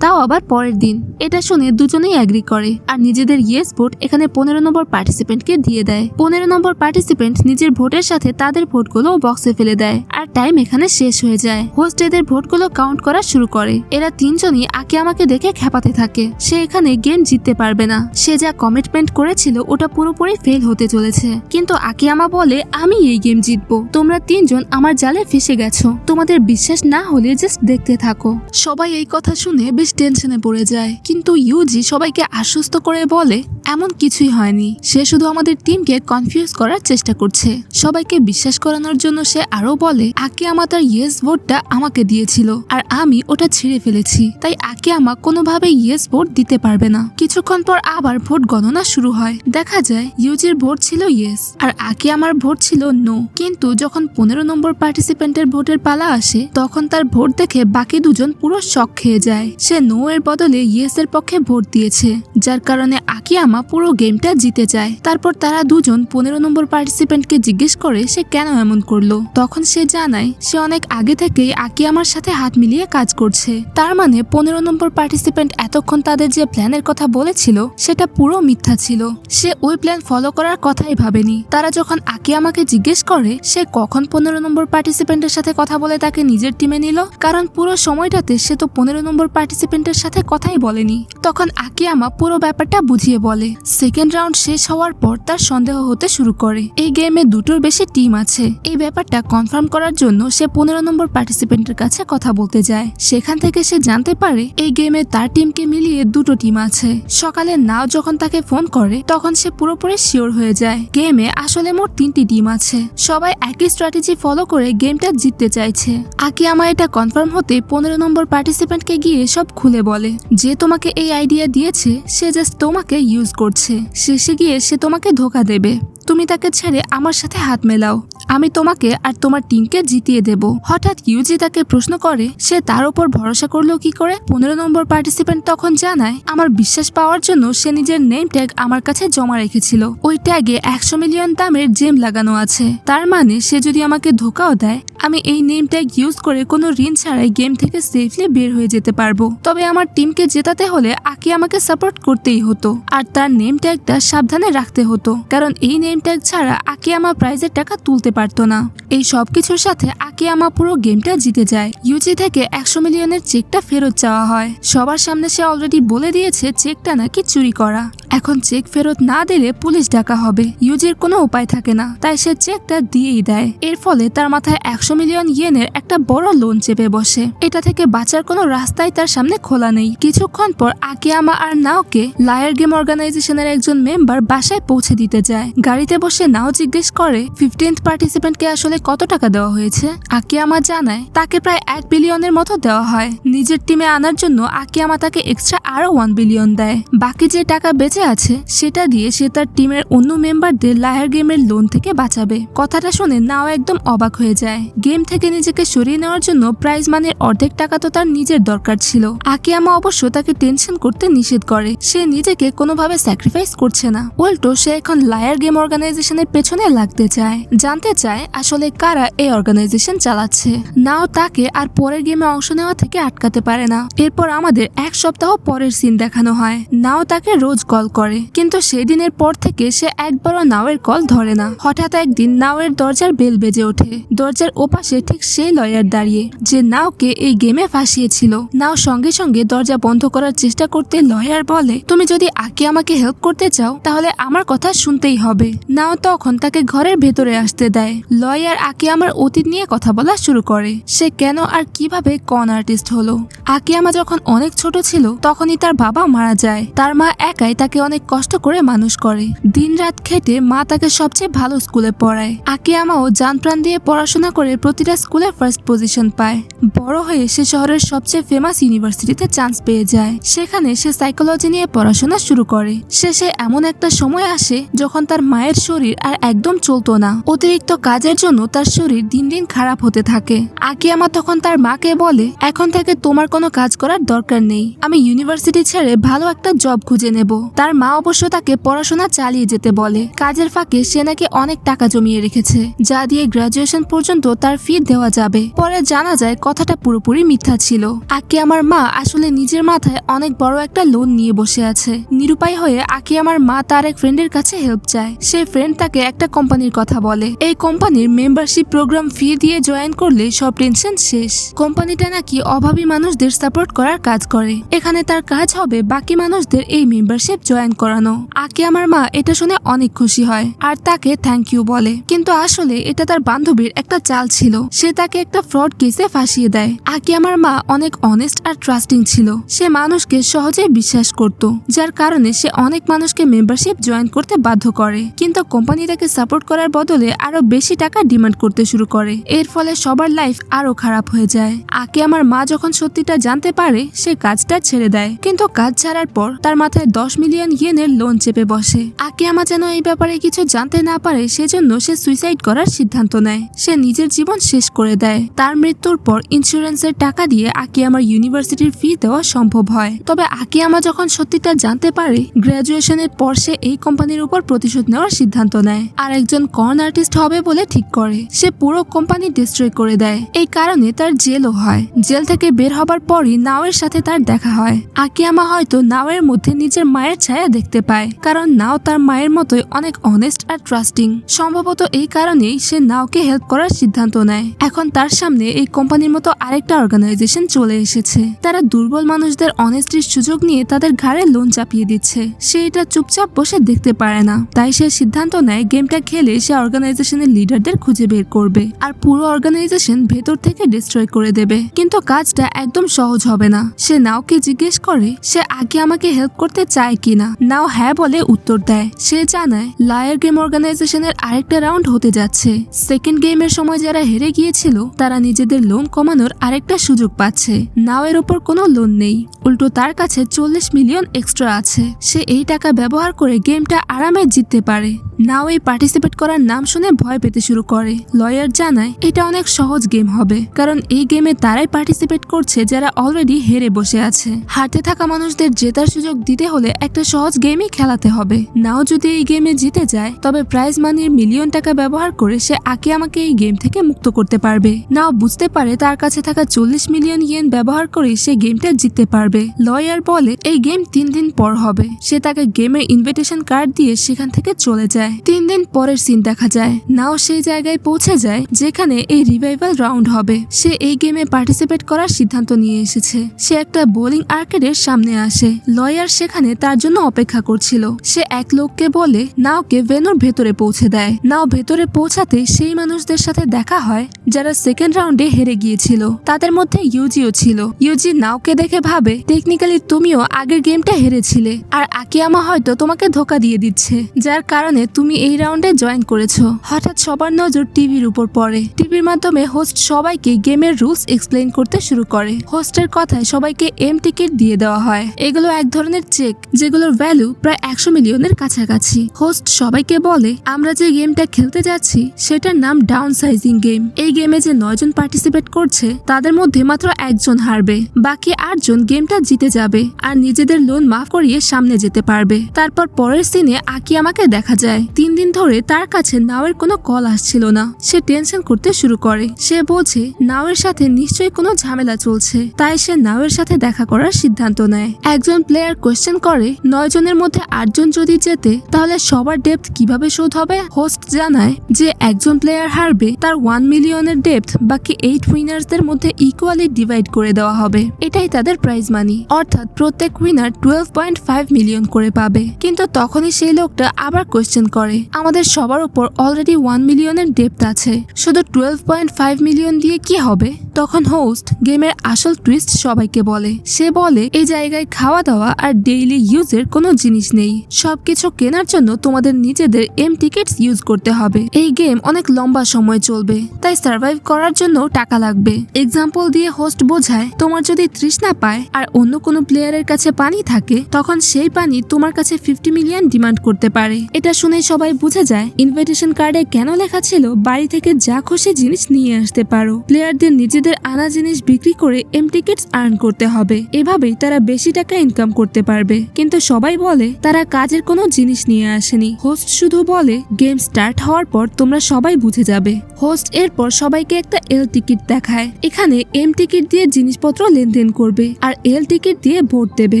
আবার পরের দিন। এটা শুনে দুজনেই এগ্রি করে আর নিজেদের ইয়েস ভোট এখানে 15 নম্বর পার্টিসিপেন্টকে দিয়ে দেয়। 15 নম্বর পার্টিসিপেন্ট নিজের ভোটের সাথে তাদের ভোটগুলো বক্সে ফেলে দেয় আর টাইম এখানে শেষ হয়ে যায়। হোস্ট এদের ভোটগুলো কাউন্ট করা শুরু করে। এরা 3 জনই আকিয়ামাকে দেখে খেপাতে থাকে, সে এখানে গেম জিততে পারবে না, সে যা কমিটমেন্ট করেছিল ওটা পুরোপুরি ফেল হতে চলেছে। কিন্তু আকিয়ামা বলে আমি এই গেম জিতবো, তোমরা 3 জন আমার জালে ফেসে গেছো, তোমাদের বিশ্বাস না হলে জাস্ট দেখতে থাকো। সবাই এই কথা শুনে বেশ টেনশনে পড়ে যায়, কিন্তু ইউজি সবাইকে আশ্বস্ত করে বলে এমন কিছুই হয়নি, সে শুধু আমাদের টিমকে কনফিউজ করার চেষ্টা করছে। সবাইকে বিশ্বাস করানোর জন্য সে আরো বলে আকিয়ামা তার ইয়েস ভোটটা আমাকে দিয়েছিল আর আমি ওটা ছিঁড়ে ফেলেছি, তাই আকিয়ামা কোনোভাবে ইয়েস ভোট দিতে পারবে না। কিছুক্ষণ পর আবার ভোট গণনা শুরু হয়। দেখা যায় ইউজির ভোট ছিল ইয়েস আর আকিয়ামার ভোট ছিল নো। কিন্তু যখন 15 নম্বর পার্টিসিপেন্টের ভোটের পালা আসে তখন তার ভোট দেখে বাকি দুজন পুরো শক খেয়ে যায়। সে নো এর বদলে ইয়েস এর পক্ষে ভোট দিয়েছে, যার কারণে আকিয়ামা পুরো গেমটা জিতে যায়। তারপর তারা দুজন 15 নম্বর পার্টিসিপেন্টকে জিজ্ঞেস করে সে কেন এমন করলো। তখন সে জানায় সে অনেক আগে থেকেই আকিয়ামার সাথে হাত মিলিয়ে কাজ করছে, তার মানে 15 নম্বর পার্টিসিপেন্ট এতক্ষণ তাদের যে প্ল্যানের কথা বলেছিল সেটা পুরো মিথ্যা ছিল, সে ওই প্ল্যান ফলো করার কথাই ভাবেনি। তারা যখন আকিয়ামাকে জিজ্ঞেস করে সে কখন 15 নম্বর পার্টিসিপেন্টের সাথে কথা বলে তাকে নিজের টিমে নিল, কারণ পুরো সময়টাতে সে তো 15 নম্বর পার্টিসিপেন্টের সাথে কথাই বলেনি, তখন আকিয়ামা পুরো ব্যাপারটা বুঝিয়ে বলে। সেকেন্ড রাউন্ড শেষ হওয়ার পর তার সন্দেহ হতে শুরু করে এই গেমে 2টোর বেশি টিম আছে। এই ব্যাপারটা কনফার্ম করার জন্য সে 15 নম্বর পার্টিসিপেন্টের কাছে কথা বলতে যায়। সেখান থেকে সে জানতে পারে এই গেমে তার টিমকে মিলিয়ে 2টো টিম আছে। সকালে নাও যখন তাকে ফোন করে তখন সে পুরোপুরি শিওর হয়ে যায় গেমে আসলে মোট 3টি টিম আছে, সবাই একই স্ট্র্যাটেজি ফলো করে গেমটা জিততে চাইছে। আকিয়ামা এটা কনফার্ম হতে 15 নম্বর পার্টিসিপেন্টকে গিয়ে সব খুলে বলে যে তোমাকে এই আইডিয়া দিয়েছে সে জাস্ট তোমাকে ইউজ করছে, শেষে গিয়ে সে তোমাকে ধোকা দেবে। তুমি তাকে ছেড়ে আমার সাথে হাত মেলাও, আমি তোমাকে আর তোমার টিমকে জিতিয়ে দেব। হঠাৎ ইউজি তাকে প্রশ্ন করে সে তার উপর ভরসা করলো কি করে। 15 নম্বর পার্টিসিপেন্ট তখন জানায় আমার বিশ্বাস পাওয়ার জন্য সে নিজের নেম ট্যাগ আমার কাছে জমা রেখেছিল। ওই ট্যাগে 100 মিলিয়ন দামের জেম লাগানো আছে। তার মানে সে যদি আমাকে ধোকাও দেয়, আমি এই নেম ট্যাগ ইউজ করে কোনো ঋণ ছাড়াই গেম থেকে সেফলি বের হয়ে যেতে পারবো। তবে আমার টিমকে জেতাতে হলে আকি আমাকে সাপোর্ট করতেই হতো, আর তার নেম ট্যাগটা সাবধানে রাখতে হতো, কারণ এই নেম ট্যাগ ছাড়া আকি আমার প্রাইজের টাকা তুলতে পারতো না। এই সবকিছুর সাথে আকি আমা পুরো গেমটা জিতে যায়। ইউজি থেকে 100 মিলিয়নের চেকটা ফেরত চাওয়া হয়। সবার সামনে সে অলরেডি বলে দিয়েছে চেকটা নাকি চুরি করা। এখন চেক ফেরত না দিলে পুলিশ ডাকা হবে। ইউজির কোনো উপায় থাকে না, তাই সে চেকটা দিয়েই দেয়। এর ফলে তার মাথায় 100 মিলিয়ন ইয়েনের একটা বড় লোন চেপে বসে। এটা থেকে বাঁচার কোনো রাস্তাই তার সামনে খোলা নেই। কিছুক্ষণ পর আকিয়ামা আর নাওকে লায়ার গেম অর্গানাইজেশনের একজন মেম্বার বাসায় পৌঁছে দিতে যায়। গাড়িতে বসে নাও জিজ্ঞেস করে 15th পার্টিসিপেন্টকে আসলে কত টাকা দেওয়া হয়েছে। আকিয়ামা জানায় তাকে প্রায় 1 বিলিয়নের মতো দেওয়া হয়। নিজের টিমে আনার জন্য আকিয়ামা তাকে এক্সট্রা আরো 1 বিলিয়ন দেয়। বাকি যে টাকা বেঁচে আছে সেটা দিয়ে সে তার টিমের অন্য মেম্বারদের লায়ার গেমের লোন থেকে বাঁচাবে। কথাটা শুনে নাও একদম অবাক হয়ে যায়। গেম থেকে নিজেকে সরিয়ে নেওয়ার জন্য প্রাইজ মানির অর্ধেক টাকা তো তার নিজের দরকার ছিল। আকিয়ামা অবশ্য তাকে টেনশন করতে নিষেধ করে। সে নিজেকে কোনোভাবে স্যাক্রিফাইস করছে না, উল্টো সে এখন লায়ার গেম অর্গানাইজেশনের পেছনে লাগতে চায়। জানতে চায় আসলে কারা এই অর্গানাইজেশন চালাচ্ছে। নাও তাকে আর পরের গেমে অংশ নেওয়া থেকে আটকাতে পারে না। এরপর আমাদের 1 সপ্তাহ পরের সিন দেখানো হয়। নাও তাকে রোজ কল করে, কিন্তু সেদিনের পর থেকে সে একবারও নাওয়ের কল ধরে না। হঠাৎ একদিন নাওয়ের দরজার বেল বেজে ওঠে। দরজার ওপাশে ঠিক সেই লয়ার দাঁড়িয়ে যে নাওকে এই গেমে ফাঁসিয়েছিল। নাও সঙ্গে সঙ্গে দরজা বন্ধ করার চেষ্টা করতে লয়ার বলে তুমি যদি আকি আমাকে হেল্প করতে চাও তাহলে আমার কথা শুনতেই হবে। নাও তখন তাকে ঘরের ভেতরে আসতে দেয়। লয়ার আকি আমার অতীত নিয়ে কথা বলা শুরু করে। সে কেন আর কিভাবে কন আর্টিস্ট হলো। আকিয়ামা যখন অনেক ছোট ছিল তখনই তার বাবা মারা যায়। তার মা একাই তাকে অনেক কষ্ট করে মানুষ করে। দিনরাত খেটে মা তাকে সবচেয়ে ভালো স্কুলে পড়ায়। আকিয়ামাও জান প্রাণ দিয়ে পড়াশোনা করে প্রতিটা স্কুলে ফার্স্ট পজিশন পায়। বড় হয়ে সে শহরের সবচেয়ে ফেমাস ইউনিভার্সিটিতে চান্স পেয়ে যায়। সেখানে সে সাইকোলজি নিয়ে পড়াশোনা শুরু করে। শেষে এমন একটা সময় আসে যখন তার মায়ের শরীর আর একদম চলতো না। অতিরিক্ত কাজের জন্য তার শরীর দিন দিন খারাপ হতে থাকে। আকিয়ামা তখন তার মাকে বলে এখন থেকে তোমার কোনো কাজ করার দরকার নেই, আমি ইউনিভার্সিটি ছেড়ে ভালো একটা জব খুঁজে নেব। তার মা অবশ্য তাকে পড়াশোনা চালিয়ে যেতে বলে। কাজের ফাঁকে সে নাকি অনেক টাকা জমিয়ে রেখেছে, যা দিয়ে গ্রাজুয়েশন পর্যন্ত তার ফি দেওয়া যাবে। পরে জানা যায় কথাটা পুরোপুরি মিথ্যা ছিল। আকিয়ামার মা আসলে নিজের মাথায় অনেক বড় একটা লোন নিয়ে বসে আছে। নিরুপায় হয়ে আকিয়ামার মা তার এক ফ্রেন্ডের কাছে হেল্প চায়। সেই ফ্রেন্ড তাকে একটা কোম্পানির কথা বলে। এই কোম্পানির মেম্বারশিপ প্রোগ্রাম ফি দিয়ে জয়েন করলে সব টেনশন শেষ। কোম্পানিটা নাকি অভাবী মানুষদের সাপোর্ট করার কাজ করে। এখানে তার কাজ হবে বাকি মানুষদের এই মেম্বারশিপ জয়েন করানো। আকিয়ামার মা এটা শুনে অনেক খুশি হয় আর তাকে থ্যাংক ইউ বলে, কিন্তু আসলে এটা তার বান্ধবীর একটা চাল ছিল। সে তাকে একটা ফ্রড কেসে ফাঁসিয়ে দেয়। আকিয়ামার মা অনেক অনেস্ট আর ট্রাস্টিং ছিল। সে মানুষকে সহজে বিশ্বাস করত, যার কারণে সে অনেক মানুষকে মেম্বারশিপ জয়েন করতে বাধ্য করে। কিন্তু কোম্পানি তাকে সাপোর্ট করার বদলে আরো বেশি টাকা ডিমান্ড করতে শুরু করে। এর ফলে সবার লাইফ আরো খারাপ হয়ে যায়। আকিয়ামার মা যখন সত্যিটা জানতে পারে সে কাজটা ছেড়ে দেয়, কিন্তু কাজ ছাড়ার পর তার মাথায় 10 মিলিয়ন ইয়েনের লোন চেপে বসে। আকিয়ামা যেন এই ব্যাপারে কিছু জানতে না পারে সেজন্য সে সুইসাইড করার সিদ্ধান্ত নেয়। সে নিজের জীবন শেষ করে দেয়। তার মৃত্যুর পর ইন্স্যুরেন্সের টাকা দিয়ে আকিয়ামার ইউনিভার্সিটির ফি দেওয়া সম্ভব হয়। তবে আকিয়ামা যখন সত্যিটা জানতে পারে গ্রাজুয়েশনের পর সে এই কোম্পানির উপর প্রতিশোধ নেওয়ার সিদ্ধান্ত নেয় আর একজন কর্ন আর্টিস্ট হবে বলে ঠিক করে। সে পুরো কোম্পানি ডিস্ট্রয় করে দেয়। এই কারণে তার জেলও হয়। জেল থেকে বের হবার পরই নাওয়ের সাথে তার দেখা হয়। আকিয়ামা হয়তো নাওয়ের মধ্যে নিজের মায়ের ছায়া দেখতে পায়, কারণ নাও তার মায়ের মতোই অনেক অনেস্ট আর ট্রাস্টিং। সম্ভবত এই কারণেই সে নাওকে হেল্প করার সিদ্ধান্ত নেয়। এখন তার সামনে এই কোম্পানির মতো আরেকটা অর্গানাইজেশন চলে এসেছে। তারা দুর্বল মানুষদের অনেস্টির সুযোগ নিয়ে তাদের ঘাড়ে লোন চাপিয়ে দিচ্ছে। সে এটা চুপচাপ বসে দেখতে পারে না। তাই সে সিদ্ধান্ত নেয় গেমটা খেলে সে অর্গানাইজেশনের লিডারদের খুঁজে বের করবে আর পুরো অর্গানাইজেশন ভেতর থেকে ডিস্ট্রয় করে দেবে। কিন্তু কাজটা একদম সহজ হবে না। সে নাওকে জিজ্ঞেস করে সে আগে আমাকে হেল্প করতে চায় কিনা। কিনা। নাও হ্যাঁ বলে উত্তর দেয়। সে জানায় লায়ার গেম অর্গানাইজেশনের আরেকটা রাউন্ড হতে যাচ্ছে। সেকেন্ড গেমের সময় যারা হেরে গিয়েছিল তারা নিজেদের লোন কমানোর আরেকটা সুযোগ পাচ্ছে। নাও এর ওপর কোনো লোন নেই, উল্টো তার কাছে 40 মিলিয়ন এক্সট্রা আছে। সে এই টাকা ব্যবহার করে গেমটা আরামে জিততে পারে। নাও এই পার্টিসিপেট করার নাম শুনে ভয় পেতে শুরু করে। লয়ার জানায় এটা অনেক সহজ গেম হবে, কারণ এই গেমে তারাই পার্টিসিপেট করছে যারা অলরেডি হেরে বসে আছে। হারতে থাকা মানুষদের জেতার সুযোগ দিতে হলে একটা সহজ গেমই খেলাতে হবে। নাও যদি এই গেমে জিতে যায় তবে প্রাইজ মানির মিলিয়ন টাকা ব্যবহার করে সে আকিয়ামাকে এই গেম থেকে মুক্ত করতে পারবে। নাও বুঝতে পারে তার কাছে থাকা 40 মিলিয়ন ইয়েন ব্যবহার করে সে গেমটা জিততে পারবে। লয়ার বলে এই গেম 3 দিন পর হবে। সে তাকে গেমের ইনভিটেশন কার্ড দিয়ে সেখান থেকে চলে যায়। 3 দিন পরের সিন দেখা যায়। নাও সেই জায়গায় পৌঁছে যায় যেখানে এই রিভাইভাল রাউন্ড হবে। সে এই গেমে পার্টিসিপেট করার সিদ্ধান্ত নিয়ে এসেছে। সে একটা বোলিং আর্কেডের সামনে আসে। লয়ার সেখানে তার জন্য অপেক্ষা করছিল। সে এক লোককে বলে নাওকে ভেনুর ভেতরে পৌঁছে দেয়। নাও ভেতরে পৌঁছাতে সেই মানুষদের সাথে দেখা হয় যারা সেকেন্ড রাউন্ডে হেরে গিয়েছিল। তাদের মধ্যে ইউজিও ছিল। ইউজি নাওকে দেখে ভাবে টেকনিক্যালি তুমিও আগের গেমটা হেরেছিলে, আর আকিয়ামা হয়তো তোমাকে ধোকা দিয়ে দিচ্ছে, যার কারণে তুমি এই রাউন্ডে জয়েন করেছো। হঠাৎ সবার নজর টিভির উপর পড়ে। টিভির মাধ্যমে হোস্ট সবাইকে গেমের রুলস এক্সপ্লেইন করতে শুরু করে। হোস্টের কথায় সবাইকে এম টিকিট দিয়ে দেওয়া হয়। এগুলো এক ধরনের চেক যেগুলোর ভ্যালু প্রায় 100 মিলিয়নের কাছাকাছি। হোস্ট সবাইকে বলে আমরা যে গেমটা খেলতে যাচ্ছি সেটার নাম ডাউন সাইজিং গেম। এই গেমে যে 9 জন পার্টিসিপেট করছে তাদের মধ্যে মাত্র 1 জন হারবে, বাকি 8 জন গেমটা জিতে যাবে আর নিজেদের লোন মাফ করিয়ে সামনে যেতে পারবে। তারপর পরের সিনে আকিয়ামাকে দেখা যায়। 3 দিন ধরে তার কাছে নাওয়ের কোনো কল আসছিল না। সে টেনশন করতে শুরু করে। সে বোঝে নাওয়ের সাথে নিশ্চয়ই কোনো ঝামেলা চলছে, তাই সে নাওয়ের সাথে দেখা করার সিদ্ধান্ত নেয়। একজন প্লেয়ার কোয়েশ্চেন করে 9 জনের মধ্যে 8 জন যদি জেতে তাহলে সবার ডেপ্থ কিভাবে শোধ হবে। হোস্ট জানায় যে একজন প্লেয়ার হারবে তার 1 মিলিয়নের ডেপ্থ বাকি 8 উইনার্সদের মধ্যে ইকুয়ালি ডিভাইড করে দেওয়া হবে। এটাই তাদের প্রাইজ মানি, অর্থাৎ প্রত্যেক উইনার 12.5 মিলিয়ন করে পাবে। কিন্তু তখনই সেই লোকটা আবার কোয়েশ্চেন করে আমাদের সবার উপর অলরেডি 1 মিলিয়নের ডেপ্থ আছে, শুধু 12.5 মিলিয়ন দিয়ে কি হবে। তখন হোস্ট গেমের আসল টুইস্ট সবাইকে বলে। সে বলে এই জায়গায় খাওয়া দাওয়া আর ডেইলি ইউজের কোনো জিনিস নেই। সবকিছু কেনার জন্য তোমাদের নিজেদের এম টিকিটস ইউজ করতে হবে। এই গেম অনেক লম্বা সময় চলবে, তাই সার্ভাইভ করার জন্য টাকা লাগবে। এক্সাম্পল দিয়ে হোস্ট বোঝায় তোমার যদি তৃষ্ণা পায় আর অন্য কোনো প্লেয়ারের কাছে পানি থাকে তখন সেই পানি তোমার কাছে 50 মিলিয়ন ডিমান্ড করতে পারে। এটা শুনে সবাই বুঝে যায় ইনভিটেশন কার্ডে কেন লেখা ছিল বাড়ি থেকে যা খুশি জিনিস নিয়ে আসতে পারো। প্লেয়ারদের নিজেদের আনা জিনিস বিক্রি করে এম টিকিটস আর্ন করতে হবে। এভাবেই তারা বেশি টাকা ইনকাম করতে পারবে। কিন্তু সবাই বলে তারা কাজের কোনো জিনিস নিয়ে আসেনি। হোস্ট শুধু বলে গেম স্টার্ট হওয়ার পর তোমরা সবাই বুঝে যাবে। হোস্ট এরপর সবাইকে একটা এল টিকিট দেখায়। এখানে এম টিকিট দিয়ে জিনিসপত্র লেনদেন করবে আর এল টিকিট দিয়ে ভোট দেবে।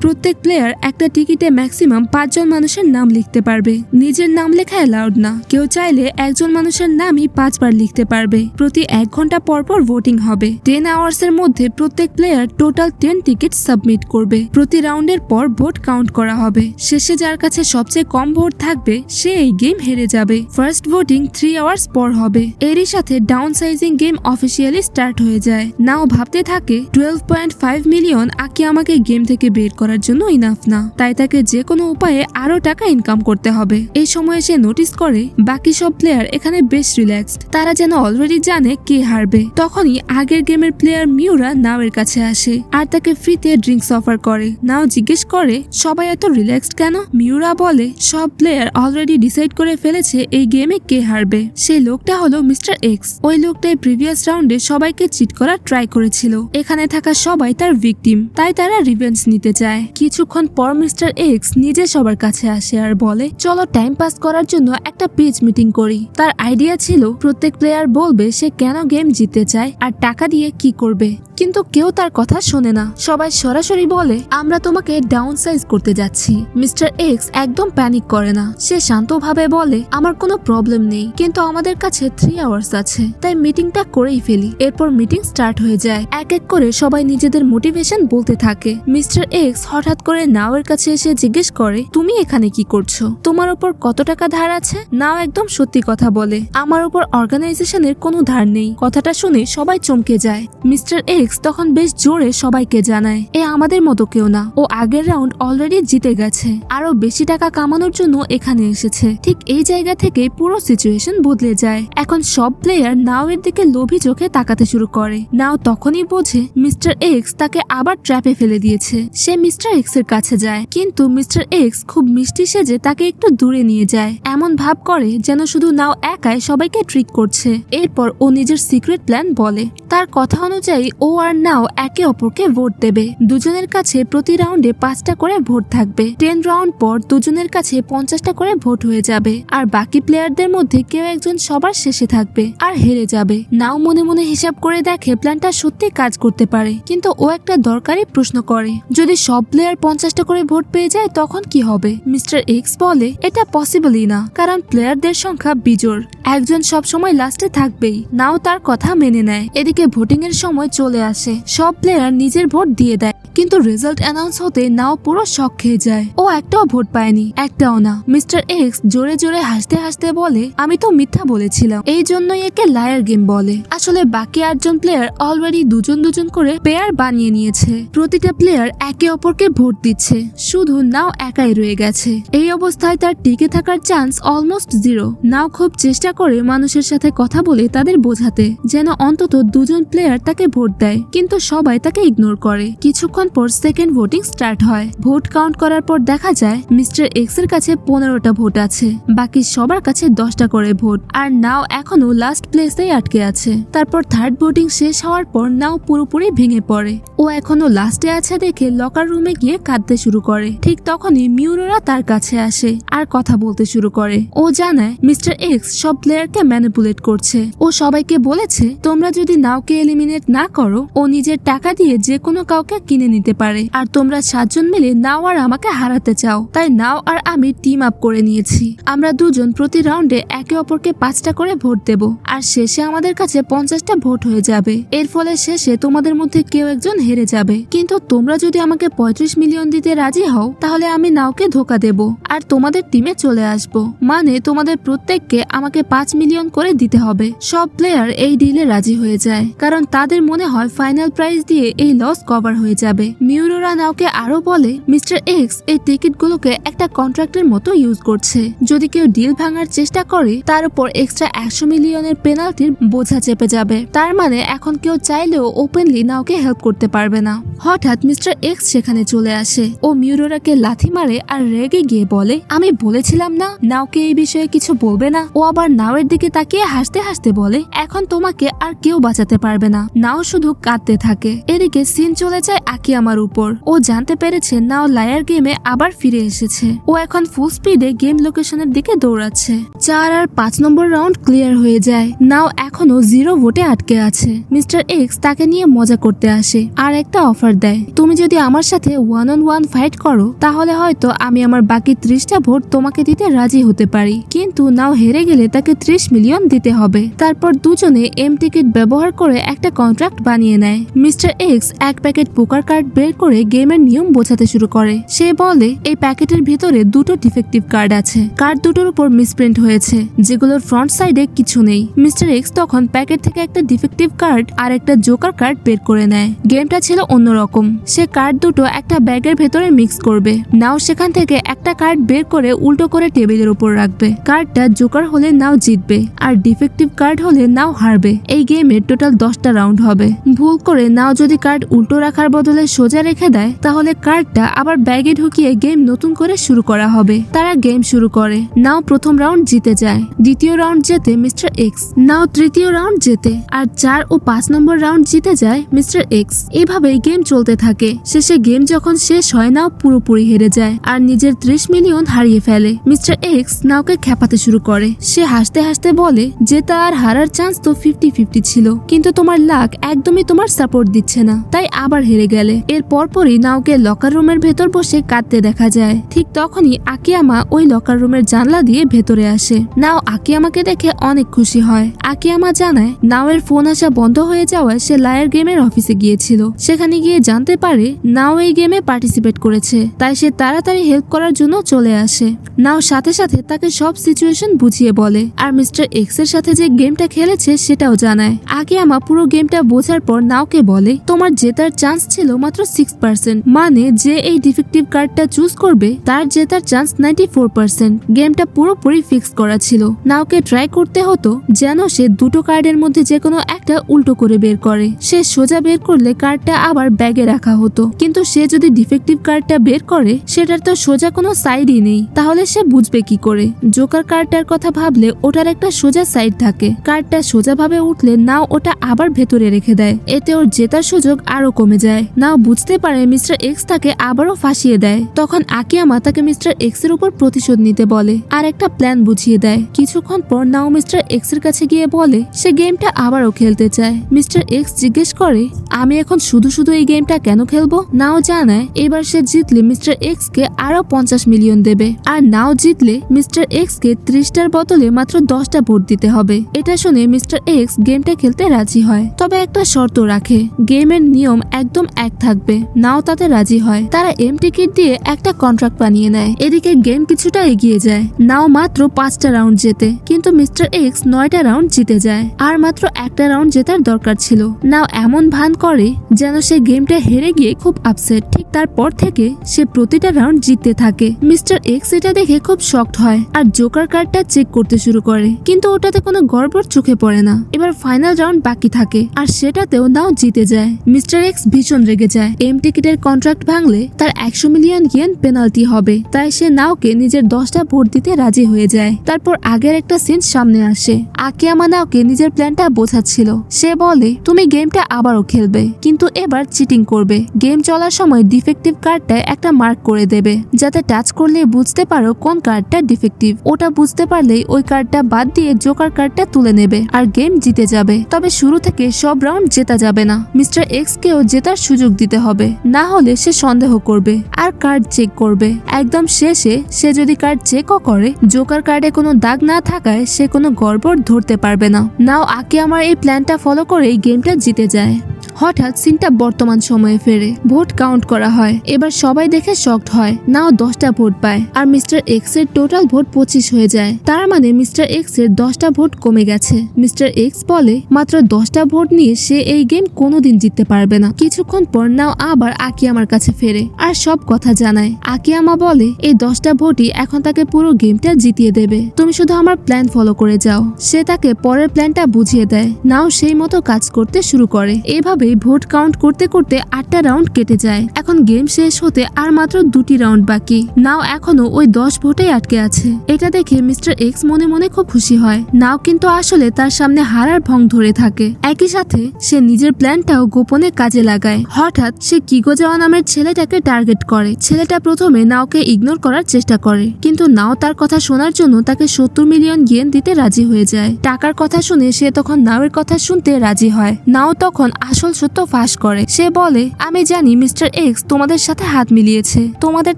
প্রত্যেক প্লেয়ার একটা টিকিটে ম্যাক্সিমাম 5 জন মানুষের নাম লিখতে পারবে। নিজের নাম লেখা অ্যালাউড না। কেউ চাইলে একজন মানুষের নামই 5 বার লিখতে পারবে। প্রতি 1 ঘন্টা পর পর ভোটিং হবে। 10 আওয়ার্স এর মধ্যে প্রত্যেক প্লেয়ার টোটাল 10 টিকিট সাবমিট করবে। প্রতি রাউন্ডের পর ভোট কাউন্ট করা হবে। শেষে যার কাছে সবচেয়ে কম ভোট থাকবে সে এই গেম হেরে যাবে। ফার্স্ট ভোটিং 3 আওয়ার্স পর হবে। এরই সাথে down sizing game officially start হয়ে যায়। নাও ভাবতে থাকে 12.5 মিলিয়ন আকিয়ামাকে গেম থেকে বের করার জন্য ইনাফ না, তাই তাকে যে কোনো উপায়ে আরো টাকা ইনকাম করতে হবে। এই সময় সে নোটিস করে বাকি সব প্লেয়ার এখানে বেশ রিল্যাক্সড। তারা যেন অলরেডি জানে কে হারবে। তখনই আগের গেমের প্লেয়ার মিউরা নাওয়ের কাছে আসে আর তাকে ফ্রিতে ড্রিঙ্কস অফার করে। নাও জিজ্ঞেস করে সবাই এত রিল্যাক্সড কেন। মিউরা বলে সব প্লেয়ার অলরেডি ডিসাইড করে ফেলেছে এই গেমে কে হারবে। সেই লোকটা হলো মিস্টার এক্স। ওই লোকটাই প্রিভিয়াস রাউন্ডে সবাইকে চিট করার ট্রাই করেছিল। এখানে থাকা সবাই তার ভিকটিম, তাই তারা রিভেঞ্জ নিতে চায়। কিছুক্ষণ পর মিস্টার এক্স নিজে সবার কাছে আসে আর বলে চলো টাইম পাস করার জন্য একটা পেজ মিটিং করি। তার আইডিয়া ছিল প্রত্যেক প্লেয়ার বলবে সে কেন গেম জিততে চায় আর টাকা দিয়ে কি করবে, কিন্তু কেউ তার কথা শোনে না। সবাই সরাসরি বলে আমরা তোমাকে ডাউন সাইজ করতে যাচ্ছি। মিস্টার এক্স একদম প্যানিক করে না। সে শান্তভাবে বলে আমার কোনো প্রবলেম নেই, কিন্তু আমাদের কাছে 3 আওয়ার্স আছে, তাই মিটিংটা করেই ফেলি। এরপর মিটিং স্টার্ট হয়ে যায়। এক এক করে সবাই নিজেদের মোটিভেশন বলতে থাকে। মিস্টার এক্স হঠাৎ করে নাওয়ের কাছে এসে জিজ্ঞেস করে তুমি এখানে কি করছো, তোমার উপর কত টাকা ধার আছে। নাও একদম সত্যি কথা বলে আমার উপর অর্গানাইজেশনের কোনো ধার নেই। কথাটা শুনে সবাই চমকে যায়। মিস্টার এক্স তখন বেশ জোরে সবাইকে জানায় এ আমাদের মতো কেউ না, ও আগের রাউন্ড অলরেডি জিতে গেছে, আরো বেশি টাকা কামানোর জন্য এখানে এসেছে। ঠিক এই জায়গা থেকে পুরো সিচুয়েশন বদলে যায়। এখন সব প্লেয়ার নাও এর দিকে লোভী চোখে তাকাতে শুরু করে। নাও তখনই বোঝে মিস্টার এক্স তাকে আবার ট্র্যাপে ফেলে দিয়েছে। সে মিস্টার এক্স এর কাছে যায়, কিন্তু মিস্টার এক্স খুব মিষ্টি সেজে তাকে একটু দূরে নিয়ে যায়, এমন ভাব করে যেন শুধু নাও একাই সবাইকে ট্রিক করছে। এরপর ও নিজের সিক্রেট প্ল্যান বলে। তার কথা অনুযায়ী ও আর নাও একে অপরকে ভোট দেবে। দুজনের কাছে প্রতি রাউন্ডে 5টা করে ভোট থাকবে। 10 রাউন্ড পর দুজনের কাছে 50টা করে ভোট হয়ে যাবে, আর বাকি প্লেয়ারদের মধ্যে কেউ একজন সবার শেষে থাকবে আর হেরে যাবে। নাও মনে মনে হিসাব করে দেখে প্ল্যানটা সত্যি কাজ করতে পারে, কিন্তু ও একটা দরকারি প্রশ্ন করে, যদি সব প্লেয়ার 50টা করে ভোট পেয়ে যায় তখন কি হবে? মিস্টার এক্স বলে এটা পসিবলই না, কারণ প্লেয়ারদের সংখ্যা বিজোড়, একজন সব সময় লাস্টে থাকবেই। নাও তার কথা মেনে নেয়। এদিকে ভোটিং এর সময় চলে আসে, সব প্লেয়ার নিজের ভোট দিয়ে দেয়, কিন্তু রেজাল্ট অ্যানাউন্স হতে নাও পুরো শক খেয়ে যায়। ও একটাও ভোট পায়নি, একটাও না। মিস্টার এক্স জোরে জোরে হাসতে হাসতে বলে আমি তো মিথ্যা বলেছিলাম, এই জন্যই একে লায়ার গেম বলে। আসলে বাকি 8জন প্লেয়ার অলরেডি দুজন দুজন করে পেয়ার বানিয়ে নিয়েছে। প্রতিটা প্লেয়ার একে অপরকে ভোট দিচ্ছে, শুধু নাও একাই রয়ে গেছে। এই অবস্থায় তার টিকে থাকার চান্স অলমোস্ট 0। নাও খুব চেষ্টা করে মানুষের সাথে কথা বলে তাদের বোঝাতে যেন অন্তত 2জন প্লেয়ার তাকে ভোট দেয়, কিন্তু সবাই তাকে ইগনোর করে। কিছুক্ষণ পর সেকেন্ড ভোটিং স্টার্ট হয়। ভোট কাউন্ট করার পর দেখা যায় মিস্টার এক্স এর কাছে 15টা ভোট আছে, বাকি সবার কাছে 10টা করে ভোট, আর নাও এখনো লাস্ট প্লেসেই আটকে আছে। তারপর থার্ড ভোটিং শেষ হওয়ার পর নাও পুরোপুরি ভেঙে পড়ে। ও এখনো লাস্টে আছে দেখে লকার রুমে গিয়ে কাঁদতে শুরু করে। ঠিক তখনই মিউরোরা তার কাছে আসে আর কথা বলতে শুরু করে। ও জানায় মিস্টার এক্স সব প্লেয়ারকে ম্যানিপুলেট করছে। ও সবাইকে বলেছে তোমরা যদি নাওকে এলিমিনেট না করো ও নিজের টাকা দিয়ে যে কোনো কাউকে কিনে নিতে পারে, আর তোমরা 7জন মিলে নাও আর আমাকে হারাতে চাও, তাই নাও আর আমি টিম আপ করে নিয়েছি। আমরা দুজন প্রতি রাউন্ডে একে অপরকে 5টা করে ভোট দেব, আর শেষে আমাদের কাছে 50টা ভোট হয়ে যাবে। এর ফলে শেষে তোমাদের মধ্যে কেউ একজন হেরে যাবে, কিন্তু তোমরা যদি আমাকে 35 মিলিয়ন দিতে রাজি হও তাহলে আমি নাওকে ধোকা দেব আর তোমাদের টিমে চলে আসব। মানে তোমাদের প্রত্যেককে আমাকে 5 মিলিয়ন করে দিতে হবে। সব প্লেয়ার এই ডিলে রাজি হয়ে যায়, কারণ তাদের মনে হয় ফাইনাল প্রাইজ দিয়ে এই লস কভার হয়ে যাবে। মিউরোরা নাওকে আরো বলে মিস্টার এক্স এই টিকিটগুলোকে একটা কন্ট্রাক্টের মতো ইউজ করছে, যদি কেউ ডিল ভাঙার চেষ্টা করে তার উপর এক্সট্রা 100 মিলিয়নের পেনাল্টির বোঝা চেপে যাবে। তার মানে এখন কেউ চাইলেও ওপেনলি নাওকে হেল্প করতে পারবে না। হঠাৎ মিস্টার এক্স সেখানে চলে আসে। ও মিউরোরাকে লাথি মারে আর রেগে গিয়ে বলে আমি বলেছিলাম না নাওকে এই বিষয়ে কিছু বলবে না। ও আবার নাওয়ের দিকে তাকিয়ে হাসতে হাসতে বলে এখন তোমাকে আর কেউ বাঁচাতে পারবে না। নাও শুধু কাঁদতে থাকে। এদিকে সিন চলে যায় আকিয়ামার উপর। ও জানতে পেরেছে নাও লায়ার গেমে আবার ফিরে এসেছে। ও এখন ফুল স্পিডে গেম লোকেশনের দিকে দৌড়াচ্ছে। 4 আর 5 নম্বর রাউন্ড ক্লিয়ার হয়ে যায়। নাও এখনো 0 ভোটে আটকে আছে। মিস্টার এক্স তাকে নিয়ে মজা করতে আসে আর একটা অফার দেয়, তুমি যদি আমার সাথে 1-on-1 ফাইট করো তাহলে হয়তো আমি আমার বাকি 30টা ভোট তোমাকে দিতে রাজি হতে পারি, কিন্তু নাও হেরে গেলে তাকে 30 মিলিয়ন দিতে হবে। তারপর দুজনে এম টিকিট ব্যবহার করে একটা কন্ট্রাক্ট বানিয়ে নেয়। মিস্টার এক্স এক প্যাকেট পোকার কার্ড বের করে গেমের নিয়ম বোঝাতে শুরু করে। সে বলে এই প্যাকেটের ভিতরে 2টো ডিফেক্টিভ কার্ড আছে। কার্ড দুটোর উপর মিসপ্রিন্ট হয়েছে, যেগুলোর ফ্রন্ট সাইডে কিছু নেই। মিস্টার এক্স তখন প্যাকেট থেকে একটা ডিফেক্টিভ কার্ড আর একটা জোকার কার্ড বের করে নেয়। গেমটা ছিল অন্যরকম। সে কার্ড দুটো একটা ব্যাগের ভেতরে মিক্স করবে। নাও সেখান থেকে একটা কার্ড বের করে উল্টো করে টেবিলের উপর রাখবে। কার্ডটা জোকার হলে নাও জিতবে, আর ডিফেক্টিভ কার্ড হলে নাও হারবে। এই গেমের টোটাল 10টা রাউন্ড হবে। ভুল করে নাও যদি কার্ড উল্টো রাখার বদলে সোজা রেখে দেয় তাহলে কার্ডটা আবার ব্যাগে ঢুকিয়ে গেম নতুন করে শুরু করা হবে। তারা গেম শুরু করে। নাও প্রথম রাউন্ড জিতে যায়। দ্বিতীয় রাউন্ড জেতে মিস্টার এক্স। নাও তৃতীয় রাউন্ড জেতে, আর 4 ও 5 নম্বর রাউন্ড জিতে যায় মিস্টার এক্স। এভাবেই গেম চলতে থাকে। শেষে গেম যখন শেষ হয় নাও পুরোপুরি হেরে যায় আর নিজের 30 মিলিয়ন হারিয়ে ফেলে। মিস্টার এক্স নাওকে খেপাতে শুরু করে। সে হাসতে হাসতে বলে জেতা আর হারার চান্স তো 50-50 ছিল, কিন্তু তোমার লাক একদমই তোমার সাপোর্ট দিচ্ছে না, তাই আবার হেরে গেলে। এর পরপরই নাওকে লকার রুমের ভেতর বসে কাঁদতে দেখা যায়। ঠিক তখনই আকিয়ামা ওই লকার রুমের জানলা দিয়ে ভেতরে আসে। নাও আকিয়ামাকে দেখে অনেক খুশি হয়। আকিয়ামা জানায় নাওয়ের ফোন আসা বন্ধ হয়ে যাওয়ায় সে লায়ার গেমের অফিসে গিয়েছিল। সেখানে গিয়ে জানতে পারে নাও এই গেমে পার্টিসিপেট করেছে, তাই সে তাড়াতাড়ি হেল্প করার জন্য চলে আসে। নাও সাথে সাথে তাকে সব সিচুয়েশন বুঝিয়ে বলে, আর মিস্টার এক্স এর সাথে যে গেমটা খেলেছে সেটাও জানায়। আকিয়ামা পুরো গেমটা বোঝার পর নাওকে বলে তোমার জেতার চান্স ছিল মাত্র 6%। মানে যে এই ডিফেক্টিভ কার্ডটা চুজ করবে তার জেতার চান্স 94%। গেমটা পুরোপুরি ফিক্স করা ছিল। নাওকে ট্রাই করতে হতো যেন সে দুটো কার্ডের মধ্যে যে কোনো একটা উল্টো করে বের করে। সে সোজা বের করলে কার্ডটা আবার ব্যাগে রাখা হতো, কিন্তু সে যদি ডিফেক্টিভ কার্ডটা বের করে সেটার তো সোজা কোনো সাইডই নেই, তাহলে সে বুঝবে কি করে? জোকার কার্ডটার কথা ভাবলে ওটার একটা সোজা সাইড থাকে। কার্ডটা সোজাভাবে উঠলে নাও ওটা আবার ভেতরে রেখে দেয়, এতে ওর জেতার সুযোগ আরো কমে যায়। নাও বুঝতে পারে মিস্টার এক্স তাকে আবারও ফাঁসিয়ে দেয়। তখন আকিয়ামা তাকে মিস্টার এক্স এর উপর প্রতিশোধ নিতে বলে আর একটা প্ল্যান বুঝিয়ে দেয়। কিছুক্ষণ পর নাও মিস্টার এক্স এর কাছে গিয়ে বলে সে গেমটা আবারও খেলতে চায়। মিস্টার এক্স জিজ্ঞেস করে আমি এখন শুধু শুধু এই গেমটা কেন খেলবো? নাও জানায় এবার সে জিতলে মিস্টার এক্স কে আরো 50 মিলিয়ন দেবে, আর নাও জিতলে মিস্টার এক্স কে 30টার বদলে মাত্র 10টা ভোট দিতে হবে। এটা শুনে মিস্টার এক্স গেমটা খেলতে রাজি হয়, তবে একটা শর্ত রাখে, গেমের নিয়ম একদম এক থাকবে। নাও তাতে রাজি হয়। তারা এম টিকিট দিয়ে একটা কন্ট্রাক্ট বানিয়ে নেয়। এদিকে গেম কিছুটা এগিয়ে যায়। নাও মাত্র 5টা রাউন্ড জেতে, কিন্তু মিস্টার এক্স 9টা রাউন্ড জিতে যায়, আর মাত্র একটা রাউন্ড জেতার দরকার ছিল। নাও এমন ভান করে যেন সে গেমটা হেরে গিয়ে খুব আপসেট। ঠিক তারপর থেকে সে প্রতিটা রাউন্ড জিততে থাকে। মিস্টার এক্স এটা দেখে খুব শকড হয় আর জোকার কার্ডটা চেক করতে শুরু করে, কিন্তু ওটাতে কোনো গড়বড় চোখে পড়ে না। এবার ফাইনাল রাউন্ড বাকি থাকে আর সেটাতেও নাও জিতে যায়। মিস্টার এক্স ভীষণ রেগে যায়। এম টিকিটের কন্ট্রাক্ট ভাঙলে তার 100 মিলিয়ন ইয়েন পেনাল্টি হবে, তাই সে নাওকে নিজের 10টা ভোট দিতে রাজি হয়ে যায়। তারপর আগের একটা সিন সামনে আসে। আকিয়ামা নাওকে নিজের প্ল্যানটা বোঝাচ্ছিল। সে বলে তুমি গেমটা আবারও খেলবে, কিন্তু এবার চিটিং করবে। গেম চলার সময় ডিফেক্টিভ কার্ডটায় একটা মার্ক করে দেবে, যাতে টাচ করলে বুঝতে পারো কোন কার্ডটা ডিফেক্টিভ। ওটা বুঝতে পারলেই ওই কার্ডটা বাদ দিয়ে জোকার কার্ডটা তুলে নেবে আর গেম জিতে যাবে। তবে শুরু থেকে সব রাউন্ড জেতা যাবে না। মিস্টার এক্স কেও জেতার সুযোগ দিতে হবে, না হলে সে সন্দেহ করবে আর কার্ড চেক করবে। একদম শেষে সে যদি কার্ড চেকও করে, জোকার কার্ডে কোনো দাগ না থাকায় সে কোনো গড়বড় ধরতে পারবে না। নাও আকিয়ামার এই প্ল্যানটা ফলো করেই গেমটা জিতে যায়। হঠাৎ সিনটা বর্তমান সময়ে ফেরে। ভোট কাউন্ট করা হয়। এবার সবাই দেখে শকড হয়। নাও 10টা ভোট পায় আর মিস্টার এক্স এর টোটাল ভোট 25 হয়ে যায়। তার মানে মিস্টার এক্স এর 10টা ভোট কমে গেছে। মিস্টার এক্স বলে মাত্র 10টা ভোট নিয়ে সে এই গেম কোনোদিন জিততে পারবে না। কিছুক্ষণ পর নাও আবার আকিয়ামার কাছে ফেরে আর সব কথা জানায়। আকিয়ামা বলে এই 10টা ভোটই এখন তাকে পুরো গেমটা জিতিয়ে দেবে, তুমি শুধু আমার প্ল্যান ফলো করে যাও। সে তাকে পরের প্ল্যানটা বুঝিয়ে দেয়। নাও সেই মতো কাজ করতে শুরু করে। এভাবে ভোট কাউন্ট করতে করতে 8টা রাউন্ড কেটে যায়। এখন গেম শেষ হতে আর মাত্র 2টি রাউন্ড বাকি। নাও এখনো ওই 10 ভোটেই আটকে আছে। এটা দেখে মিস্টার এক্স মনে মনে খুব খুশি হয়। নাও কিন্তু আসলে তার সামনে হারার ভং ধরে থাকে। একই সাথে সে নিজের প্ল্যানটাও গোপনে কাজে লাগায়। হঠাৎ সে কিগোজাওয়া নামের ছেলেটাকে টার্গেট করে। ছেলেটা প্রথমে নাওকে ইগনোর করার চেষ্টা করে, কিন্তু নাও তার কথা শোনার জন্য তাকে 70 মিলিয়ন ইয়েন দিতে রাজি হয়ে যায়। টাকার কথা শুনে সে তখন নাওয়ের কথা শুনতে রাজি হয়। নাও তখন আসল সত্য ফাঁস করে। সে বলে আমি জানি মিস্টার এক্স তোমাদের সাথে হাত মিলিয়েছে, তোমাদের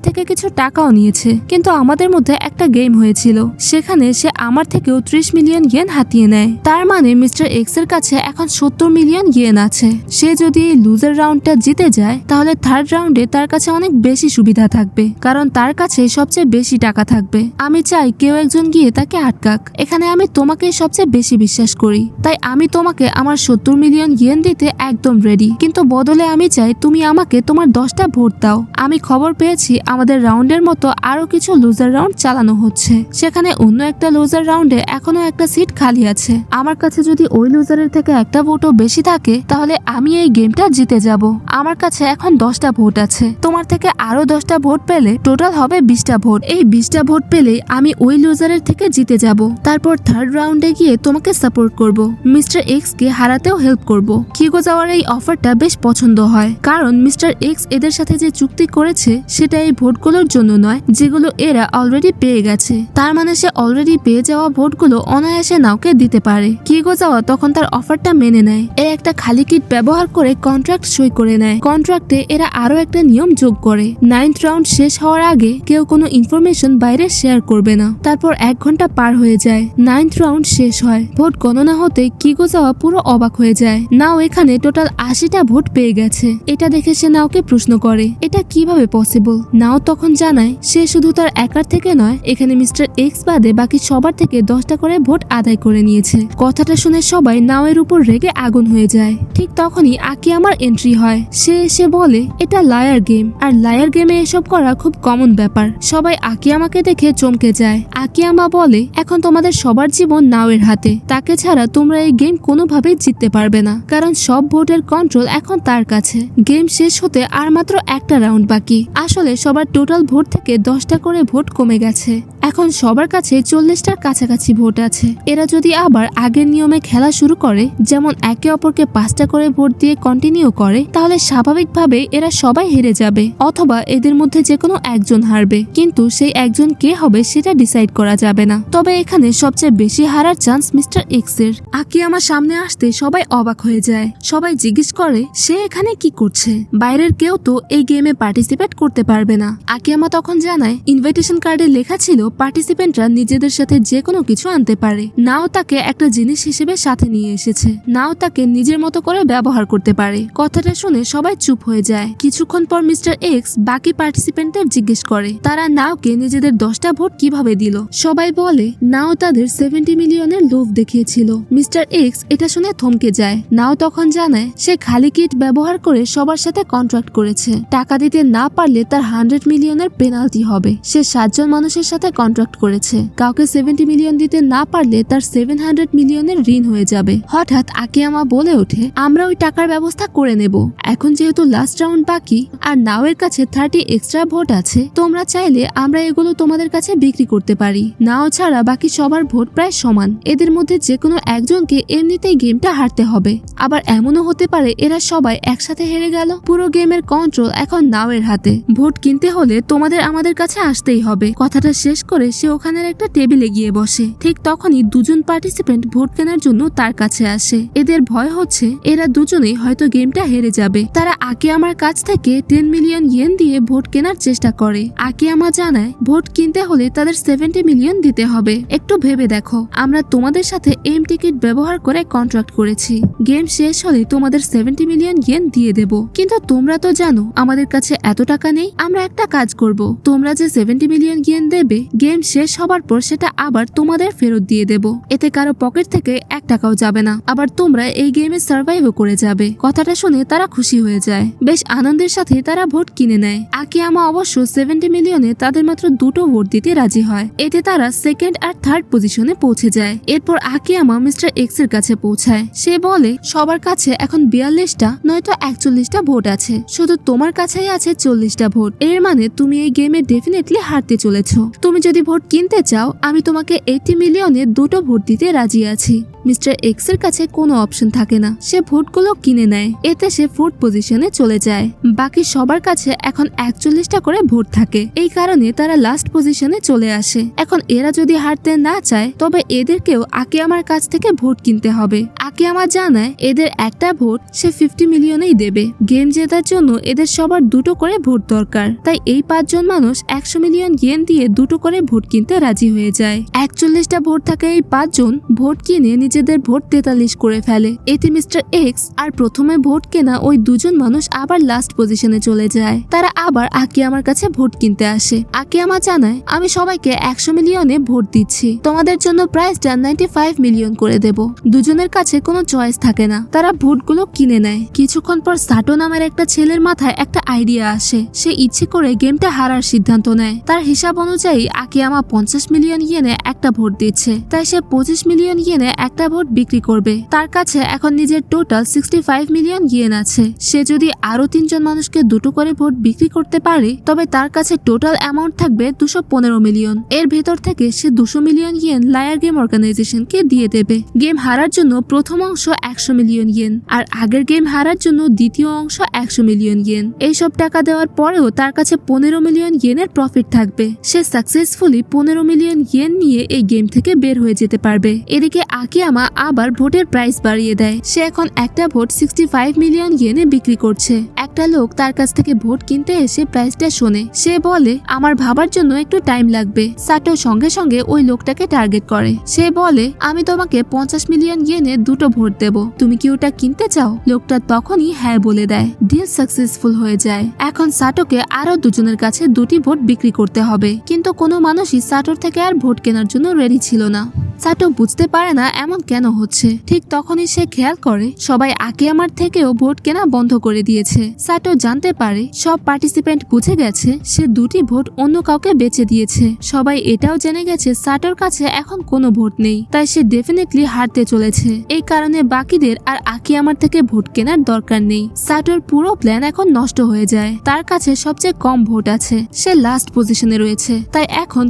থেকে কিছু টাকাও নিয়েছে, কিন্তু আমাদের মধ্যে একটা গেম হয়েছিল, সেখানে সে আমার থেকেও 30 মিলিয়ন ইয়েন হাতিয়ে নেয়। তার মানে মিস্টার এক্স এর কাছে এখন 70 মিলিয়ন ইয়েন আছে। সে যদি এই লুজার রাউন্ডটা জিতে যায় তাহলে থার্ড রাউন্ডে তার কাছে অনেক বেশি সুবিধা থাকবে, কারণ তার কাছে সবচেয়ে বেশি টাকা থাকবে। আমি চাই কেউ একজন গিয়ে তাকে আটকাক। এখানে আমি তোমাকে সবচেয়ে বেশি বিশ্বাস করি, তাই আমি তোমাকে আমার 70 মিলিয়ন ইয়েন দিতে একদম রেডি, কিন্তু বদলে আমি চাই তুমি আমাকে তোমার 10টা ভোট দাও। আমি খবর পেয়েছি আমাদের রাউন্ডের মতো আরো কিছু লুজার রাউন্ড চালানো হচ্ছে, সেখানে অন্য একটা লুজার রাউন্ডে এখনো একটা সিট খালি আছে। আমার কাছে যদি ওই লুজারের থেকে একটা ভোটও বেশি থাকে তাহলে আমি এই গেমটা জিতে যাব। আমার কাছে এখন 10টা ভোট আছে, তোমার থেকে আরো 10টা ভোট পেলে টোটাল হবে 20টা ভোট। এই 20টা ভোট পেলে আমি ওই লুজারের থেকে জিতে যাব। তারপর থার্ড রাউন্ডে গিয়ে তোমাকে সাপোর্ট করব, মিস্টার এক্স কে হারাতেও হেল্প করব। কিগোজাওয়ার এই অফারটা বেশ পছন্দ হয়, কারণ মিস্টার এক্স এদের সাথে যে চুক্তি করেছে সেটা এই ভোটগুলোর জন্য নয় যেগুলো এরা অলরেডি পেয়ে গেছে। তার মানে সে অলরেডি পেয়ে যাওয়া ভোটগুলো অনায়াসে নাওকে দিতে পারে। কিগোজাওয়া তখন তার অফারটা মেনে নেয়। এর একটা খালি কিট ব্যবহার করে কন্ট্রাক্ট সই করে নেয়। কন্ট্রাক্টে এরা আরো একটা নিয়ম যোগ করে, 9th রাউন্ড শেষ হওয়ার আগে কেউ কোনো ইনফরমেশন বাইরে শেয়ার করবে না। তারপর 1 ঘন্টা পার হয়ে যায়। 9th রাউন্ড শেষ হয়। ভোট গণনা হতে কিগোজাওয়া পুরো অবাক হয়ে যায়। নাও এখানে টোটাল 80টা ভোট পেয়ে গেছে। এটা দেখে সে নাওকে প্রশ্ন প্রশ্ন করে এটা কিভাবে পসিবল। নাও তখন জানায় সে শুধু তার একার থেকে নয়, এখানে মিস্টার এক্স বাদে বাকি সবার থেকে 10টা করে ভোট আদায় করে নিয়েছে। কথাটা শুনে সবাই নাওয়ের উপর রেগে আগুন হয়ে যায়। ঠিক তখনই আকিয়ামার এন্ট্রি হয়। সে এসে বলে এটা লায়ার গেম, আর লায়ার গেমে এসব করা খুব কমন ব্যাপার। সবাই আকিয়ামাকে দেখে চমকে যায়। আকিয়ামা বলে এখন তোমাদের সবার জীবন নাওয়ের হাতে, তাকে ছাড়া তোমরা এই গেম কোনোভাবেই জিততে পারবে না, কারণ সব ভোটের কন্ট্রোল এখন তার কাছে। গেম শেষ হতে আর মাত্র একটা রাউন্ড বাকি। আসলে সবার টোটাল ভোট থেকে 10টা করে ভোট কমে গেছে। এখন সবার কাছে 40টার কাছাকাছি ভোট আছে। এরা যদি আবার আগের নিয়মে খেলা শুরু করে, যেমন একে অপরকে 5টা করে ভোট দিয়ে কন্টিনিউ করে, তাহলে স্বাভাবিকভাবে এরা সবাই হেরে যাবে, অথবা এদের মধ্যে যে কোনো একজন হারবে। কিন্তু সেই একজন কে হবে সেটা ডিসাইড করা যাবে না। তবে এখানে সবচেয়ে বেশি হারার চান্স মিস্টার এক্স এর। আকিয়ামার সামনে আসতে সবাই অবাক হয়ে যায়। সবাই জিজ্ঞেস করে সে এখানে কি করছে, বাইরের কেউ তো এই গেমে পার্টিসিপেট করতে পারবে না। আকিয়ামা তখন জানায় ইনভাইটেশন কার্ডে লেখা ছিল পার্টিসিপেন্টরা নিজেদের সাথে যে কোনো কিছু আনতে পারে। নাও তাকে একটা জিনিস হিসেবে সাথে নিয়ে এসেছে, নাও তাকে নিজের মতো করে ব্যবহার করতে পারে। কথাটা শুনে সবাই চুপ হয়ে যায়। কিছুক্ষণ পর মিস্টার এক্স বাকি পার্টিসিপেন্টদের জিজ্ঞেস করে তারা নাওকে নিজেদের 10টা ভোট কিভাবে দিল। সবাই বলে নাও তাদের 70 মিলিয়নের লোভ দেখিয়েছিল। মিস্টার এক্স এটা শুনে থমকে যায়। নাও তখন জানায় সে খালি কিট ব্যবহার করে সবার সাথে কন্ট্রাক্ট করেছে। টাকা দিতে না পারলে তার 100 মিলিয়নের পেনাল্টি হবে। সে 7 জন মানুষের সাথে কন্ট্রাক্ট করেছে। কাউকে 70 মিলিয়ন দিতে না পারলে তার 700 মিলিয়নের ঋণ হয়ে যাবে। হঠাৎ আকিয়ামা বলে ওঠে আমরা ওই টাকার ব্যবস্থা করে নেব। এখন যেহেতু লাস্ট রাউন্ড বাকি আর নাওয়ের কাছে 30 এক্সট্রা ভোট আছে, তোমরা চাইলে আমরা এগুলো তোমাদের কাছে বিক্রি করতে পারি। নাও ছাড়া বাকি সবার ভোট প্রায় সমান। এদের মধ্যে যে কোনো একজনকে এমনিতেই গেমটা হারতে হবে। আবার এমনও হতে পারে এরা সবাই একসাথে হেরে গেল। পুরো গেমের কন্ট্রোল এখন নাওয়ের হাতে। ভোট কিনতে হলে তোমাদের আমাদের কাছে আসতেই হবে। কথাটা শেষ করে সে ওখানের একটা টেবিলে গিয়ে বসে। ঠিক তখনই দুজন পার্টিসিপেন্ট ভোট কেনার জন্য তার কাছে আসে। এদের ভয় হচ্ছে এরা দুজনেই হয়তো গেমটা হেরে যাবে। তারা আকিয়ামার কাছ থেকে 10 মিলিয়ন ইয়েন দিয়ে ভোট কেনার চেষ্টা করে। আকিয়ামা জানায় ভোট কিনতে হলে তাদের 70 মিলিয়ন দিতে হবে। একটু ভেবে দেখো, আমরা তোমাদের সাথে এম টিকিট ব্যবহার করে কন্ট্রাক্ট করেছি। গেম শেষ হলে তোমাদের 70 মিলিয়ন ইয়েন দিয়ে দেব। কিন্তু তোমরা তো জানো আমাদের কাছে এত টাকা নেই। আমরা একটা কাজ করব, তোমরা যে 70 মিলিয়ন ইয়েন দেবে, গেম শেষ হবার পর সেটা আবার তোমাদের ফেরত দিয়ে দেব। এতে কারো পকেট থেকে 1 টাকাও যাবে না। আবার তোমরা এই গেমে সার্ভাইভও করে যাবে। কথাটা শুনে তারা খুশি হয়ে যায়। বেশ আনন্দের সাথে তারা ভোট কিনে নেয়। আকিয়ামা অবশ্য 70 মিলিয়নে তাদের মাত্র 2টো ভোট দিতে রাজি হয়। এতে তারা সেকেন্ড আর থার্ড পজিশনে পৌঁছে যায়। এরপর আকিয়ামা মিস্টার এক্স এর কাছে পৌঁছায়। সে বলে সবার কাছে এখন 42টা নয়তো 41টা ভোট আছে, শুধু তোমার কাছেই আছে 40টা ভোট। এর মানে তুমি এই গেমে ডেফিনেটলি হারতে চলেছ। তুমি যদি ভোট কিনতে চাও আমি তোমাকে 80 মিলিয়নে 2টো ভোট দিতে রাজি আছি। মিস্টার এক্স এর কাছে কোনো অপশন থাকে না। সে ভোটগুলো কিনে নেয়। এতে সে 4th পজিশনে চলে যায়। বাকি সবার কাছে এখন 41টা করে ভোট থাকে। এই কারণে তারা লাস্ট পজিশনে চলে আসে। এখন এরা যদি হারতে না চায় তবে এদেরকেও আকিয়ামার কাছ থেকে ভোট কিনতে হবে। আকিয়ামা জানায় এদের একটা ভোট সে 50 মিলিয়নেই দেবে। গেম জেতার জন্য এদের সবার 2টো করে ভোট দরকার। তাই এই 5 জন মানুষ 100 মিলিয়ন ইয়েন দিয়ে 2টো করে ভোট কিনতে রাজি হয়ে যায়। 41টা ভোট থাকে এই 5 জন ভোট কিনে নিজেদের ভোট 43 করে ফেলে। এতে মিস্টার এক্স আর প্রথমে ভোট কেনা ওই 2 জন মানুষ আবার লাস্ট পজিশনে চলে যায়। তারা আবার আকিয়ামার কাছে ভোট কিনতে আসে। আকিয়ামা জানায় আমি সবাইকে 100 মিলিয়নে ভোট দিচ্ছি। তোমাদের জন্য প্রাইসটা 95 মিলিয়ন করে দেব। দুজনের কাছে কোনো চয়েস থাকে না। তারা ভোটগুলো কিনে নেয়। কিছুক্ষণ পর সাটো নামের একটা ছেলের মাথায় একটা আইডিয়া আসে। সে ইচ্ছে করে গেমটা হারার সিদ্ধান্ত নেয়। তার হিসাব অনুযায়ী আকিয়ামা 50 মিলিয়ন ইয়েনে একটা ভোট দিচ্ছে, তাই সে 25 মিলিয়ন ইয়েনে একটা ভোট বিক্রি করবে। তার কাছে এখন নিজের টোটাল 65 মিলিয়ন ইয়েন আছে। সে যদি আরো 3 জন মানুষকে 2টো করে ভোট বিক্রি করতে পারে তবে তার কাছে টোটাল অ্যামাউন্ট থাকবে 215 মিলিয়ন। এর ভেতর থেকে সে 200 মিলিয়ন ইয়েন লায়ার গেম অর্গানাইজেশনকে দিয়ে দেবে। গেম হারার জন্য প্রথম অংশ 100 মিলিয়ন ইয়েন আর আগের গেম হারার জন্য দ্বিতীয় অংশ 100 মিলিয়ন ইয়েন। এইসব টাকা দেওয়ার পরেও তার কাছে 15 মিলিয়ন ইয়েনের প্রফিট থাকবে। সে সাকসেসফুলি 15 মিলিয়ন ইয়েন নিয়ে এই গেম থেকে বের হয়ে যেতে পারবে। এদিকে আকিয়ামা আবার ভোটের প্রাইস বাড়িয়ে দেয়। সে এখন একটা ভোট 65 মিলিয়ন ইয়েনে বিক্রি করছে। একটা লোক তার কাছ থেকে ভোট কিনতে এসে প্রাইসটা শোনে। সে বলে আমার ভাবার জন্য একটু টাইম লাগবে। সাটো সঙ্গে সঙ্গে ওই লোকটাকে টার্গেট করে। সে বলে আমি তোমাকে 50 মিলিয়ন ইয়েনে 2টো ভোট দেব, তুমি কি ওটা কিনতে চাও? লোকটা তখনই হ্যাঁ বলে দেয়। ডিল সাকসেসফুল হয়ে যায়। এখন সাটোকে আরো দুজনের কাছে 2টি ভোট বিক্রি করতে হবে, কিন্তু কোনো মানুষই সাটোর থেকে আর ভোট কেনার জন্য রেডি ছিল না। সাটো বুঝতে পারে না এমন কেন হচ্ছে। ঠিক তখনই সে খেয়াল করে সবাই আকিয়ামার থেকেও ভোট কেনা বন্ধ করে দিয়েছে। সাটো জানতে পারে সব পার্টিসিপেন্ট বুঝে গেছে সে 2টি ভোট অন্য কাউকে বেচে দিয়েছে। সবাই এটাও জেনে গেছে সাটোর কাছে এখন কোনো ভোট নেই, তাই সে ডেফিনেটলি হারতে চলেছে। এই কারণে বাকিদের আর আকিয়ামার থেকে ভোট কেনার দরকার নেই। সাটোর পুরো প্ল্যান এখন নষ্ট হয়ে যায়। তার কাছে সবচেয়ে কম ভোট আছে, সে লাস্ট পজিশনে রয়েছে, তাই এখন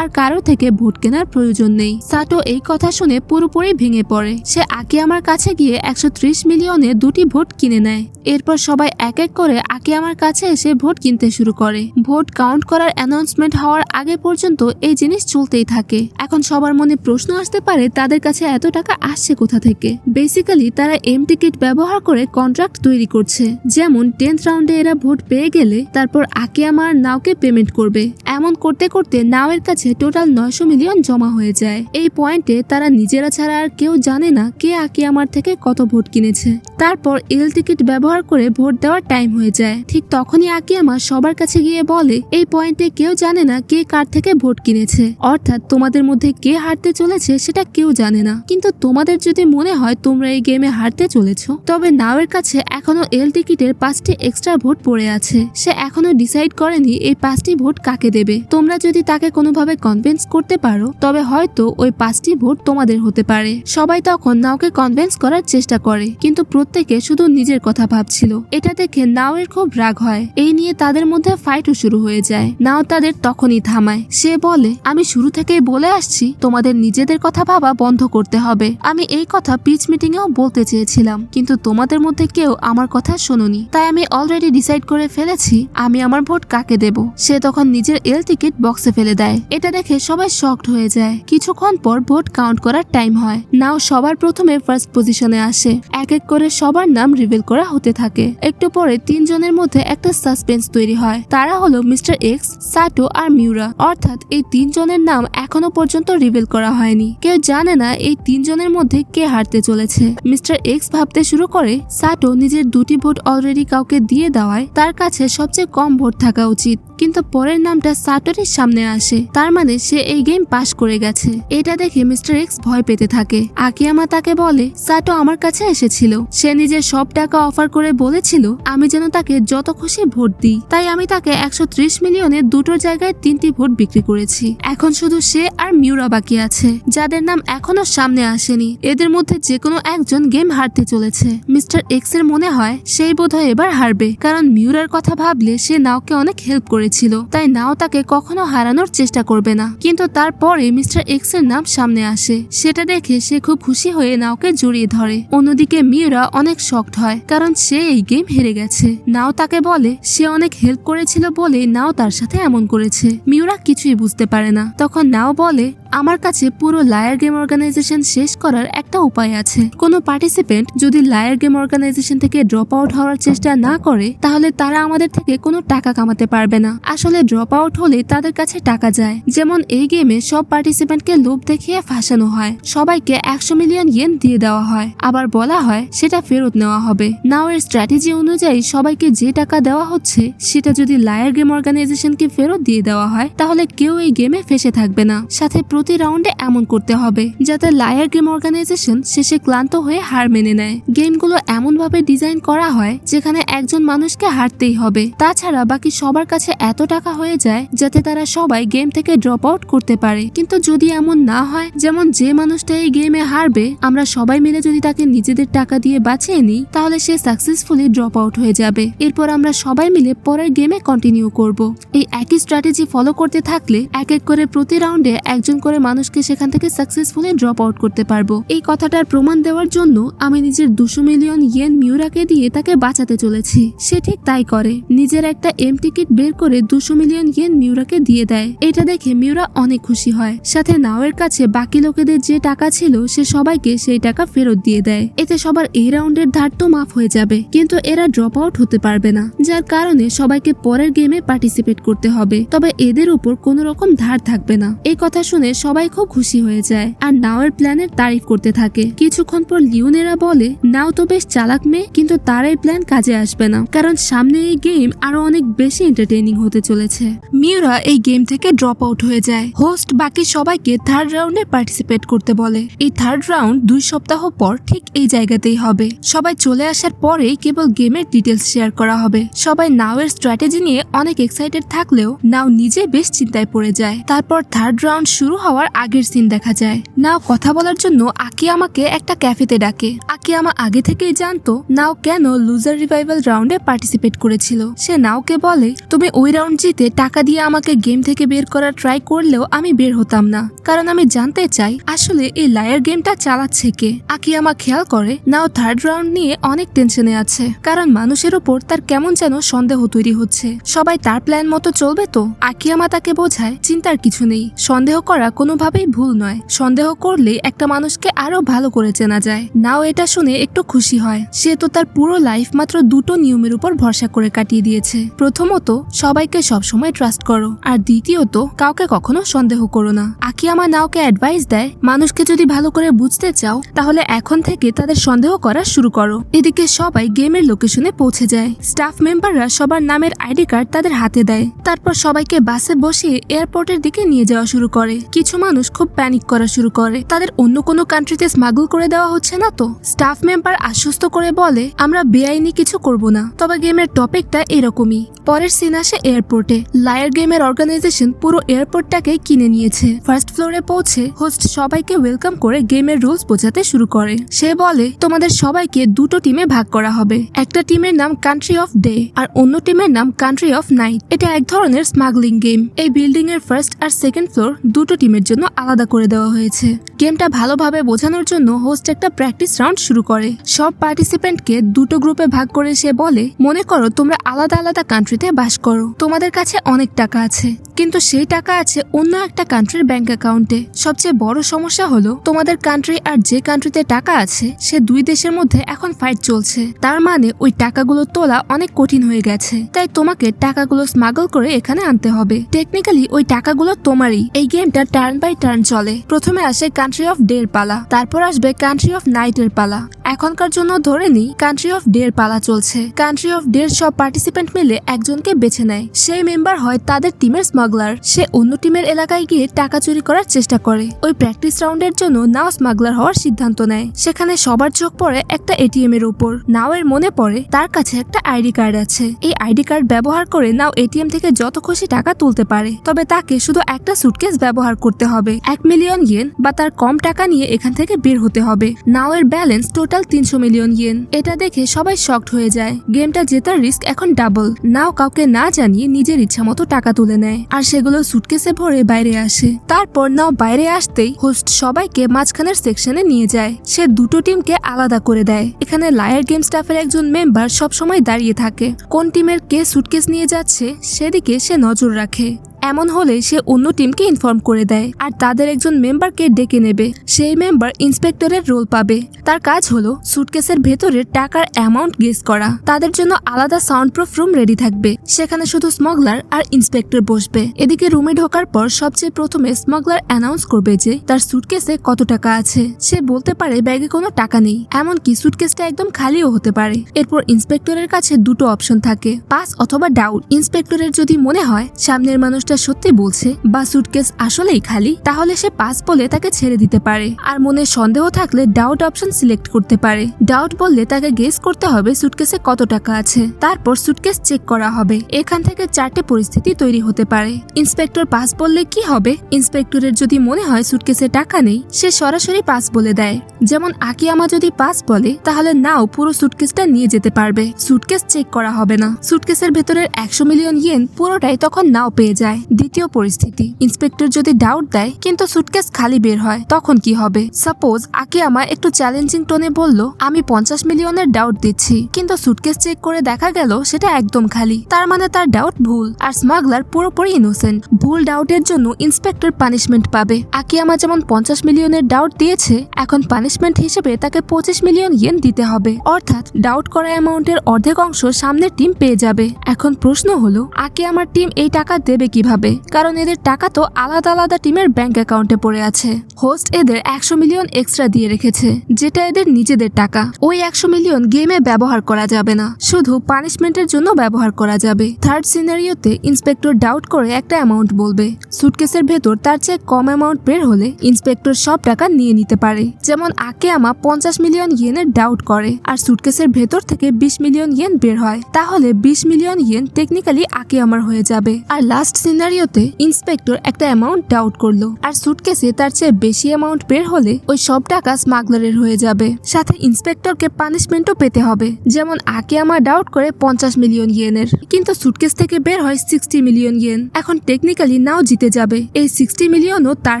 কারো থেকে ভোট কেনার প্রয়োজন নেই। সাটো এই কথা শুনে পুরোপুরি ভেঙে পড়ে। সে আকিয়ামার কাছে গিয়ে 130 মিলিয়নে 2টি ভোট কিনে নেয়। এরপর সবাই এক এক করে আকিয়ামার কাছে এসে ভোট কিনতে শুরু করে। ভোট কাউন্ট করার অ্যানাউন্সমেন্ট হওয়ার আগে পর্যন্ত এই জিনিস চলতেই থাকে। এখন সবার মনে প্রশ্ন আসতে পারে তাদের কাছে এত টাকা আসছে কোথা থেকে। বেসিক্যালি তারা এম টিকিট ব্যবহার করে কন্ট্রাক্ট তৈরি করছে। যেমন 10th রাউন্ডে এরা ভোট পেয়ে গেলে তারপর আকিয়ামার নাওকে পেমেন্ট করবে। এমন করতে করতে নাওয়ের কাছে টোটাল 900 মিলিয়ন জমা হয়ে যায়। এই পয়েন্টে তারা নিজেরা ছাড়া আর কেউ জানে না কে আকিয়ামার থেকে কত ভোট কিনেছে। তারপর এল টিকিট ব্যবহার করে ভোট দেওয়ার টাইম হয়ে যায়। ঠিক তখনই আকিয়ামা সবার কাছে গিয়ে বলে এই পয়েন্টে কেউ জানে না কে কার থেকে ভোট কিনেছে, অর্থাৎ তোমাদের মধ্যে কে হারতে চলেছে সেটা কেউ জানে না। কিন্তু তোমাদের যদি মনে হয় তোমরা এই গেমে হারতে চলেছ, তবে নাওয়ের কাছে এখনো এল টিকিটের 5টি এক্সট্রা ভোট পড়ে আছে। সে এখনো ডিসাইড করেনি এই 5টি ভোট কাকে দেবে। তোমরা যদি তাকে কোনোভাবে কনভিন্স করতে পারো তবে হয়তো ওই 5টি ভোট তোমাদের হতে পারে। সবাই তখন নাওকে কনভিন্স করার চেষ্টা করে, কিন্তু প্রত্যেকে শুধু নিজের কথা ভাবছিল। এটা দেখে নাওয়ের খুব রাগ হয়। এই নিয়ে তাদের মধ্যে ফাইটও শুরু হয়ে যায়। নাও তাদের তখনই থামায়। সে বলে আমি শুরু থেকেই বলে আসছি তোমাদের নিজেদের কথা ভাবা বন্ধ করতে হবে। আমি এই কথা পিচ মিটিং এও বলতে চেয়েছিলাম, কিন্তু তোমাদের মধ্যে কেউ আমার কথা শোনোনি, তাই আমি অলরেডি ডিসাইড করে ফেলেছি আমি আমার ভোট কাকে দেব। সে তখন নিজের এল টিকিট বক্সে ফেলে দেয়। এটা দেখে সবাই শকড হয়ে যায়। কিছুক্ষণ পর ভোট কাউন্ট করার টাইম হয়। নাও সবার প্রথমে ফার্স্ট পজিশনে আসে। এক এক করে সবার নাম রিভিল করা হতে থাকে। একটু পরে 3 জনের মধ্যে একটা সাসপেন্স তৈরি হয়। তারা হলো মিস্টার এক্স, সাটো আর মিউরা। অর্থাৎ এই 3 জনের নাম এখনো পর্যন্ত রিভিল করা হয়নি। কেউ জানে না এই 3 জনের মধ্যে কে হারতে চলেছে। মিস্টার এক্স ভাবতে শুরু করে সাটো নিজের 2টি ভোট অলরেডি কাউকে দিয়ে দেওয়ায় তার কাছে সবচেয়ে কম ভোট থাকা উচিত। কিন্তু পরের নামটা সাটোরির সামনে আসে, তার মানে সে এই গেম পাস করে গেছে। এটা দেখে মিস্টার এক্স ভয় পেতে থাকে। আকিয়ামা তাকে বলে সাটো আমার কাছে এসেছিল, সে নিজের সব টাকা অফার করে বলেছিল আমি যেন তাকে যত খুশি ভোট দিই, তাই আমি তাকে 130 মিলিয়নে 2টোর জায়গায় 3টি ভোট বিক্রি করেছি। এখন শুধু সে আর মিউরা বাকি আছে, যাদের নাম এখনো সামনে আসেনি। এদের মধ্যে যে কোনো একজন গেম হারতে চলেছে। মিস্টার এক্স এর মনে হয় সেই বোধহয় এবার হারবে, কারণ মিউরার কথা ভাবলে সে নাওকে অনেক হেল্প করেছিল, তাই নাও তাকে কখনো হারানোর চেষ্টা করবে না। কিন্তু তারপরে মিস্টার এক্স এর নাম সামনে আসে। সেটা দেখে সে খুব খুশি হয়ে নাওকে জড়িয়ে ধরে। অন্যদিকে মিউরা অনেক শকড হয়, কারণ সে এই গেম হেরে গেছে। নাও তাকে বলে সে অনেক হেল্প করেছিল বলে নাও তার সাথে এমন করেছে। মিউরা কিছুই বুঝতে পারে না। তখন নাও বলে আমার কাছে পুরো লায়ার গেম অর্গানাইজেশন শেষ করার একটা উপায় আছে। কোনো পার্টিসিপেন্ট যদি লায়ার গেম অর্গানাইজেশন থেকে ড্রপ আউট হওয়ার চেষ্টা না করে তাহলে তারা আমাদের থেকে কোনো টাকা কামাতে পারবে না। আসলে ড্রপ আউট হলে তাদের কাছে টাকা যায়। যেমন এই গেমে সব পার্টিসিপেন্টকে লোভ দেখিয়ে ফাঁসানো হয়, সবাইকে 100 মিলিয়ন ইয়েন দিয়ে দেওয়া হয়, আবার বলা হয় সেটা ফেরত নেওয়া হবে। নাও এর স্ট্র্যাটেজি অনুযায়ী সবাইকে যে টাকা দেওয়া হচ্ছে সেটা যদি লায়ার গেম অর্গানাইজেশনকে ফেরত দিয়ে দেওয়া হয় তাহলে কেউ এই গেমে ফেসে থাকবে না। সাথে প্রতি রাউন্ডে এমন করতে হবে যাতে লায়ার গেম অর্গানাইজেশন শেষে ক্লান্ত হয়ে হার মেনে নেয়। গেমগুলো এমন ভাবে ডিজাইন করা হয় যেখানে একজন মানুষকে হারতেই হবে, তাছাড়া বাকি সবার কাছে এত টাকা হয়ে যায় যাতে তারা সবাই গেম থেকে ড্রপ আউট করতে পারে। কিন্তু যদি এমন না হয়, যেমন যে মানুষটা এই গেমে হারবে আমরা সবাই মিলে যদি তাকে নিজেদের টাকা দিয়ে বাঁচিয়ে নিই তাহলে সে সাকসেসফুলি ড্রপ আউট হয়ে যাবে। এরপর আমরা সবাই মিলে পরের গেমে কন্টিনিউ করব। এই একই স্ট্র্যাটেজি ফলো করতে থাকলে এক এক করে প্রতি রাউন্ডে একজন করে মানুষকে সেখান থেকে সাকসেসফুলি ড্রপ আউট করতে পারবো। এই কথাটার প্রমাণ দেওয়ার জন্য আমি নিজের 200 মিলিয়ন ইয়েন মিউরাকে দিয়ে তাকে বাঁচাতে চলেছি। সে ঠিক তাই করে। নিজের একটা এম টিকিট বের করে করে 200 মিলিয়ন ইয়েন মিউরাকে দিয়ে দেয়। এটা দেখে মিউরা অনেক খুশি হয়। সাথে নাওয়ের কাছে বাকি লোকেদের যে টাকা ছিল সে সবাইকে সেই টাকা ফেরত দিয়ে দেয়। এতে সবার এই রাউন্ডের ধার তো মাফ হয়ে যাবে, কিন্তু এরা ড্রপ আউট হতে পারবে না, যার কারণে সবাইকে পরের গেমে পার্টিসিপেট করতে হবে। তবে এদের উপর কোনো রকম ধার থাকবে না। এই কথা শুনে সবাই খুব খুশি হয়ে যায় আর নাওয়ের প্ল্যানের তারিফ করতে থাকে। কিছুক্ষণ পর লিওনেরা বলে, নাও তো বেশ চালাক মেয়ে, কিন্তু তার এই প্ল্যান কাজে আসবে না, কারণ সামনে এই গেম আরো অনেক বেশি এন্টারটেইনিং হতে চলেছে। মিউরা এই গেম থেকে ড্রপ আউট হয়ে যায়। হোস্ট বাকি সবাইকে থার্ড রাউন্ডে পার্টিসিপেট করতে বলে। এই থার্ড রাউন্ড 2 সপ্তাহ পর ঠিক এই জায়গাতেই হবে। সবাই চলে আসার পরেই কেবল গেমের ডিটেলস শেয়ার করা হবে। সবাই নাওয়ের স্ট্র্যাটেজি নিয়ে অনেক এক্সাইটেড থাকলেও নাও নিজে বেশ চিন্তায় পড়ে যায়। তারপর থার্ড রাউন্ড শুরু হওয়ার আগের সিন দেখা যায়। নাও কথা বলার জন্য আকিয়ামাকে একটা ক্যাফেতে ডাকে। আকিয়ামা আগে থেকেই জানতো নাও কেন লুজার রিভাইভাল রাউন্ডে পার্টিসিপেট করেছিল। সে নাওকে বলে, তুমি ওই রাউন্ড জিতে টাকা দিয়ে আমাকে গেম থেকে বের করার ট্রাই করলেও আমি বের হতাম না, কারণ আমি জানতে চাই আসলে এই লায়ার গেমটা চালাচ্ছে কে। আকিয়ামা খেয়াল করে নাও থার্ড রাউন্ড নিয়ে অনেক টেনশনে আছে, কারণ মানুষের উপর তার কেমন যেন সন্দেহ তৈরি হচ্ছে। সবাই তার প্ল্যান মতো চলবে তো? আকিয়ামা তাকে বোঝায়, চিন্তার কিছু নেই, সন্দেহ করা কোনোভাবেই ভুল নয়। সন্দেহ করলে একটা মানুষকে আরো ভালো করে চেনা যায়। নাও এটা শুনে একটু খুশি হয়। সে তো তার পুরো লাইফ মাত্র দুটো নিয়মের উপর ভরসা করে কাটিয়ে দিয়েছে। প্রথমত, সবাইকে সবসময় ট্রাস্ট করো, আর দ্বিতীয়ত, কাউকে কখনো সন্দেহ করো না। আকিয়ামা নাওকে অ্যাডভাইস দেয়, মানুষকে যদি ভালো করে বুঝতে চাও তাহলে এখন থেকে তাদের সন্দেহ করা শুরু করো। এদিকে সবাই গেমের লোকেশনে পৌঁছে যায়। স্টাফ মেম্বাররা সবার নামের আইডি কার্ড তাদের হাতে দেয়। তারপর সবাইকে বাসে বসিয়ে এয়ারপোর্টের দিকে নিয়ে যাওয়া শুরু করে। কিছু মানুষ খুব প্যানিক করা শুরু করে, তাদের অন্য কোনো কান্ট্রিতে স্মাগল করে দেওয়া হচ্ছে না তো? স্টাফ মেম্বার আশ্বস্ত করে বলে, আমরা বেআইনি কিছু করব না, তবে গেমের টপিকটা এরকমই। পরের সিন আসে এয়ারপোর্টে। লায়ার গেমের অর্গানাইজেশন পুরো এয়ারপোর্টটাকে কিনে নিয়েছে। ফার্স্ট ফ্লোরে পৌঁছে হোস্ট সবাইকে ওয়েলকাম করে গেমের রুলস বোঝাতে শুরু করে। সে বলে, তোমাদের সবাইকে দুটো টিমে ভাগ করা হবে। একটা টিমের নাম কান্ট্রি অফ ডে আর অন্য টিমের নাম কান্ট্রি অফ নাইট। এটা এক ধরনের স্মাগলিং গেম। এই বিল্ডিং এর ফার্স্ট আর সেকেন্ড ফ্লোর দুটো টিমের জন্য আলাদা করে দেওয়া হয়েছে। গেমটা ভালোভাবে বোঝানোর জন্য হোস্ট একটা প্র্যাকটিস রাউন্ড শুরু করে। সব পার্টিসিপেন্টকে দুটো গ্রুপে ভাগ করে সে বলে, মনে করো তোমরা আলাদা আলাদা কান্ট্রিতে বাস করো। তোমাদের কাছে অনেক টাকা আছে, কিন্তু সেই টাকা আছে অন্য একটা কান্ট্রির ব্যাংক অ্যাকাউন্টে। সবচেয়ে বড় সমস্যা হলো তোমাদের কান্ট্রি আর যে কান্ট্রিতে টাকা আছে সে দুই দেশের মধ্যে এখন ফাইট চলছে। তার মানে ওই টাকাগুলো তোলা অনেক কঠিন হয়ে গেছে। তাই তোমাকে টাকাগুলো স্মাগল করে এখানে আনতে হবে। টেকনিক্যালি ওই টাকাগুলো তোমারই। এই গেমটা টার্ন বাই টার্ন চলে। প্রথমে আসে কান্ট্রি অফ ডে এর পালা, তারপর আসবে কান্ট্রি অফ নাইট এর পালা। এখনকার জন্য ধরে নিই কান্ট্রি অফ ডে এর পালা চলছে। কান্ট্রি অফ ডে এর সব পার্টিসিপেন্ট মিলে একজনকে বেছে নেয়। সেই মেম্বার হয় তাদের টিমের স্মাগলার। সে অন্য টিমের এলাকায় গিয়ে টাকা চুরি করার চেষ্টা করে। ওই প্র্যাকটিস রাউন্ডের জন্য নাও স্মাগলার হওয়ার সিদ্ধান্ত নেয়। সেখানে সবার চোখ পড়ে একটা এটিএম এর উপর। নাও এর মনে পড়ে তার কাছে একটা আইডি কার্ড আছে। এই আইডি কার্ড ব্যবহার করে নাও এটিএম থেকে যত খুশি টাকা তুলতে পারে। তবে তাকে শুধু একটা সুটকেস ব্যবহার করতে হবে। 1 মিলিয়ন ইয়েন বা তার কম টাকা নিয়ে এখান থেকে বের হতে হবে। নাও এর ব্যালেন্স টোটাল 300 মিলিয়ন ইয়েন। এটা দেখে সবাই শকড হয়ে যায়। গেমটা জেতার রিস্ক এখন ডাবল। নাও কাউকে না জানিয়ে নিজের ইচ্ছা মতো টাকা তুলে নেয় আর সেগুলো সুটকেসে ভরে বাইরে আসে। তারপর নাও বাইরে আসতেই হোস্ট সবাইকে মাঝখানের সেকশনে নিয়ে যায়। সে দুটো টিমকে আলাদা করে দেয়। এখানে লায়ার গেম স্টাফের একজন মেম্বার সবসময় দাঁড়িয়ে থাকে। কোন টিমের কে সুটকেস নিয়ে যাচ্ছে সেদিকে সে নজর রাখে। এমন হলে সে অন্য টিমকে ইনফর্ম করে দেয় আর তাদের একজন মেম্বারকে ডেকে নেবে। সেই মেম্বার ইন্সপেক্টরের রোল পাবে। তার কাজ হলো সুটকেসের ভেতরে টাকার অ্যামাউন্ট গেস করা। তাদের জন্য আলাদা সাউন্ড প্রুফ রুম রেডি থাকবে। সেখানে শুধু স্মাগলার আর ইন্সপেক্টর বসবে। এদিকে রুমে ঢোকার পর সবচেয়ে প্রথমে স্মাগলার অ্যানাউন্স করবে যে তার সুটকেসে কত টাকা আছে। সে বলতে পারে ব্যাগে কোনো টাকা নেই, এমনকি সুটকেসটা একদম খালিও হতে পারে। এরপর ইন্সপেক্টরের কাছে দুটো অপশন থাকে, পাস অথবা ডাউট। ইন্সপেক্টরের যদি মনে হয় সামনের মানুষ সত্যি বলছে বা সুটকেস আসলেই খালি, তাহলে সে পাস বলে তাকে ছেড়ে দিতে পারে। আর মনে সন্দেহ থাকলে ডাউট অপশন সিলেক্ট করতে পারে। ডাউট বললে তাকে গেস করতে হবে সুটকেসে কত টাকা আছে। তারপর সুটকেস চেক করা হবে। এখান থেকে 4টে পরিস্থিতি তৈরি হতে পারে। ইন্সপেক্টর পাস বললে কি হবে? ইন্সপেক্টরের যদি মনে হয় সুটকেসে টাকা নেই, সে সরাসরি পাস বলে দেয়। যেমন আকিয়ামা যদি পাস বলে তাহলে নাও পুরো সুটকেসটা নিয়ে যেতে পারবে। সুটকেস চেক করা হবে না। সুটকেসের ভেতরের 100 মিলিয়ন ইয়েন পুরোটাই তখন নাও পেয়ে যায়। দ্বিতীয় পরিস্থিতি, ইন্সপেক্টর যদি ডাউট দেয় কিন্তু সুটকেস খালি বের হয়, তখন কি হবে? সাপোজ আকিয়ামা একটু চ্যালেঞ্জিং টোনে বলল, আমি 50 মিলিয়নের ডাউট দিচ্ছি, কিন্তু সুটকেস চেক করে দেখা গেল সেটা একদম খালি। তার মানে তার ডাউট ভুল, আর স্মাগলার পুরোপুরি ইনোসেন্ট। ভুল ডাউটের জন্য ইন্সপেক্টর পানিশমেন্ট পাবে। আকিয়ামা যেমন 50 মিলিয়নের ডাউট দিয়েছে, এখন পানিশমেন্ট হিসেবে তাকে 25 মিলিয়ন ইয়েন দিতে হবে, অর্থাৎ ডাউট করা অ্যামাউন্টের অর্ধেক অংশ সামনের টিম পেয়ে যাবে। এখন প্রশ্ন হলো, আকিয়ামার টিম এই টাকা দেবে কিভাবে? কারণ এদের টাকা তো আলাদা আলাদা টিমের ব্যাংক অ্যাকাউন্টে পড়ে আছে। হোস্ট এদের 100 মিলিয়ন এক্সট্রা দিয়ে রেখেছে, যেটা এদের নিজেদের টাকা। ওই 100 মিলিয়ন গেমে ব্যবহার করা যাবে না, শুধু পানিশমেন্টের জন্য ব্যবহার করা যাবে। থার্ড সিনারিওতে ইন্সপেক্টর ডাউট করে একটা অ্যামাউন্ট বলবে, সুটকেসের ভেতর তার চেয়ে কম অ্যামাউন্ট বের হলে ইন্সপেক্টর সব টাকা নিয়ে নিতে পারে। যেমন আকিয়ামা 50 মিলিয়ন ইয়েনের ডাউট করে আর সুটকেসের ভেতর থেকে 20 মিলিয়ন ইয়েন বের হয়, তাহলে 20 মিলিয়ন ইয়েন টেকনিক্যালি আকিয়ামার হয়ে যাবে। আর লাস্ট সিনারিওতে ইন্সপেক্টর একটা অ্যামাউন্ট ডাউট করলো আর সুটকেসে তার চেয়ে বেশি অ্যামাউন্ট বের হলে ওই সব টাকা স্মাগলারের হয়ে যাবে, সাথে ইন্সপেক্টরকে পানিশমেন্টও পেতে হবে। যেমন আকিয়ামা ডাউট করে 50 মিলিয়ন ইয়েনের, কিন্তু সুটকেস থেকে বের হয় 60 মিলিয়ন ইয়েন। এখন টেকনিক্যালি নাও জিতে যাবে, এই 60 মিলিয়নও তার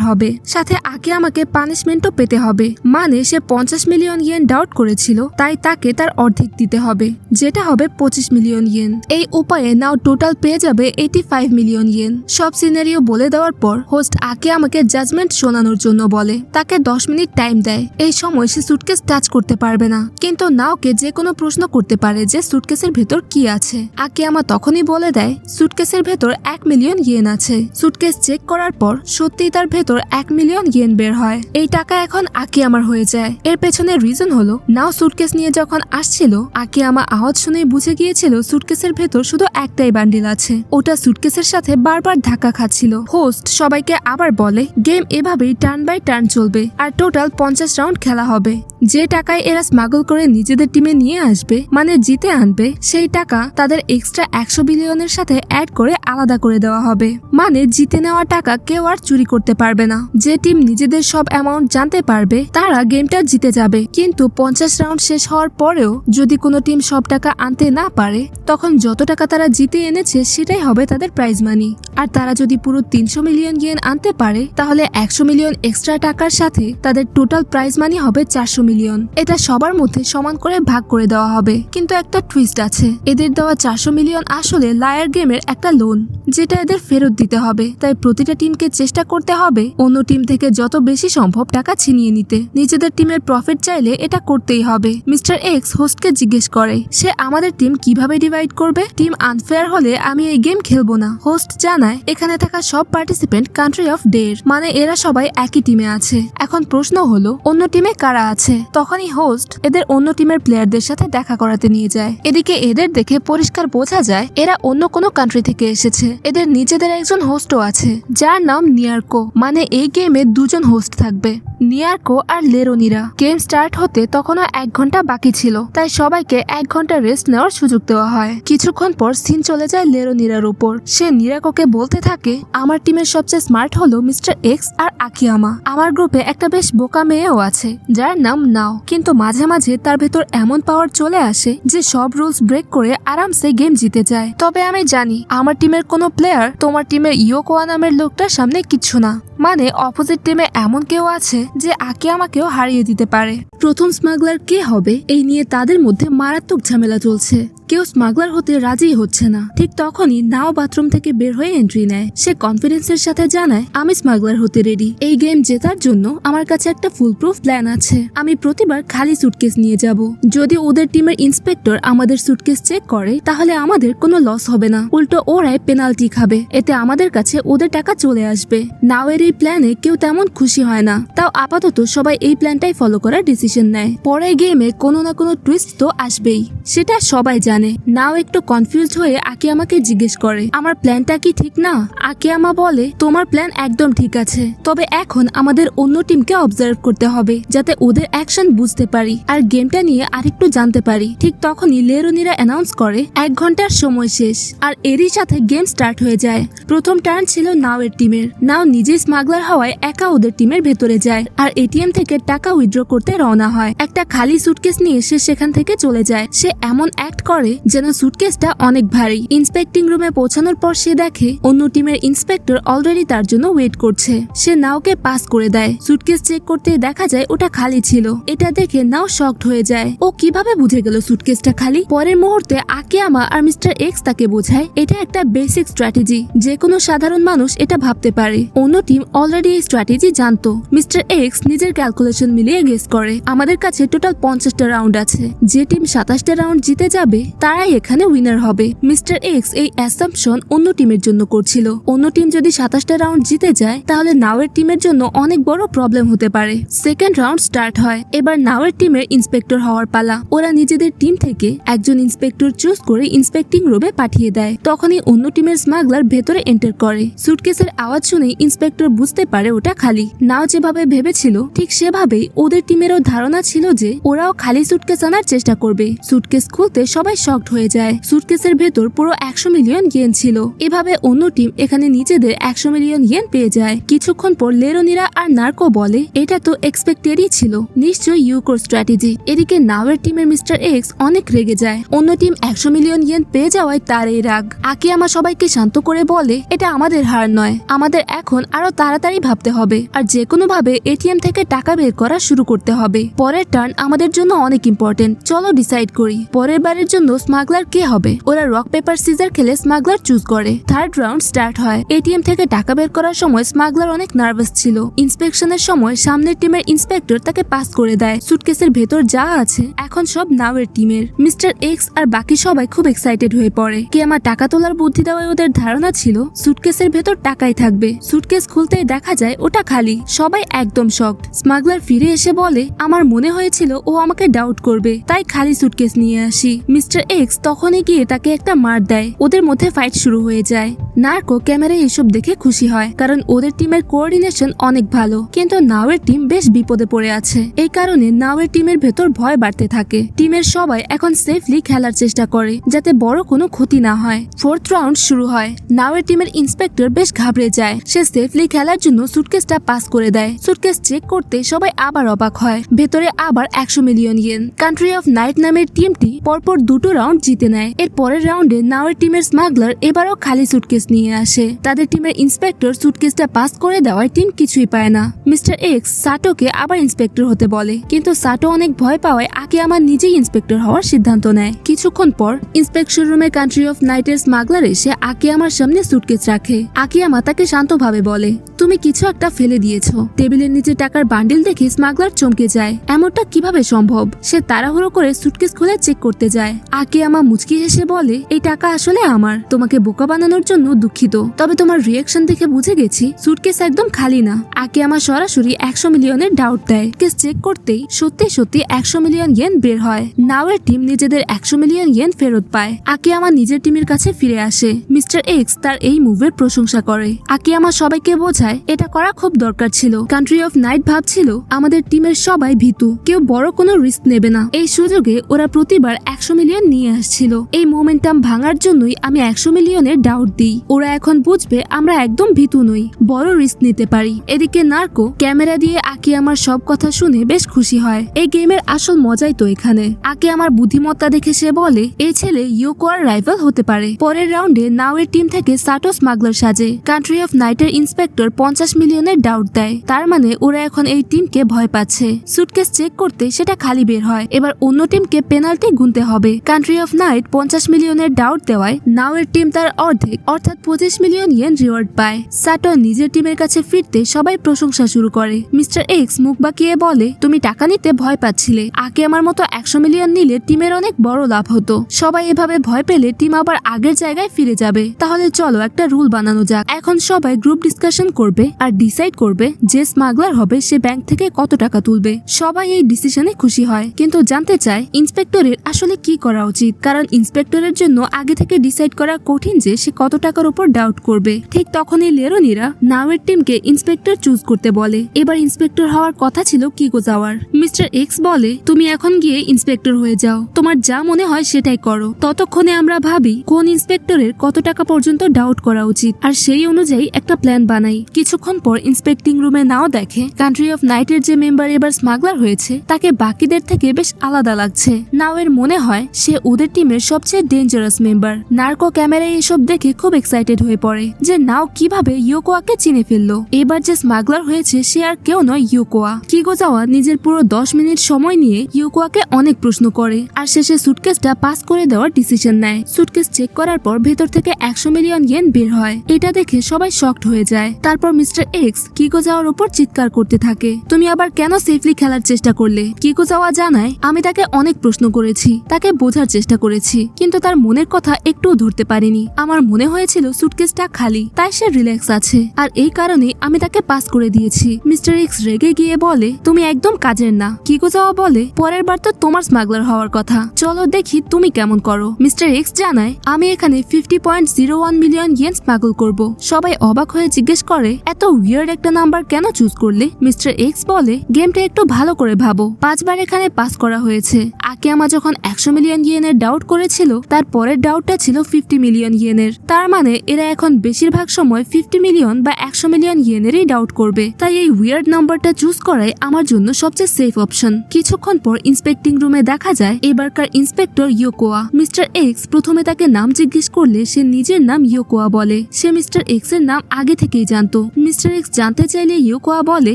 হবে, সাথে আকিয়ামাকে পানিশমেন্টও পেতে হবে। মানে সে 50 মিলিয়ন ইয়েন ডাউট করেছিল, তাই তাকে তার অর্ধেক দিতে হবে, যেটা হবে 25 মিলিয়ন ইয়েন। এই উপায়ে নাও টোটাল পেয়ে যাবে 85 মিলিয়ন ইয়েন। সব সিনারিও বলে দেওয়ার পর হোস্ট আকিয়ামাকে জাজমেন্ট শোনানোর জন্য বলে। তাকে 10 মিনিট টাইম দেয়। এই সময় সে সুটকেস টাচ করতে পারবে না, কিন্তু নাওকে যে কোনো প্রশ্ন করতে পারে যে সুটকেসের ভেতর কি আছে। আকিয়ামা তখনই বলে দেয় সুটকেসের ভেতর 1 মিলিয়ন ইয়েন আছে। সুটকেস চেক করার পর সত্যিই তার ভেতর 1 মিলিয়ন ইয়েন বের হয়। এই টাকা এখন আকিয়ামার হয়ে যায়। এর পেছনে রিজন হলো, নাও সুটকেস নিয়ে যখন আসছিল, আকিয়ামা আওয়াজ শুনেই বুঝে গিয়েছিল সুটকেসের ভেতর শুধু একটাই বান্ডিল আছে। ওটা সুটকেসের সাথে বারবার ধাক্কা খাচ্ছিল। হোস্ট সবাইকে আবার বলে, গেম এভাবেই টার্ন বাই টার্ন চলবে আর টোটাল 50 রাউন্ড খেলা হবে। যে টাকায় এরা স্মাগল করে নিজেদের টিমে নিয়ে আসবে, মানে জিতে আনবে, সেই টাকা তাদের এক্সট্রা 100 বিলিয়নের সাথে অ্যাড করে আলাদা করে দেওয়া হবে। মানে জিতে নেওয়া টাকা কেউ আর চুরি করতে পারবে না। যে টিম নিজেদের সব অ্যামাউন্ট জানতে পারবে তারা গেমটা জিতে যাবে। কিন্তু 50 রাউন্ড শেষ হওয়ার পরেও যদি কোনো টিম সব টাকা আনতে না পারে, তখন যত টাকা তারা জিতে এনেছে সেটাই হবে তাদের প্রাইজ মানি। আর তারা যদি পুরো 300 মিলিয়ন ইয়েন আনতে পারে, তাহলে 100 মিলিয়ন এক্সট্রা টাকার সাথে তাদের টোটাল প্রাইজ মানি হবে 400 মিলিয়ন। এটা সবার মধ্যে সমান করে ভাগ করে দেওয়া হবে। কিন্তু একটা টুইস্ট আছে, এদের দেওয়া 400 মিলিয়ন আসলে লায়ার গেমের একটা লোন, যেটা এদের ফেরত দিতে হবে। তাই প্রতিটা টিমকে চেষ্টা করতে হবে অন্য টিম থেকে যত বেশি সম্ভব টাকা ছিনিয়ে নিতে। নিজেদের টিমের প্রফিট চাইলে এটা করতেই হবে। মিস্টার এক্স হোস্টকে জিজ্ঞেস করে, সে আমাদের টিম কিভাবে ডিভাইড করবে? টিম আনফেয়ার হলে আমি এই গেম খেলবো না। হোস্ট জানায় এখানে থাকা সব পার্টিসিপেন্ট কান্ট্রি অফ ডের, মানে এরা সবাই একই টিমে আছে। এখন প্রশ্ন হলো অন্য টিমে কারা আছে? তখনই হোস্ট এদের অন্য টিমের প্লেয়ারদের সাথে দেখা করাতে নিয়ে যায়। এদিকে এদের দেখে পরিষ্কার বোঝা যায় এরা অন্য কোনো কান্ট্রি থেকে এসেছে। এদের নিজেদের একজন হোস্টও আছে, যার নাম নিয়ার্কো। মানে এই গেমে দুজন হোস্ট থাকবে, নিয়ার্কো আর লেরোনিরা। গেম স্টার্ট হতে তখনও 1 ঘন্টা বাকি ছিল, তাই সবাইকে 1 ঘন্টা রেস্ট নেওয়ার সুযোগ দেওয়া হয়। কিছুক্ষণ পর সিন চলে যায় লেরোনিরার উপর। সে নিরাকোকে বলতে থাকে, আমার টিমের সবচেয়ে স্মার্ট হলো মিস্টার এক্স আর আকিয়ামা। আমার গ্রুপে একটা বেশ বোকা মেয়েও আছে যার নাম নাও, কিন্তু মাঝে মাঝে তার ভেতর এমন পাওয়ার চলে আসে যে সব রুলস ব্রেক করে আরামসে গেম জিতে যায়। তবে আমি জানি আমার টিমের কোনো প্লেয়ার তোমার টিমের ইয়োকোয়া নামের লোকটার সামনে কিচ্ছু না। মানে অপোজিট টিমে এমন কেউ আছে যে আকিয়ামাকেও হারিয়ে দিতে পারে। প্রথম স্মাগলার কে হবে এই নিয়ে তাদের মধ্যে মারাত্মক ঝামেলা চলছে। কেউ স্মাগলার হতে রাজি হচ্ছে না। ঠিক তখনই নাও বাথরুম থেকে বের হয়ে এন্ট্রি নেয়। সে কনফিডেন্সের সাথে জানায়, আমি স্মাগলার হতে রেডি। এই গেম জেতার জন্য আমার কাছে একটা ফুল প্রুফ প্ল্যান আছে। আমি প্রতিবার খালি সুটকেস নিয়ে যাব। যদি ওদের টিমের ইন্সপেক্টর আমাদের সুটকেস চেক করে, তাহলে আমাদের কোনো লস হবে না, উল্টো ওরাই পেনাল্টি খাবে। এতে আমাদের কাছে ওদের টাকা চলে আসবে। নাওয়ের এই প্ল্যানে কেউ তেমন খুশি হয় না, তাও আপাতত সবাই এই প্ল্যানটাই ফলো করার ডিসিশন নেয়। পরে গেমে কোনো না কোনো টুইস্ট তো আসবেই, সেটা সবাই জানে। নাও একটু কনফিউজড হয়ে আকিয়ামাকে জিজ্ঞেস করে, আমার প্ল্যানটা কি ঠিক না? আকিয়ামা বলে, তোমার প্ল্যান একদম ঠিক আছে, তবে এখন আমাদের অন্য টিমকে অবজার্ভ করতে হবে, যাতে ওদের অ্যাকশন বুঝতে পারি আর গেমটা নিয়ে আরেকটু জানতে পারি। ঠিক তখনই লেরোনিরা অ্যানাউন্স করে 1 ঘন্টার সময় শেষ, আর এরই সাথে গেম স্টার্ট হয়ে যায়। প্রথম টার্ন ছিল নাওয়ের টিমের। নাও নিজেই স্মাগলার হওয়ায় একা ওদের টিমের ভেতরে যায় আর এটিএম থেকে টাকা উইথড্র করতে রওনা হয়। একটা খালি সুটকেস নিয়ে সে সেখান থেকে চলে যায়। সে এমন অ্যাক্ট করে যেন সুটকেসটা অনেক ভারী। ইন্সপেক্টিং রুমে পৌঁছানোর পর সে দেখে অন্য টিমের ইন্সপেক্টর অলরেডি তার জন্য ওয়েট করছে। সে নাওকে পাস করে দেয়। সুটকেস চেক করতে দেখা যায় ওটা খালি ছিল। এটা দেখে নাও শকড হয়ে যায়। ও কিভাবে বুঝে গেল সুটকেসটা খালি? পরের মুহূর্তে আকিয়ামা আর মিস্টার এক্স তাকে বোঝায় এটা একটা বেসিক স্ট্র্যাটেজি, যে কোনো সাধারণ মানুষ এটা ভাবতে পারে। অন্য টিম অলরেডি এই স্ট্র্যাটেজি জানতো। মিস্টার এক্স নিজের ক্যালকুলেশন মিলিয়ে গেস করে আমাদের কাছে টোটাল 50টা রাউন্ড আছে। যে টিম 27টা রাউন্ড জিতে যাবে তারাই এখানে উইনার হবে। মিস্টার এক্স এই অ্যাসাম্পশন অন্য টিমের জন্য করছিল। অন্য টিম যদি 27টা রাউন্ড জিতে যায় তাহলে নাওয়ের টিমের জন্য অনেক বড় প্রবলেম হতে পারে। সেকেন্ড রাউন্ড স্টার্ট হয়। এবার নাওয়ের টিমের ইন্সপেক্টর হওয়ার পালা। ওরা নিজেদের টিম থেকে একজন ইন্সপেক্টর চুজ করে ইন্সপেক্টিং রুমে পাঠিয়ে দেয়। তখনই অন্য টিমের স্মাগলার ভেতরে এন্টার করে। সুটকেসের আওয়াজ শুনেই ইন্সপেক্টর বুঝতে পারে ওটা খালি। নাও যেভাবে ভেবেছিল ঠিক সেভাবেই ওদের টিমেরও ধারণা ছিল যে ওরাও খালি সুটকেস আনার চেষ্টা করবে। সুটকেস খুলতে সবাই শকড হয়ে যায়। সুটকেসের ভেতর পুরো 100 মিলিয়ন ইয়েন ছিল। এভাবে অন্য টিম এখানে নিজেদের 100 মিলিয়ন ইয়েন পেয়ে যায়। কিছুক্ষণ পর লেরোনিরা আর নার্কো বলে এটা তো এক্সপেক্টেডই ছিল, নিশ্চয়ই ইউকোর স্ট্র্যাটেজি। এদিকে নাওয়ের টিমের মিস্টার এক্স অনেক রেগে যায়। অন্য টিম 100 মিলিয়ন ইয়েন পেয়ে যাওয়ায় তার এই রাগ। আকিয়ামা সবাইকে শান্ত করে বলে এটা আমাদের হার নয়, আমাদের এখন আরো তাড়াতাড়ি ভাবতে হবে আর যে কোনো ভাবে এটিএম থেকে টাকা বের করা শুরু করতে হবে। পরের টার্ন আমাদের জন্য অনেক ইম্পর্টেন্ট, চলো ডিসাইড করি পরের বারের জন্য স্মাগলার কে হবে। ওরা রক পেপার সিজার খেলে স্মাগলার চুজ করে। থার্ড রাউন্ড স্টার্ট হয়। এটিএম থেকে টাকা বের করার সময় স্মাগলার অনেক নার্ভাস ছিল। ইন্সপেকশনের সময় সামনের টিমের ইন্সপেক্টর তাকে পাস করে দেয়। সুটকেসের ভেতর যা আছে এখন সব নাওয়ের টিমের। মিস্টার এক্স আর বাকি সবাই খুব এক্সাইটেড হয়ে পড়ে। কে আমার টাকা তোলার বুদ্ধি দেওয়ায় ওদের ধারণা ছিল সুটকেসের ভেতর টাকাই থাকবে। সুটকেস খুলতেই দেখা যায় ওটা খালি। সবাই একদম শকড। স্মাগলার ফিরে এসে বলে আমার মনে হয়েছিল ও আমাকে ডাউট করবে, তাই খালি সুটকেস নিয়ে আসি। মিস্টার এক্স তখনই গিয়ে তাকে একটা মার দেয়। ওদের মধ্যে ফাইট শুরু হয়ে যায়। নার্কো ক্যামেরায় এসব দেখে খুশি হয় কারণ ওদের টিমের কোঅর্ডিনেশন অনেক ভালো। কিন্তু নাওয়ের টিম বেশ বিপদে পড়ে আছে। এই কারণে নাওয়ের টিমের ভেতর ভয় বাড়তে থাকে। টিমের সবাই এখন সেফলি খেলার চেষ্টা করে যাতে বড় কোনো ক্ষতি না হয়। ফোর্থ রাউন্ড শুরু হয়। নাওয়ের টিমের ইন্সপেক্টর বেশ ঘাবড়ে যায়। সে সেফলি খেলার জন্য সুটকেসটা পাস করে দেয়। সুটকেস চেক করতে সবাই আবার অবাক হয়। ভেতরে আবার 100 million yen. Country of night নামের টিমটি পরপর দুটো রাউন্ড জিতে নেয়। এর পরের রাউন্ডে নাওয়ের টিমের স্মাগলার এবারও খালি সুটকেস নিয়ে আসে। তাদের টিমের ইন্সপেক্টর সুটকেসটা পাস করে দেওয়ায় টিম কিছুই পায় না। মিস্টার এক্স সাটোকে আবার ইন্সপেক্টর হতে বলে কিন্তু সাটো অনেক ভয় পাওয়ায় আকিয়ামা নিজেই ইন্সপেক্টর হওয়ার সিদ্ধান্ত নেয়। কিছুক্ষণ পর ইন্সপেকশন রুমে কান্ট্রি অফ নাইটের স্মাগলার এসে আকিয়ামার সামনে সুটকেস রাখে। আকিয়ামা তাকে শান্তভাবে বলে তুমি কিছু একটা ফেলে দিয়েছো। টেবিলের নিচে টাকার বান্ডিল দেখে স্মাগলার চমকে যায়। এমনটা কিভাবে সম্ভব? সে তাড়াহুড়ো করে সুটকেস খুলে চেক করতে যায়। আকিয়ামা মুচকি হেসে বলে এই টাকা আসলে আমার, তোমাকে বোকা বানানোর জন্য দুঃখিত, তবে তোমার রিয়াকশন দেখে বুঝে গেছি সুটকেস একদম খালি না। আকিয়ামা সরাসরি 100 মিলিয়নের ডাউট দেয়। কেস চেক করতেই সত্যি সত্যি 100 মিলিয়ন ইয়েন বের হয়। নাওয়ের টিম নিজেদের 100 মিলিয়ন ইয়েন ফেরত পায়। আকিয়ামা নিজের টিমের কাছে ফিরে আসে। মিস্টার এক্স তার এই মুভের প্রশংসা করে। আকিয়ামা সবাইকে বোঝায় এটা করা খুব দরকার ছিল। কান্ট্রি অফ নাইট ভাবছিল আমাদের টিমের সবাই ভীতু, কেউ বড় কোনো রিস্ক নেবে না। এই সুযোগে ওরা প্রতিবার 100 মিলিয়ন নিয়ে আসছিল। এই মোমেন্টাম ভাঙার জন্যই আমি 100 মিলিয়নের ডাউট দিই। ওরা এখন বুঝবে আমরা একদম ভীতু নই, বড় রিস্ক নিতে পারি। এদিকে নার্কো ক্যামেরা দিয়ে আকিয়ামার সব কথা শুনে বেশ খুশি হয়। এই গেমের আসল মজাই তো এখানে। আকিয়ামার বুদ্ধিমত্তা দেখে সে বলে এই ছেলে ইউকো আর রাইভাল হতে পারে। পরের রাউন্ডে নাওয়ের টিম থেকে সাটো স্মাগলার সাজে। কান্ট্রি অফ নাইটের ইন্সপেক্টর 50 মিলিয়নের ডাউট দেয়। তার মানে ওরা এখন এই টিমকে ভয় পাচ্ছে। সুটকেস চেক করতে সেটা খালি বের হয়। এবার অন্য টিমকে পেনাল্টি গুনতে হবে। কান্ট্রি অফ নাইট 50 মিলিয়নের ডাউট দেওয়ায় নাওয়ের টিম তার অর্ধেক অর্থাৎ 25 মিলিয়ন ইয়েন রিওয়ার্ড পায়। সাটো নিজের টিমের কাছে ফিরতে সবাই প্রশংসা শুরু করে। মিস্টার এক্স মুখ বাঁকিয়ে বলে তুমি টাকা নিতে ভয় পাচ্ছিলে, আগে আমার মতো 100 মিলিয়ন নিলে টিমের অনেক বড় লাভ হতো। সবাই এভাবে ভয় পেলে টিম আবার আগের জায়গায় ফিরে যাবে। তাহলে চলো একটা রুল বানানো যাক। এখন সবাই গ্রুপ ডিসকাশন করবে আর ডিসাইড করবে যে স্মাগলার হবে সে ব্যাংক থেকে কত টাকা তুলবে। সবাই এই ডিসিশনে খুশি হয় কিন্তু জানতে চায় ইন্সপেক্টরের আসলে কি করা উচিত, কারণ ইন্সপেক্টরের জন্য আগে থেকে ডিসাইড করা কঠিন যে সে কত টাকার উপর ডাউট করবে। ঠিক তখনই লেরোনিরা নাওয়ের টিমকে ইন্সপেক্টর চুজ করতে বলে। এবার ইন্সপেক্টর হওয়ার কথা ছিল কিকো যাওয়ার। মিস্টার এক্স বলে তুমি এখন গিয়ে ইন্সপেক্টর হয়ে যাও, তোমার যা মনে হয় সেটাই করো। ততক্ষণে আমরা ভাবি কোন ইন্সপেক্টরের কত টাকা টাকা পর্যন্ত ডাউট করা উচিত আর সেই অনুযায়ী একটা প্ল্যান বানাই। কিছুক্ষণ পর ইন্সপেক্টিং রুমে নাও দেখে কান্ট্রি অফ নাইটের যে মেম্বার এবার স্মাগলার হয়েছে তাকে বাকিদের থেকে বেশ আলাদা লাগছে। নাও এর মনে হয় সে ওদের টিমের সবচেয়ে ডেঞ্জারাস মেম্বার। নার্কো ক্যামেরায় এসব দেখে খুব এক্সাইটেড হয়ে পড়ে যে নাও কিভাবে ইয়োকোয়াকে চিনে ফেললো। এবার যে স্মাগলার হয়েছে সে আর কেউ নয়, ইয়োকোয়া। কিগোজাওয়া নিজের পুরো 10 মিনিট সময় নিয়ে ইয়োকোয়াকে অনেক প্রশ্ন করে আর শেষে সুটকেসটা পাস করে দেওয়ার ডিসিশন নেয়। সুটকেস চেক করার পর ভেতর থেকে 100 মিলিয়ন ইয়েন বের হয়। এটা দেখে সবাই শকড হয়ে যায়। তারপর মিস্টার এক্স কিগোজাওয়ার উপর চিৎকার করতে থাকে, তুমি আবার কেন সেফলি খেলার চেষ্টা করলে? কিগোজাওয়া জানায়, আমি তাকে অনেক প্রশ্ন করেছি, তাকে বোঝার চেষ্টা করেছি, কিন্তু তার মনের কথা একটুও ধরতে পারিনি। আমার মনে হয়েছিল সুটকেসটা খালি, তাই সে রিল্যাক্স আছে আর এই কারণে আমি তাকে পাস করে দিয়েছি। মিস্টার এক্স রেগে গিয়ে বলে, তুমি একদম কাজের না। কিগোজাওয়া বলে, পরের বার তো তোমার স্মাগলার হওয়ার কথা, চলো দেখি তুমি কেমন করো। মিস্টার এক্স জানায়, আমি এখানে 50.01 মিলিয়ন ইয়েন স্মাগল করব। সবাই অবাক হয়ে জিজ্ঞেস করে, এত উইয়ার্ড একটা নাম্বার কেন চুজ করলে? মিস্টার এক্স বলে, গেমটা একটু ভালো করে ভাবো, 5 বার এখানে পাস করা হয়েছে। আকিয়ামা যখন 100 মিলিয়ন ইয়েনের ডাউট করেছিল তার পরের ডাউটটা ছিল 50 মিলিয়ন ইয়েনের। তার মানে এরা এখন বেশিরভাগ সময় 50 মিলিয়ন বা 100 মিলিয়ন ইয়েনেরই ডাউট করবে। তাই এই উইয়ার্ড নাম্বারটা চুজ করাই আমার জন্য সবচেয়ে সেফ অপশন। কিছুক্ষণ পর ইন্সপেক্টিং রুমে দেখা যায় এবারকার ইন্সপেক্টর ইয়োকোয়া। মিস্টার এক্স প্রথমে তাকে নাম জিজ্ঞেস করলে সে নিজের নাম ইয়োকোয়া বলে। সে মিস্টার এক্স এর নাম আগে থেকেই জানতো। মিস্টার এক্স জানতে চাইলে ইয়োকোয়া বলে,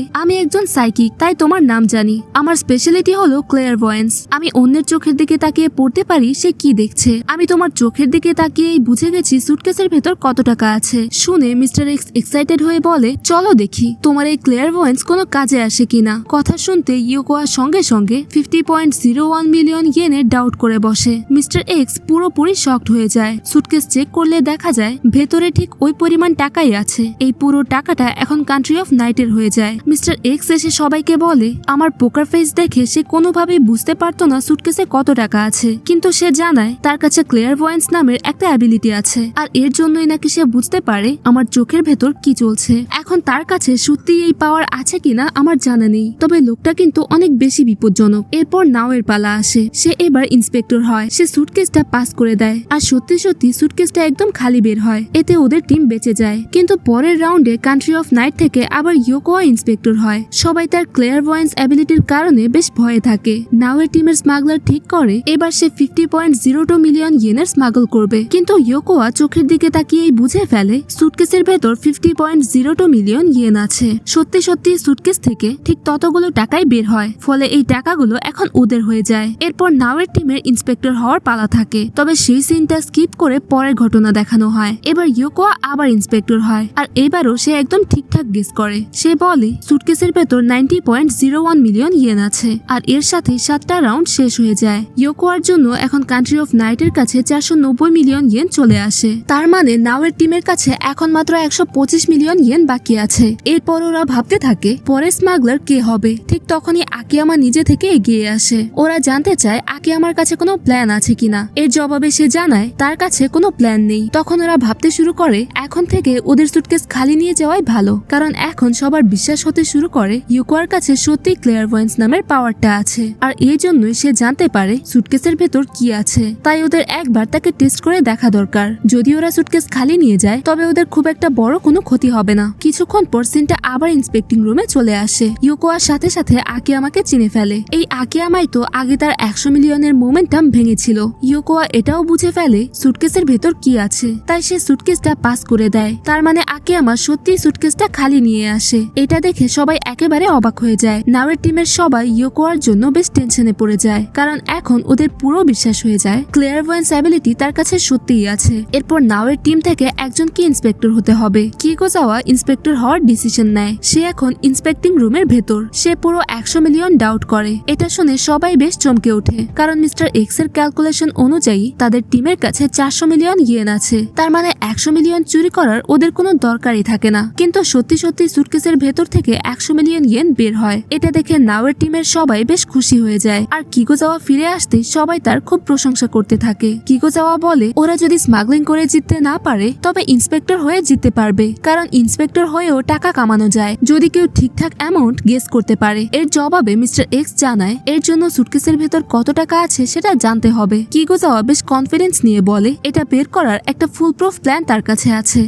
আমি একজন সাইকিক, তাই তোমার নাম জানি। আমার স্পেশালিটি হলো ক্লেয়ারভয়েন্স। আমি অন্যের চোখের দিকে তাকিয়ে পড়তে পারি সে কি দেখছে। আমি তোমার চোখের দিকে তাকিয়েই বুঝে গেছি সুটকেসের ভেতর কত টাকা আছে। শুনে মিস্টার এক্স এক্সাইটেড হয়ে বলে, চলো দেখি তোমার এই ক্লেয়ারভয়েন্স কোনো কাজে আসে কিনা। কথা শুনতে ইয়োকোয়া সঙ্গে সঙ্গে 50.01 মিলিয়ন ইয়েনের ডাউট করে বসে। মিস্টার এক্স পুরোপুরি শকড হয়ে যায়। সুটকেস চেক করলে দেখা যায় ভেতরে ঠিক ওই পরিমাণ টাকাই আছে। এই পুরো টাকাটা এখন কান্ট্রি অফ নাইটের হয়ে যায়। মিস্টার এক্স এসে সবাইকে বলে, আমার পোকার ফেস দেখে সে কোনোভাবেই বুঝতে পারতো না সুটকেসে কত টাকা আছে, কিন্তু সে জানায় তার কাছে ক্লেয়ারভয়েন্স নামের একটা অ্যাবিলিটি আছে আর এর জন্যই নাকি সে বুঝতে পারে আমার চোখের ভেতর কি চলছে। এখন তার কাছে সত্যি এই পাওয়ার আছে কিনা আমার জানা নেই, তবে লোকটা কিন্তু অনেক বেশি বিপজ্জনক। এরপর নাওয়ের পালা আসে। সে এবার ইন্সপেক্টর হয়। সে সুটকেসটা পাস করে দেয় আর সত্যি সত্যি সুটকেসটা একদম খালি বের হয়। এতে ওদের টিম বেঁচে যায়। কিন্তু পরের রাউন্ডে কান্ট্রি অফ নাইট থেকে আবার ইয়োকোয়া ইন্সপেক্টর হয়। সবাই তার ক্লেয়ারভয়েন্স অ্যাবিলিটির কারণে বেশ ভয়ে থাকে। নাওয়ের টিমের স্মাগলার ঠিক করে এবার সে 50.02 মিলিয়ন ইয়েনের স্মাগল করবে, কিন্তু ইয়োকোয়া চোখের দিকে তাকিয়েই বুঝে ফেলে সুটকেসের ভেতর 50.02 মিলিয়ন ইয়েন আছে। সত্যি সত্যি সুটকেস থেকে ঠিক ততগুলো টাকাই বের হয়, ফলে এই টাকাগুলো এখন ওদের হয়ে যায়। এরপর নাওয়ের টিমের ইন্সপেক্টর হওয়ার পালা থাকে, তবে সেই সিনটা স্কিপ করে পরের ঘটনা দেখানো হয়। এবার ইয়োকোয়া আবার ইন্সপেক্টর হয় আর এবারও সে একদম ঠিকঠাক গেস করে। সে বলে সুটকেসের ভেতর 90.01 মিলিয়ন ইয়েন আছে আর এর সাথে 7টা রাউন্ড শেষ হয়ে যায়। ইয়োকোয়ার জন্য এখন কান্ট্রি অফ নাইটের কাছে 490 মিলিয়ন ইয়েন চলে আসে। তার মানে নাওয়ের টিমের কাছে এখন মাত্র 125 মিলিয়ন ইয়েন বাকি আছে। এরপর ওরা ভাবতে থাকে পরের স্মাগলার কে হবে। ঠিক তখনই আকিয়ামা নিজে থেকে এগিয়ে আসে। ওরা জানতে চায় আকিয়ামার কাছে কোনো প্ল্যান আছে কিনা। এর জবাবে সে জানায় তার কাছে কোনো প্ল্যান নেই। তখন ওরা ভাবতে শুরু করে এখন থেকে ওদের সুটকেস খালি নিয়ে যাওয়াই ভালো, কারণ এখন সবার বিশ্বাস হতে শুরু করে ইয়োকোয়ার কাছে সত্যি ক্লেয়ারভয়েন্স নামের পাওয়ারটা আছে আর এই জন্যই সে জানতে পারে সুটকেসের ভেতর কি আছে। তাই ওদের একবার তাকে টেস্ট করে দেখা দরকার। যদি ওরা সুটকেস খালি নিয়ে যায় তবে ওদের খুব একটা বড় কোনো ক্ষতি হবে না। কিছুক্ষণ পর সিনটা আবার ইন্সপেক্টিং রুমে চলে আসে। ইয়োকোয়ার সাথে সাথে আকিয়ামাকে চিনে ফেলে। এই আকিয়ামাই তো আগে তার 100 মিলিয়নের মোমেন্টাম ভেঙেছিল। ইয়োকোয়া এটাও বুঝে ফেলে সুটকেসের ভেতর কি আছে, তাই সে সুটকেসটা পাস করে দেয়। তার মানে আকিয়ামা সত্যি সুটকেসটা খালি নিয়ে আসে। এটা দেখে সবাই একেবারে অবাক হয়ে যায়। নাওয়ের টিমের সবাই ইয়োকোয়ার জন্য বেশ টেনশনে পড়ে যায়, কারণ এখন ওদের পুরো বিশ্বাস হয়ে যায় ক্লেয়ারভয়েন্স অ্যাবিলিটি তার কাছে সত্যিই আছে। এরপর নাওয়ের টিম থেকে একজনকে ইন্সপেক্টর হতে হবে। কিগোজাওয়া ইন্সপেক্টর হওয়ার ডিসিশন নেয়। সে এখন ইন্সপেক্টিং রুমের ভেতর। সে পুরো 100 মিলিয়ন ডাউট করে। এটা শুনে সবাই বেশ চমকে ওঠে, কারণ মিস্টার এক্স এর ক্যালকুলেশন অনুযায়ী তাদের টিমের কাছে 400 মিলিয়ন ইয়েন আছে। তার মানে 100 মিলিয়ন চুরি করার ওদের কোনো দরকারই থাকে না। কিন্তু সত্যি সত্যি সুটকেসের ভেতর থেকে 100 মিলিয়ন ইয়েন বের হয়। এটা দেখে নাওয়ের টিমের সবাই বেশ খুশি হয়ে যায় আর কিগো কিগোজাওয়া ফিরে আসতে সবাই তার খুব প্রশংসা করতে থাকে। কিগোজাওয়া বলে ওরা যদি স্মাগলিং করে জিততে না পারে তবে ইন্সপেক্টর হয়ে জিততে পারবে, কারণ ইন্সপেক্টর হয়েও টাকা কামানো যায় যদি কেউ ঠিকঠাক অ্যামাউন্ট গেস করতে পারে। এর জবাবে মিস্টার এক্স জানায় এর জন্য সুটকেসের ভেতর কত টাকা আছে সেটা জানতে হবে। কিগোজাওয়া বেশ কনফিডেন্স নিয়ে বলে এটা বের করার একটা ফুল প্রুফ প্ল্যান তার কাছে আছে।